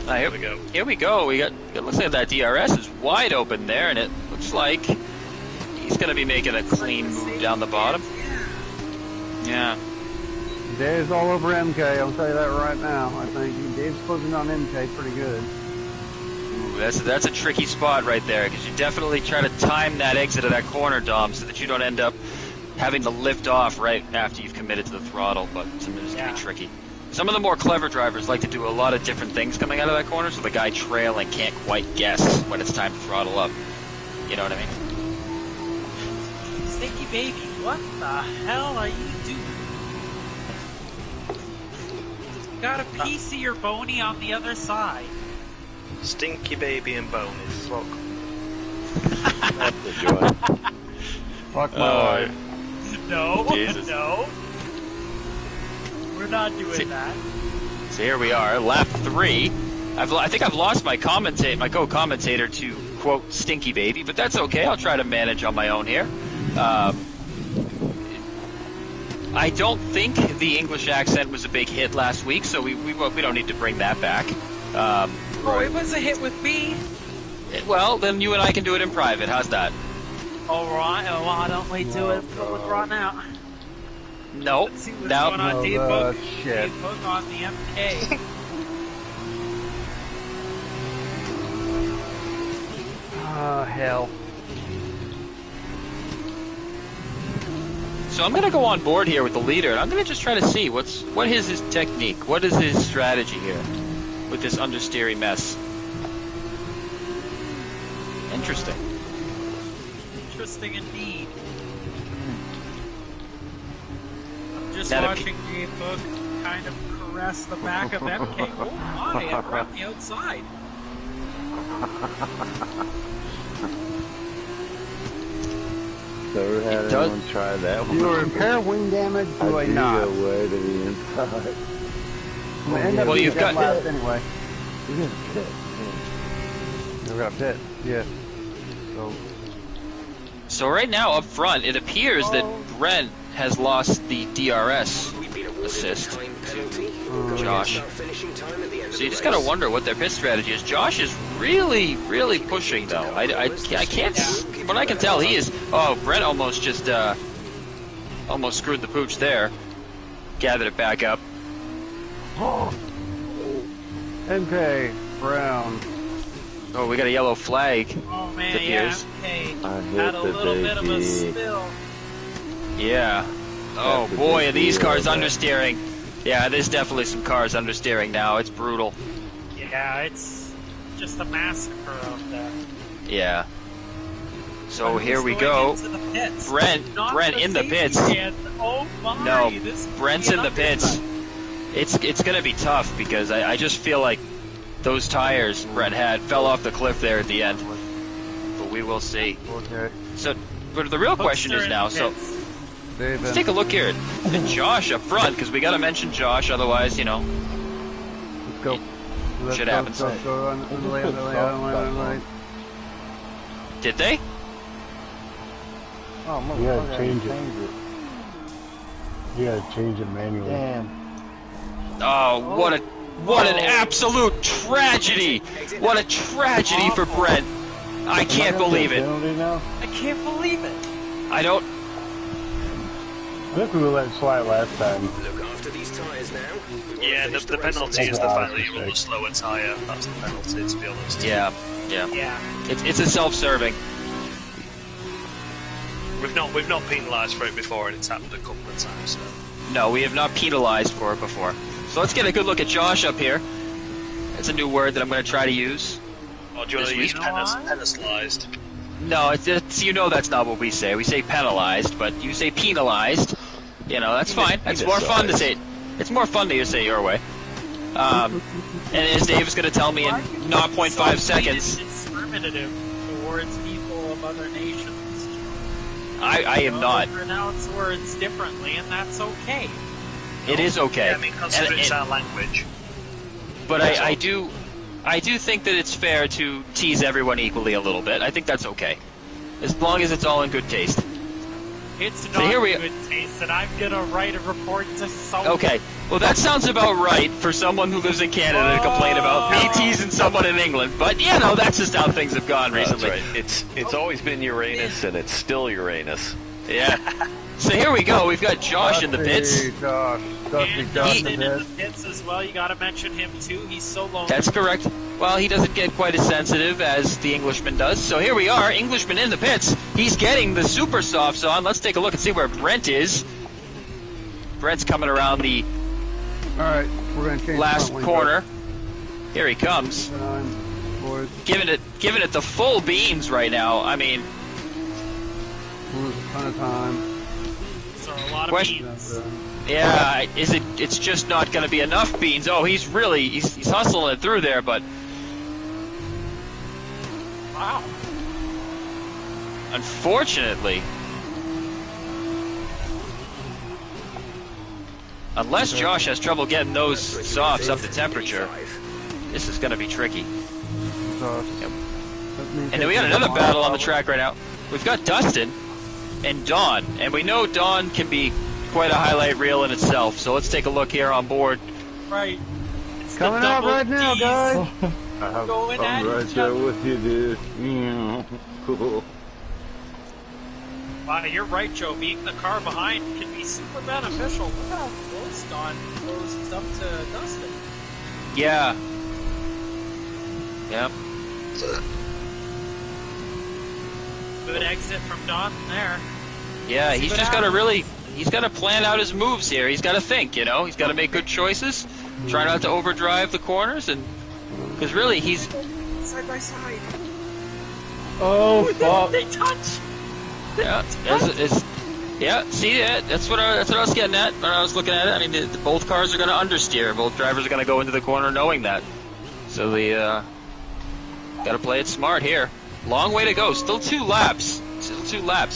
Here we go.
Here we go. It looks like that DRS is wide open there, and it looks like he's going to be making a clean move down the bottom. Yeah.
Dave's all over MK. I'll tell you that right now. I think Dave's closing on MK pretty good.
Ooh, that's a tricky spot right there, because you definitely try to time that exit of that corner, Dom, so that you don't end up having to lift off right after you've committed to the throttle. But it's going to be tricky. Some of the more clever drivers like to do a lot of different things coming out of that corner, so the guy trailing can't quite guess when it's time to throttle up. You know what I mean?
Stinky baby, what the hell are you doing? Got a piece of your bony on the other side.
Stinky baby and bonies. Look.
That's the joy.
Fuck my life.
No,
Jesus.
no. We're not doing that.
So here we are, lap 3. I think I've lost my co-commentator to quote "stinky baby," but that's okay. I'll try to manage on my own here. I don't think the English accent was a big hit last week, so we don't need to bring that back.
Oh, it was a hit with me.
Well, then you and I can do it in private. How's that?
All right. Why don't we do it with Ron out?
Nope.
Let's see what's
No.
going on, Dave
Oh,
Book.
shit.
Dave Book on the MK.
Oh, hell.
So I'm gonna go on board here with the leader, and I'm gonna just try to see what is his technique, what is his strategy here with this understeering mess. Interesting.
Interesting indeed. I'm just
Now
watching Dave Book kind of caress the back of MK. Oh my, around the outside.
Never had anyone try that one.
Do you repair wing damage? Do I
do
not?
go way to the inside.
Well, you've got
last anyway.
You got a pit.
We've got a pit. Yeah.
So right now up front, it appears that Brent has lost the DRS assist to Josh. So you just gotta wonder what their pit strategy is. Josh is really, really pushing though. I can't. What I can tell, he is. Oh, Brent almost just almost screwed the pooch there. Gathered it back up.
MK Brown.
Oh, we got a yellow flag.
Oh man,
that
yeah,
appears.
MK
I
had
hit
a
the
little bit of a
baby.
spill.
Yeah. Oh
That's
boy,
a
are these
deal,
cars
man.
understeering. Yeah, there's definitely some cars understeering now. It's brutal.
Yeah, it's just a massacre out there.
Yeah. So
But
here
who's
we
going
go.
into the pits?
Brent
Not
in the
safety
pits.
stand. Oh my!
No,
this could
Brent's
be
in
an
the pits.
upset.
It's gonna be tough because I just feel like those tires Brent had fell off the cliff there at the end. But we will see.
Okay.
So, but the real question
Hookster
is
in
now.
the
So
pits.
let's take a look here at Josh up front because we got to mention Josh, otherwise, you know.
Let's go. Let's
Shit
go,
happens.
Go on the lane.
Did they?
Oh, motherfucker.
You gotta change it. You gotta change it manually.
Damn.
Oh, what an absolute tragedy! What a tragedy for Brent. I can't believe it.
I can't believe it.
I don't.
I think we let it slide last time.
Look after these tyres now.
Yeah, the penalty is the fact that you're on the slower tyre. That's the penalty, to be honest.
Yeah.
Yeah.
It's a self-serving.
We've not penalised for it before, and it's happened a couple of times. So.
No, we have not penalized for it before. So let's get a good look at Josh up here. It's a new word that I'm going to try to use.
Or do you want to use penalised?
No, it's you know that's not what we say. We say penalized, but you say penalized. You know, that's fine. It's more fun to say it. It's more fun to say it your way. And as Dave's going to tell me in 0.5 seconds.
Discriminative towards people of other nations.
I am not.
Pronounce words differently, and that's okay.
It is okay.
Yeah, I mean, considering it's our language.
But I do think that it's fair to tease everyone equally a little bit. I think that's okay, as long as it's all in good taste.
It's
So
not
here we-
good taste, and I'm gonna write a report to someone.
Okay, well that sounds about right for someone who lives in Canada to complain about me teasing someone in England. But you know, that's just how things have gone recently.
That's right. It's always been Uranus, and it's still Uranus.
Yeah. So here we go. We've got Josh in the pits.
And Dustin in the pits as well. You gotta mention him too. He's so lonely.
That's correct. Well, he doesn't get quite as sensitive as the Englishman does. So here we are, Englishman in the pits. He's getting the super softs on. Let's take a look and see where Brent is. Brent's coming around the
Alright, we're gonna change
last
front wing,
corner. Here he comes.
boys.
Giving it the full beans right now. I mean,
Lose a ton of time.
So a lot of
Question-
beans.
yeah, it's just not going to be enough beans. Oh, he's hustling it through there, but
Wow.
unfortunately, unless Josh has trouble getting those softs up to temperature, this is going to be tricky.
Yep.
And then we got another battle on the track right now. We've got Dustin and Dawn, and we know Dawn can be quite a highlight reel in itself. So let's take a look here on board.
Right. It's
Coming
the
out
double
right now,
Ds.
guys.
Going at
I'm right
each
there
other.
with you, dude. Cool.
Wow, you're right, Joe. Being the car behind can be super beneficial. Look at how close Don closes up to Dustin.
Yeah. Yep.
Good exit from Don there.
Yeah, he's just got to he's got to plan out his moves here. He's got to think, you know? He's got to make good choices, try not to overdrive the corners, and because really he's...
Side by side.
Oh, fuck.
They touch!
Yeah, see that? That's what I was getting at when I was looking at it. I mean, both cars are going to understeer. Both drivers are going to go into the corner knowing that. So they got to play it smart here. Long way to go. Still 2 laps.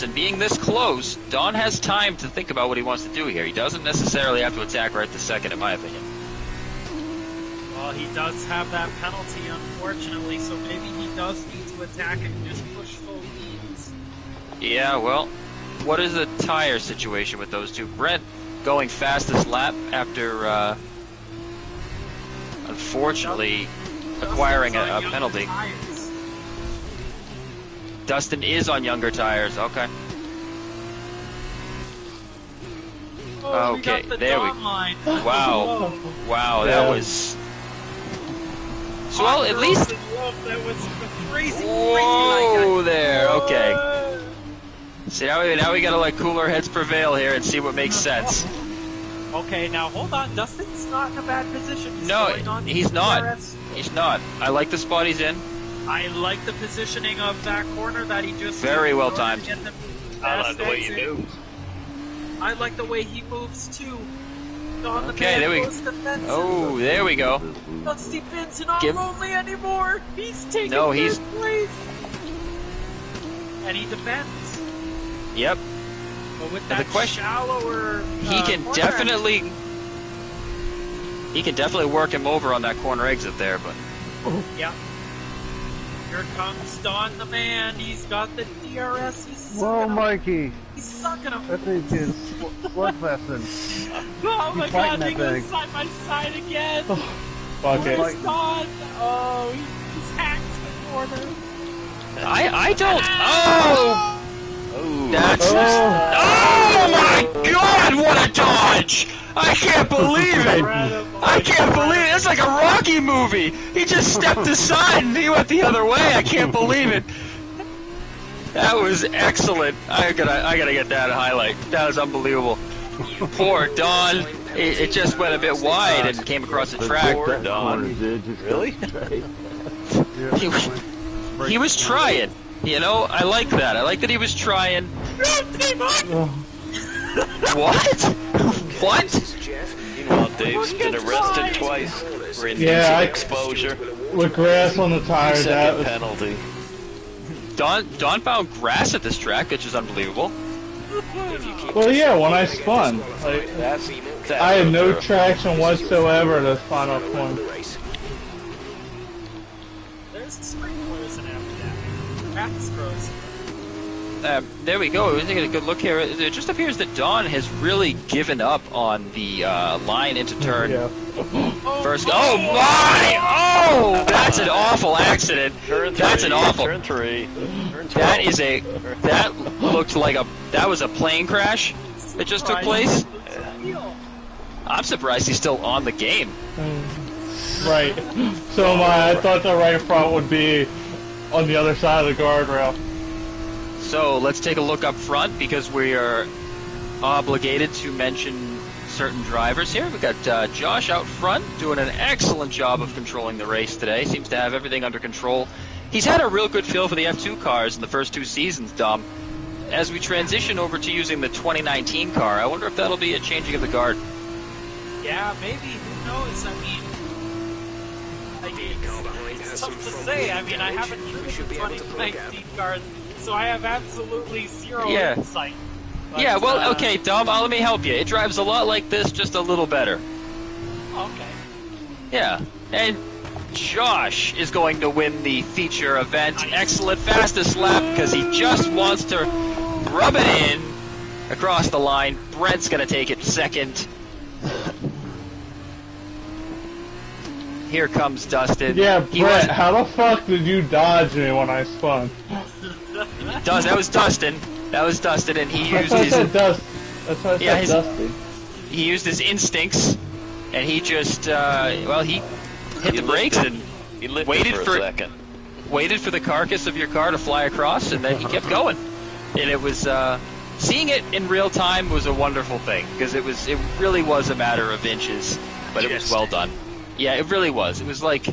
And being this close, Don has time to think about what he wants to do here. He doesn't necessarily have to attack right this second, in my opinion.
Well, he does have that penalty, unfortunately, so maybe he does need to attack and just push full leads.
Yeah, well, what is the tire situation with those two? Brent going fastest lap after, unfortunately, acquiring a penalty. Dustin is on younger tires, okay. Okay, there we go. Wow. Wow, that was... So, well, at least...
That was crazy,
Whoa, there, okay. See, now we gotta let cooler heads prevail here and see what makes sense.
Okay, now hold on. Dustin's not in a bad position.
He's not. He's not. I like the spot he's in.
I like the positioning of that corner that he just...
Very well timed.
I like the way you move.
I like the way he moves, too.
Okay, there we go. Oh, there we go.
Dusty Ben's not lonely anymore. He's taking his place. And he defends.
Yep.
But with that shallower...
He can definitely work him over on that corner exit there, but...
Yep. Here comes Don the man. He's got the DRS.
Whoa, Mikey.
He's sucking him.
That thing is blood lesson.
Oh my god, they go side by side again.
Fuck it.
Where's Don? Oh, he's hacked the corner.
I don't... Oh! That's... Oh my god, what a dodge! I can't believe it! I can't believe it! It's like a Rocky movie! He just stepped aside and he went the other way! I can't believe it! That was excellent. I gotta get that highlight. That was unbelievable. Poor Don. It just went a bit wide and came across the track.
Poor Don. Really?
He was trying. You know, I like that. I like that he was trying. What? What?
Meanwhile, Dave's been arrested twice for indecent exposure.
With grass on the tires, that was...
penalty.
Don found grass at this track, which is unbelievable.
Well, yeah, when I spun. Like, I had no traction whatsoever at the final point.
There's a sprinklers in after that. Grass grows.
There we go. We're taking a good look here. It just appears that Don has really given up on the line into turn.
Yeah.
First. Oh my! Oh, that's an awful accident. That's an awful.
Turn 3.
That is a. That looked like a. That was a plane crash that just took place. I'm surprised he's still on the game.
Right. So I thought the right front would be on the other side of the guardrail.
So let's take a look up front because we are obligated to mention certain drivers here. We've got Josh out front doing an excellent job of controlling the race today. Seems to have everything under control. He's had a real good feel for the F2 cars in the first 2 seasons, Dom. As we transition over to using the 2019 car, I wonder if that'll be a changing of the guard.
Yeah, maybe. Who knows? I mean, it's tough to say. I mean, I haven't used the 2019 cars, so I have absolutely zero insight. But,
yeah, well, okay, Dom, let me help you. It drives a lot like this, just a little better.
Okay.
Yeah, and Josh is going to win the feature event. Nice. Excellent fastest lap because he just wants to rub it in across the line. Brent's going to take it second. Here comes Dustin.
Yeah, Brent, how the fuck did you dodge me when I spun?
That was Dustin. That was Dustin, and he used his...
That's why I said Dusty.
He used his instincts, and he just, he hit the brakes and waited for a second. Waited for the carcass of your car to fly across, and then he kept going. And it was, seeing it in real time was a wonderful thing, because it really was a matter of inches, but it was well done. Yeah, it really was. It was like...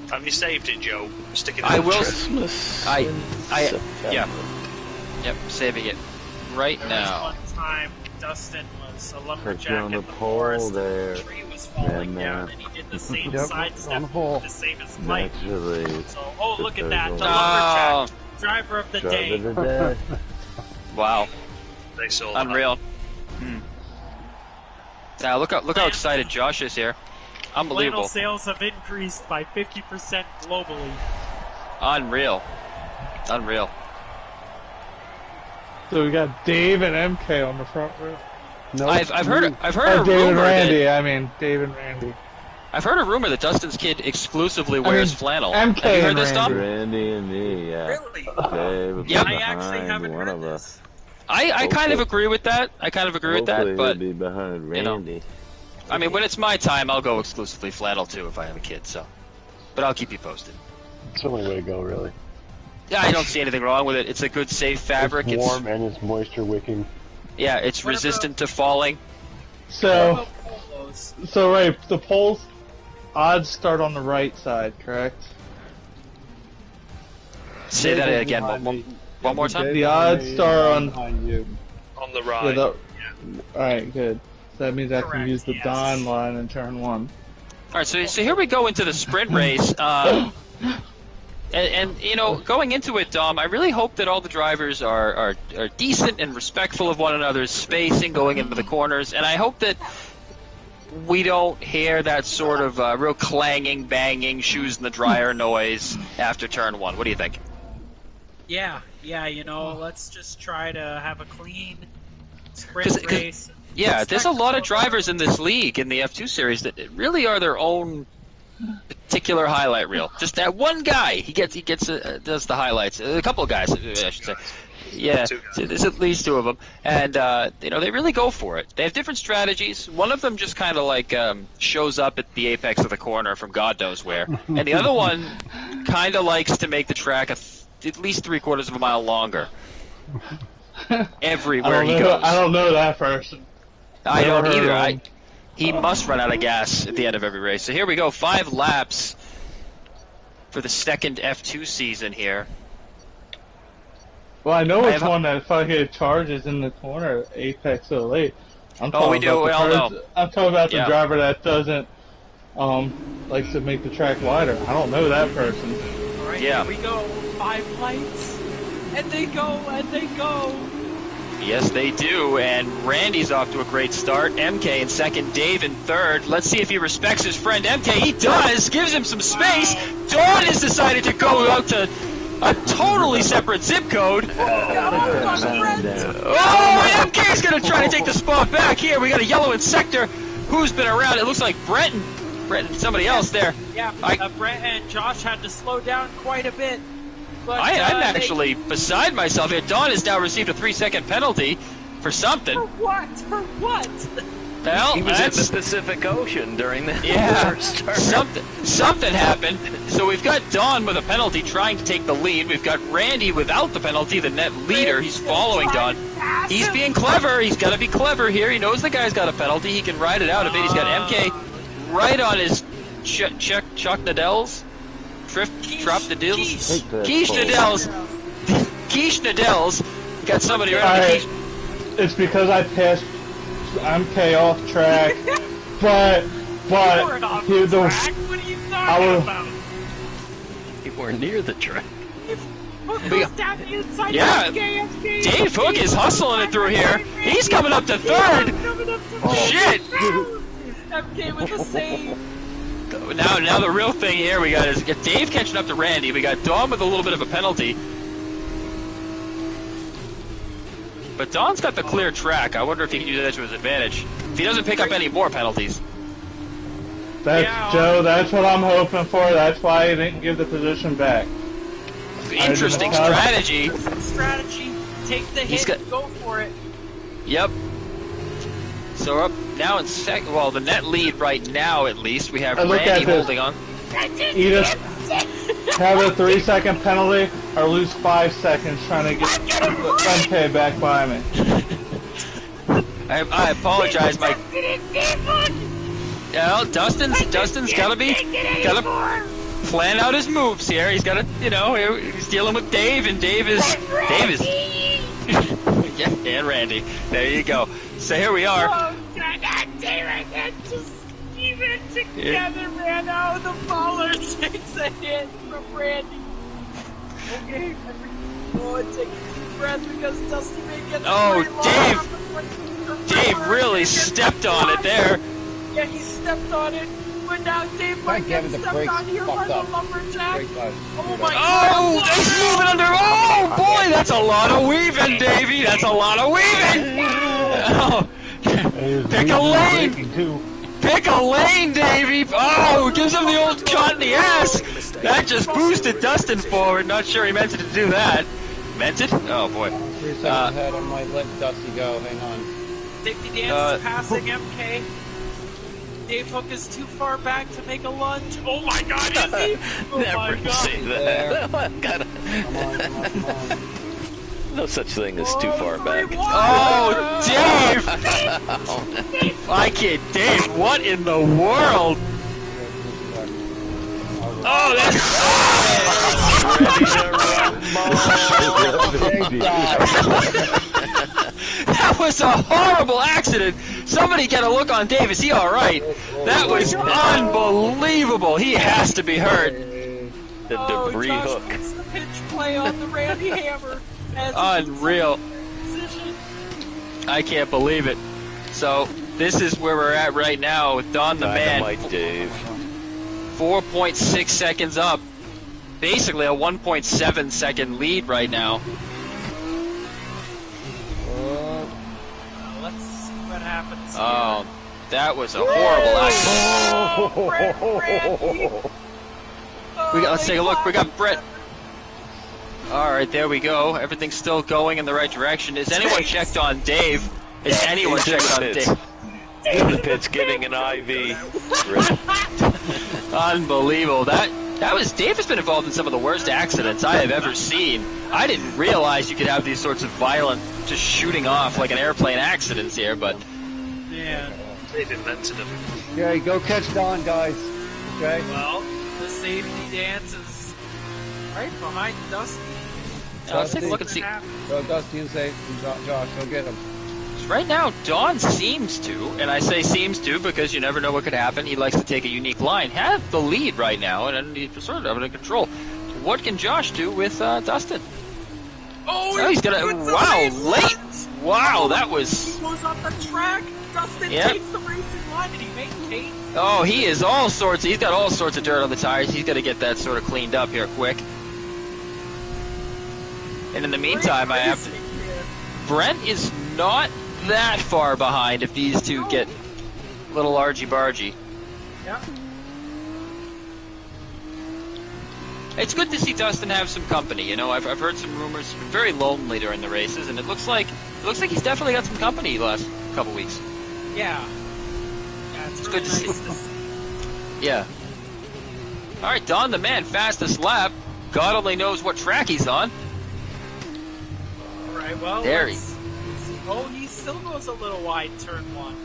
Have you saved it, Joe? Stick it in
I will.
Christmas
Yeah. Yep, saving it right now.
One time, Dustin was a lumberjack
on
in
the
the
pole
forest,
there.
the tree was falling down, and he did the same sidestep to save his life. So, oh, look at that, the lumberjack, driver of the day.
Wow.
They saw
Unreal. Now, look how excited Josh is here. Unbelievable.
Flannel sales have increased by 50% globally.
Unreal.
So we got Dave and MK on the front row.
No, I've heard a
Dave
rumor
and Randy.
Dave and Randy. I've heard a rumor that Dustin's kid exclusively wears flannel.
MK
Have you heard this,
Randy.
Dom?
Randy and me, yeah.
Really?
Dave
Yeah.
I actually haven't
one
heard
of
this.
us.
I kind of agree with that.
Hopefully
But
he'll be behind Randy.
I mean, when it's my time, I'll go exclusively flannel too if I have a kid. So, but I'll keep you posted.
It's the only way to go, really.
Yeah, I don't see anything wrong with it. It's a good, safe fabric.
It's warm and it's moisture wicking.
Yeah, it's resistant to falling.
So right, the polls odds start on the right side, correct?
Say that again. One more time.
The odds start on
the right.
Alright, good. So that means I can use the Don line in turn 1.
Alright, so here we go into the sprint race. And you know, going into it, Dom, I really hope that all the drivers are decent and respectful of one another's spacing going into the corners, and I hope that we don't hear that sort of real clanging, banging, shoes in the dryer noise after turn 1. What do you think?
Yeah, you know, let's just try to have a clean sprint race.
Yeah, there's a lot of drivers in this league, in the F2 series, that really are their own particular highlight reel. Just that one guy, he does the highlights. A couple of guys, I should say. Yeah, there's at least 2 of them, and you know, they really go for it. They have different strategies. One of them just kind of like shows up at the apex of the corner from God knows where, and the other one kind of likes to make the track at least 3/4 of a mile longer. Everywhere he goes.
I don't know that person.
I don't either. He must run out of gas at the end of every race. So here we go, 5 laps for the second F2 season here.
Well, I know which one that fucking charges in the corner, Apex so late.
We all know.
I'm talking about the driver that doesn't likes to make the track wider. I don't know that person.
Alright, here we go. 5 lights. And they go.
Yes, they do, and Randy's off to a great start. MK in second, Dave in third. Let's see if he respects his friend MK. He does! Gives him some space. Dawn has decided to go out to a totally separate zip code. Oh, MK's going to try to take the spot back here. We got a yellow in sector. Who's been around? It looks like Brett and somebody else there.
Yeah, Brett and Josh had to slow down quite a bit. But,
I'm actually beside myself here. Dawn has now received a 3-second penalty for something.
For what?
Well,
he was in the Pacific Ocean during the first turn.
Something happened. So we've got Dawn with a penalty trying to take the lead. We've got Randy without the penalty, the net leader. He's following Dawn. He's being clever. He's got to be clever here. He knows the guy's got a penalty. He can ride it out a bit. He's got MK right on his Chuck Nadel's. Drop the deals. Quiche Nadel's. Got somebody right on the quiche.
It's because I passed MK off track, but
what are you talking about?
You were near the track.
Hook goes down the inside. MK.
Dave Hook is hustling it through here. He's coming up to third. Shit.
MK with the save.
Now the real thing here we got is Dave catching up to Randy. We got Dawn with a little bit of a penalty. But Dawn's got the clear track. I wonder if he can use that to his advantage. If he doesn't pick up any more penalties.
Joe, that's what I'm hoping for. That's why he didn't give the position back.
Interesting strategy.
Take the hit, go for it.
Yep. So we're up now in second. Well, the net lead right now, at least, we have Randy holding on.
Either have a 3-second penalty or lose 5 seconds trying to get MK back by me.
I apologize, Mike. Yeah, Dustin's gotta plan out his moves here. He's gotta, he's dealing with Dave, and Dave is yeah, and Randy. There you go. So here we are.
Oh, God damn it! That just even together, man. Oh, the baller takes a hit from Randy. Okay, take a deep breath because Dusty may get the
Dave really stepped on it there.
Yeah, he stepped on it. But now Dave might get stepped on here by the lumberjack. Oh my God!
Oh, he's moving under. Oh boy, that's a lot of weaving, Davey. That's a lot of weaving. Oh. Pick a lane. Pick a lane, Davey. Oh, gives him the old shot in the ass. That just boosted Dustin forward. Not sure he meant it to do that. Meant it? Oh boy.
3 seconds ahead. I might let Dusty go. Hang on.
Safety dance is passing MK. Dave Hook is too far back to make a lunge. Oh my God, is he? Oh
Never
my God.
say that.
Come on.
No such thing as too far back.
Oh, Dave! I can't, Dave. What in the world? Oh, that's. That was a horrible accident. Somebody get a look on Dave. Is he all right? That was unbelievable. He has to be hurt.
The debris
Josh
hook.
Makes the pitch play on the Randy Hammer.
Unreal. I can't believe it. So this is where we're at right now with Don the Man.
Dynamite Dave.
4.6 seconds up. Basically a 1.7 second lead right now.
Let's see what happens.
Oh, that was a horrible accident. Let's take a look. We got Brett. All right, there we go. Everything's still going in the right direction. Has anyone checked on Dave? Has anyone checked on Dave?
In the pits, getting an IV.
Unbelievable. That was. Dave has been involved in some of the worst accidents I have ever seen. I didn't realize you could have these sorts of violent, just shooting off like an airplane accidents here, but.
Yeah, they've invented them.
Okay, go catch Don, guys. Okay.
Well, the safety dance is right behind Dusty.
Let's take a look and see.
Go Dusty and say, Josh, go get him.
Right now, Don seems to, and I say seems to because you never know what could happen. He likes to take a unique line. Have the lead right now, and he's sort of under control. What can Josh do with Dustin?
Oh,
he's gonna. Wow, late. Wow, that was.
He goes up the track. Dustin takes the racing line, and he maintains.
Oh, he is all sorts. He's got all sorts of dirt on the tires. He's got to get that sort of cleaned up here quick. And in the meantime, I have. Brent is not that far behind if these two get a little argy-bargy.
Yeah.
It's good to see Dustin have some company. You know, I've heard some rumors. He's been very lonely during the races, and it looks like he's definitely got some company the last couple weeks.
Yeah. Yeah, it's really
good to
nice
see. Yeah. All right, Don the Man, fastest lap. God only knows what track he's on.
All right, well,
there
oh, he still goes a little wide, turn one.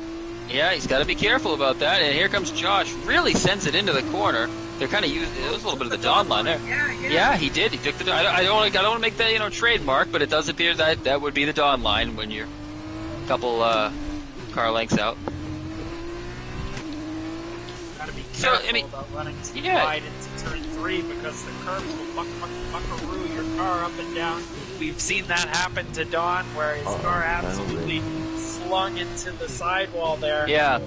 Yeah, he's got to be careful about that. And here comes Josh. Really sends it into the corner. They're kind of using. It was a little bit of the Don line there. Yeah, he did. He took the. I don't want to make that trademark, but it does appear that that would be the Don line when you're a couple car lengths out.
Gotta be careful about running too wide into turn 3 because the curbs will buckaroo your car up and down. We've seen that happen to Don where his car absolutely slung into the sidewall there.
Yeah.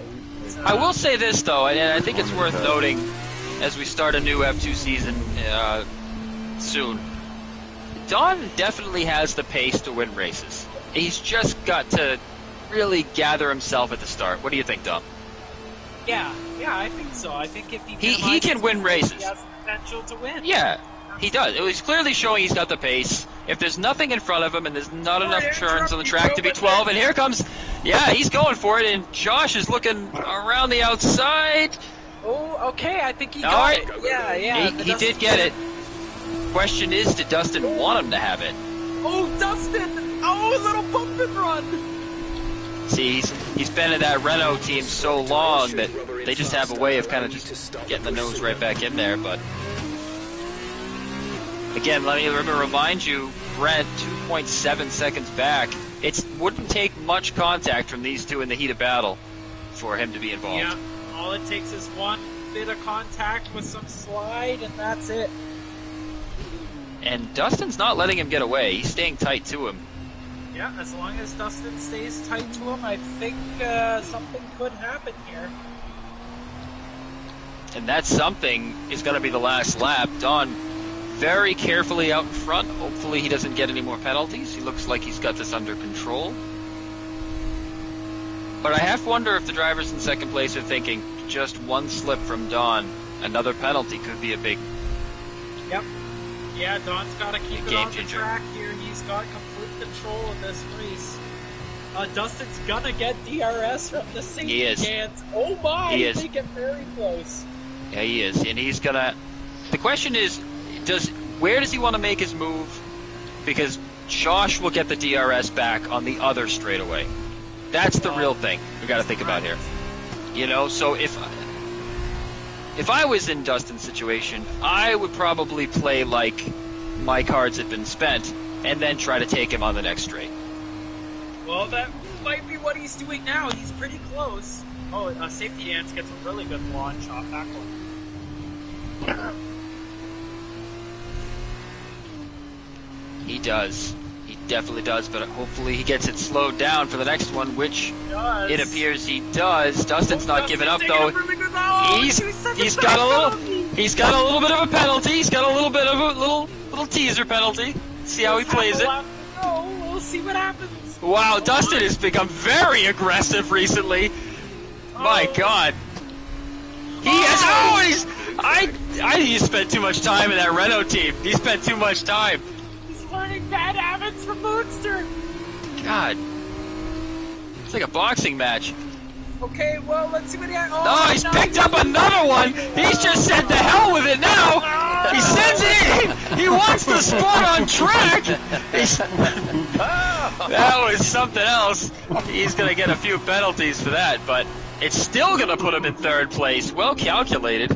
I will say this though, and I think it's worth noting as we start a new F2 season soon. Don definitely has the pace to win races. He's just got to really gather himself at the start. What do you think, Don?
Yeah, I think so. I think if
he can win races.
He has the potential to win.
Yeah, He does. It was clearly showing he's got the pace. If there's nothing in front of him and there's not enough turns on the track to be 12, and here comes, yeah, he's going for it, and Josh is looking around the outside.
Oh, okay, I think he got it. Yeah.
He did get it. Question is, did Dustin want him to have it?
Oh, Dustin! Oh, little bump and run!
See, he's been in that Renault team so long that they just have a way of kind of just getting the nose right back in there, but... Again, let me remind you, Brent, 2.7 seconds back. It wouldn't take much contact from these two in the heat of battle for him to be involved.
Yeah, all it takes is one bit of contact with some slide, and that's it.
And Dustin's not letting him get away. He's staying tight to him.
Yeah, as long as Dustin stays tight to him, I think something could happen here.
And that something is going to be the last lap. Don very carefully out in front. Hopefully he doesn't get any more penalties. He looks like he's got this under control. But I have to wonder if the drivers in second place are thinking, just one slip from Don, another penalty could be a big...
Yep. Yeah, Don's got to keep it on the track here. He's got complete control of this race. Dustin's gonna get DRS from the safety cans. Oh my, they get very close.
Yeah, he is. And he's gonna... The question is, where does he want to make his move? Because Josh will get the DRS back on the other straightaway. That's the real thing we got to think about here. You know, so if I was in Dustin's situation, I would probably play like my cards had been spent and then try to take him on the next straight.
Well, that might be what he's doing now. He's pretty close. Oh, Safety Dance gets a really good launch off that one.
He does. He definitely does, but hopefully he gets it slowed down for the next one, which it appears he does. Dustin's not giving up though. He's got a little bit of a penalty. He's got a little bit of a little teaser penalty. See how he plays it.
We'll see what happens.
Wow, Dustin has become very aggressive recently. My God. He has I think he spent too much time in that Renault team. He spent too much time.
Learning bad habits from Hookster.
God. It's like a boxing match.
Okay, well, let's see what he has.
Oh, he's picked up another one. He's just said to hell with it now. He sends it in. He wants the spot on track. That was something else. He's going to get a few penalties for that, but it's still going to put him in third place. Well calculated.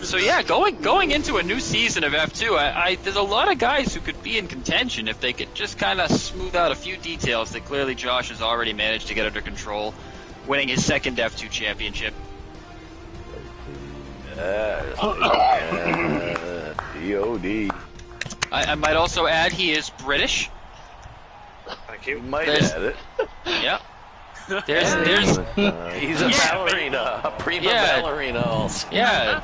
So yeah, going into a new season of F2, there's a lot of guys who could be in contention if they could just kind of smooth out a few details that clearly Josh has already managed to get under control, winning his second F2 championship.
DOD.
I might also add he is British.
Thank you.
Might add it.
Yeah.
He's a ballerina, a prima ballerina also.
Yeah.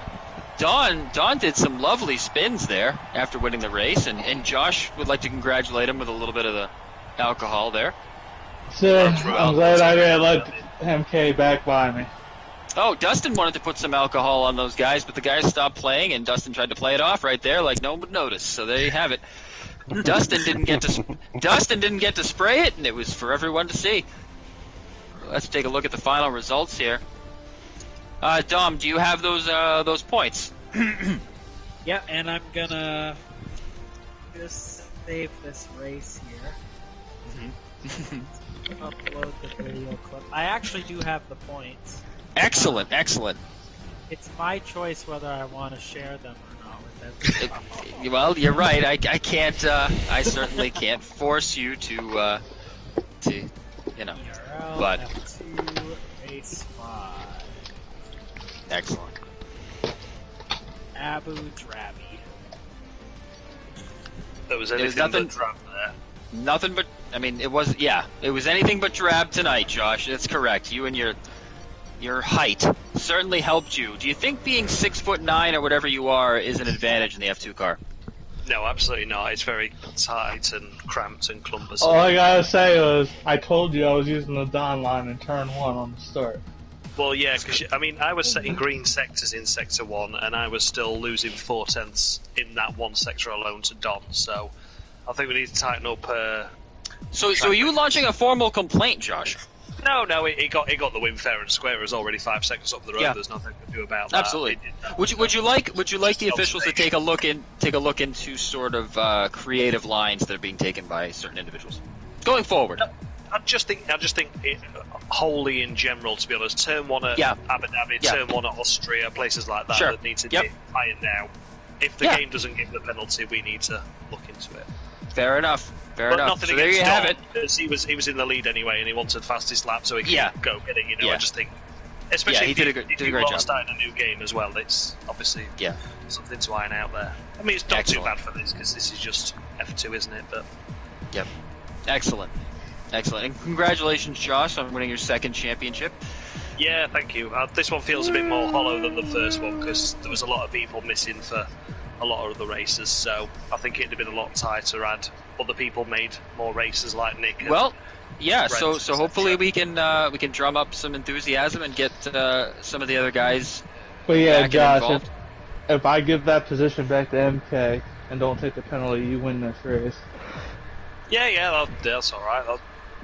Don did some lovely spins there after winning the race, and Josh would like to congratulate him with a little bit of the alcohol there.
So, I'm glad I didn't let MK back by me.
Oh, Dustin wanted to put some alcohol on those guys, but the guys stopped playing, and Dustin tried to play it off right there like no one would notice. So there you have it. Dustin didn't get to spray it, and it was for everyone to see. Let's take a look at the final results here. Dom, do you have those points?
Yeah, and I'm gonna just save this race here. Upload the video clip. I actually do have the points.
Excellent.
It's my choice whether I want to share them or not with everyone.
Well, you're right. I can't. I certainly can't force you to you know.
ERL,
but
F2, race 5.
Excellent.
Abu Dhabi.
There was anything but drab there.
Nothing but. I mean, it was anything but drab tonight, Josh. That's correct. You and your height certainly helped you. Do you think being 6'9" or whatever you are is an advantage in the F2 car?
No, absolutely not. It's very tight and cramped and clumpersome.
All I gotta say was, I told you I was using the Don line in turn 1 on the start.
Well, yeah, because I mean, I was setting green sectors in Sector 1, and I was still losing 4/10 in that one sector alone to Don. So, I think we need to tighten up.
So are you launching a formal complaint, Josh?
No, he got the win fair and square. It was already 5 seconds up the road. Yeah. There's nothing to do about that.
Absolutely. Would you like the officials to take a look into sort of creative lines that are being taken by certain individuals going forward?
I just think it, wholly in general, to be honest, turn 1 at Abu Dhabi, turn 1 at Austria, places like that that need to be higher now. If the game doesn't give the penalty, we need to look into it.
Fair enough. Fair enough. So there you have it.
He was in the lead anyway, and he wanted fastest lap, so he can go get it. You know, I just think, especially
he did a great job.
Starting a new game as well, it's obviously something to iron out there. I mean, it's not too bad for this because this is just F2, isn't it? But
excellent. And congratulations, Josh, on winning your second championship.
Yeah, thank you. This one feels a bit more hollow than the first one because there was a lot of people missing for a lot of the races, so I think it'd have been a lot tighter had other people made more races like Nick.
Well, so hopefully we can drum up some enthusiasm and get some of the other guys.
But yeah, Josh, if I give that position back to MK and don't take the penalty, you win this race.
Yeah, that's all right.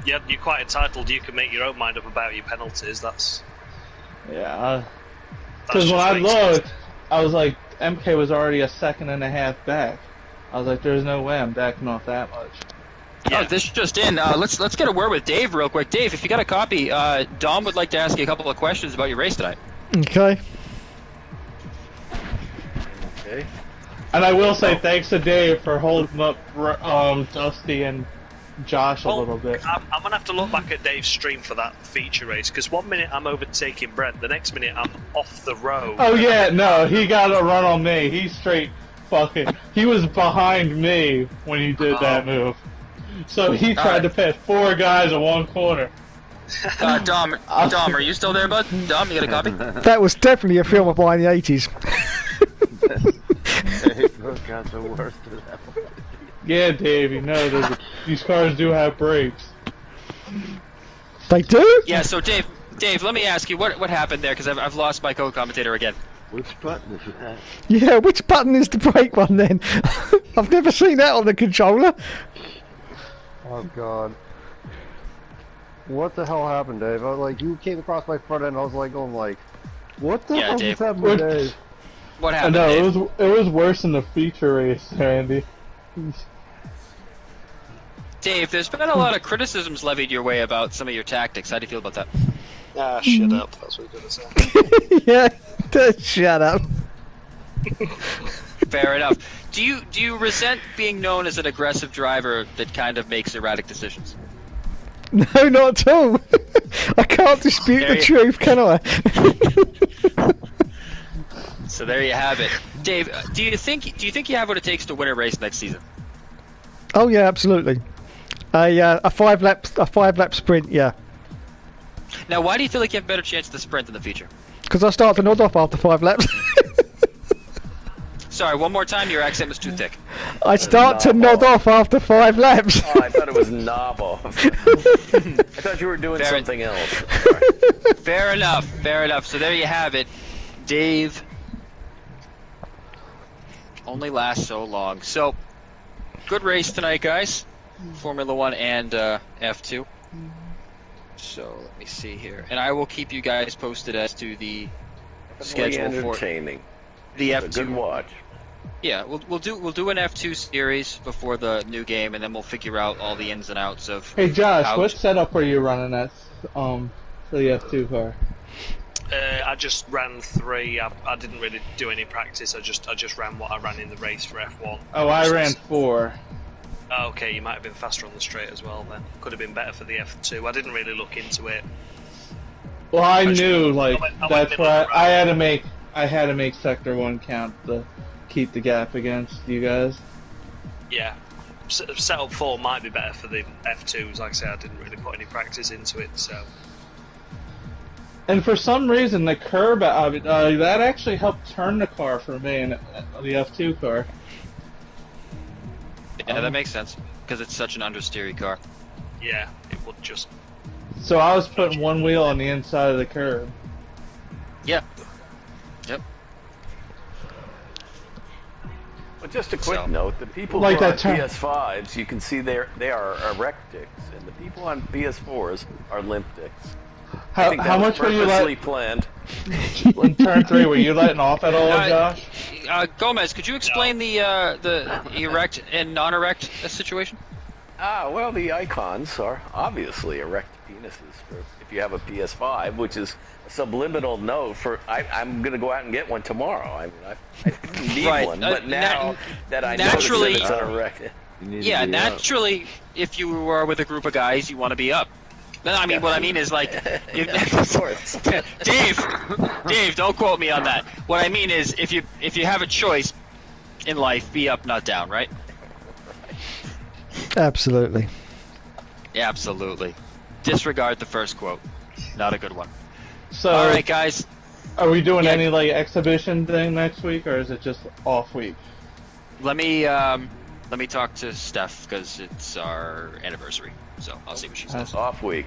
You're quite entitled. You can make your own mind up about your penalties. Because
when I looked, I was like, MK was already a second and a half back. I was like, there's no way I'm backing off that much.
Yeah. Oh, this just in. Let's get a word with Dave real quick. Dave, if you got a copy, Dom would like to ask you a couple of questions about your race tonight.
Okay.
And I will say thanks to Dave for holding up Dusty and Josh a little bit.
I'm going to have to look back at Dave's stream for that feature race, because 1 minute I'm overtaking Brent, the next minute I'm off the road.
Oh yeah, no, he got a run on me. He he was behind me when he did that move. So he tried to pass 4 guys in one corner.
Dom, are you still there, bud? Dom, you got a copy?
That was definitely a film of mine in the 80s.
Those guys are worse than that.
Yeah, Dave, you know these cars do have brakes.
They do?
Yeah, so Dave, let me ask you, what happened there? Because I've lost my co-commentator again.
Which button is that?
Yeah, which button is the brake one then? I've never seen that on the controller.
Oh god. What the hell happened, Dave? I was like, you came across my front end, and I was like, what the hell just happened to Dave?
What happened,
No,
Dave?
it was worse than the feature race, Randy.
Dave, there's been a lot of criticisms levied your way about some of your tactics. How do you feel about that?
Shut up. That's what you're going to say.
Yeah, shut up.
Fair enough. Do you resent being known as an aggressive driver that kind of makes erratic decisions?
No, not at all. I can't dispute the truth, can I?
So there you have it, Dave. Do you think you have what it takes to win a race next season?
Oh yeah, absolutely. A 5 lap sprint, yeah.
Now, why do you feel like you have a better chance of the sprint in the future?
Because I start to nod off after 5 laps.
Sorry, one more time. Your accent was too thick.
I start to nod off after 5 laps.
Oh, I thought it was knob off. I thought you were doing something else.
Fair enough. So there you have it, Dave. Only lasts so long. So, good race tonight, guys. Formula 1 and F2. So, let me see here. And I will keep you guys posted as to the schedule for the F2.
Good watch.
Yeah, we'll do an F2 series before the new game, and then we'll figure out all the ins and outs of.
Hey Josh, what setup are you running at for the F2 car?
I just ran 3. I didn't really do any practice. I just ran what I ran in the race for F1.
Oh, I ran 4.
Oh, okay, you might have been faster on the straight as well then. Could have been better for the F2. I didn't really look into it.
Well, I knew that's why I had to make Sector 1 count to keep the gap against you guys.
Yeah. Setup 4 might be better for the F2s. Like I say, I didn't really put any practice into it, so.
And for some reason, the curb that actually helped turn the car for me in the F2 car.
Yeah, that makes sense because it's such an understeery car.
Yeah, it would just.
So I was putting one wheel on the inside of the curb.
Yeah. Yep.
Well, just a quick note: the people
Like
who are on
that
PS5s, you can see they are erect dicks, and the people on PS4s are limp dicks. I think that
how
was
much were you
purposely planned.
In turn 3, were you letting off at all, Josh?
Gomez, could you explain the erect and non-erect situation?
Well, the icons are obviously erect penises for if you have a PS5, which is a subliminal note for I'm going to go out and get one tomorrow. I mean, I didn't need one, but now that I notice that it's unerected.
Yeah, naturally, if you are with a group of guys, you want to be up. I mean, what I mean is like,
of course.
Dave, don't quote me on that. What I mean is, if you have a choice in life, be up, not down, right?
Absolutely.
Yeah, absolutely. Disregard the first quote. Not a good one.
So,
all right, guys.
Are we doing any like exhibition thing next week, or is it just off week?
Let me talk to Steph because it's our anniversary. So I'll see what she says.
Off week.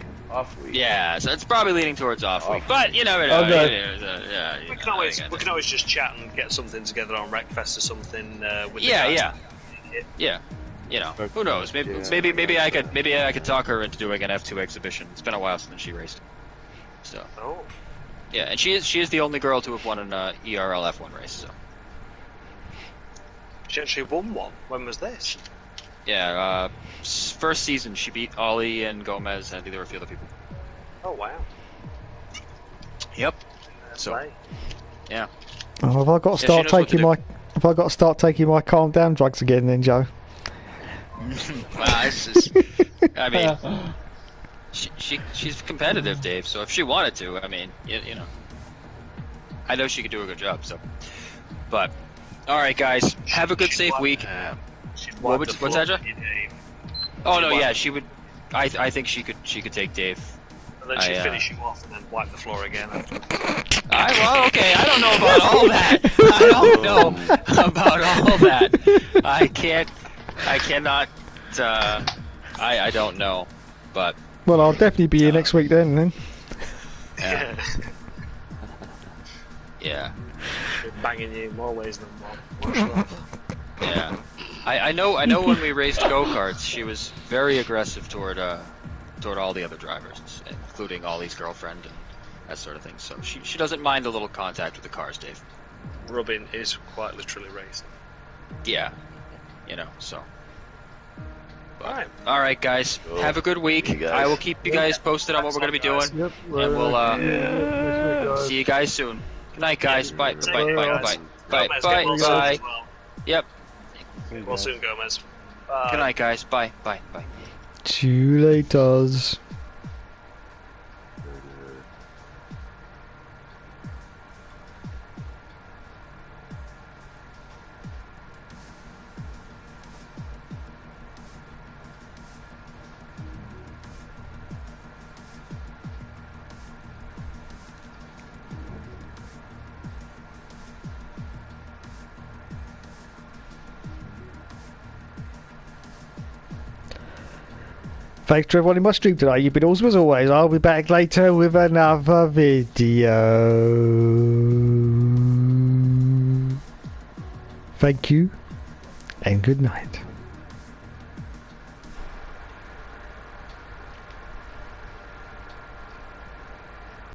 Yeah, so it's probably leaning towards off week, but you never know.
Okay. We can always just chat and get something together on Wreckfest or something. With
yeah. You know, who knows? Maybe I could talk her into doing an F2 exhibition. It's been a while since she raced. So.
Oh.
Yeah, and she is the only girl to have won an ERL F1 race. So.
She actually won one. When was this?
Yeah, first season she beat Ollie and Gomez, and I think there were a few other people.
Oh wow.
Yep. So. Yeah.
Oh, have I got to start taking my calm down drugs again, then, Joe?
I mean, she's competitive, Dave. So if she wanted to, I mean, you know, I know she could do a good job. So, but all right, guys, have a good, safe week. What's that, Joe? Oh no, yeah, she would. I think she could take Dave.
And then she'd finish you off and then wipe the floor again.
Well, okay, I don't know about all that. I don't know about all that. I cannot. I don't know, but.
Well, I'll definitely be here next week then.
Yeah. Yeah.
Banging you in more ways than one.
Yeah. I know when we raced go-karts, she was very aggressive toward all the other drivers, including Ollie's girlfriend and that sort of thing. So she doesn't mind a little contact with the cars, Dave.
Rubbing is quite literally racing.
Yeah. You know, so.
Alright.
Alright, guys. Cool. Have a good week. I will keep you guys posted on what we're going to be doing.
Yep,
and we'll see you guys soon. Good night, guys. Bye. Bye. Yep.
Well, soon, Gomez. Bye.
Good night, guys. Bye.
See you later. Thanks to everyone in my stream today. You've been awesome as always. I'll be back later with another video. Thank you and good night.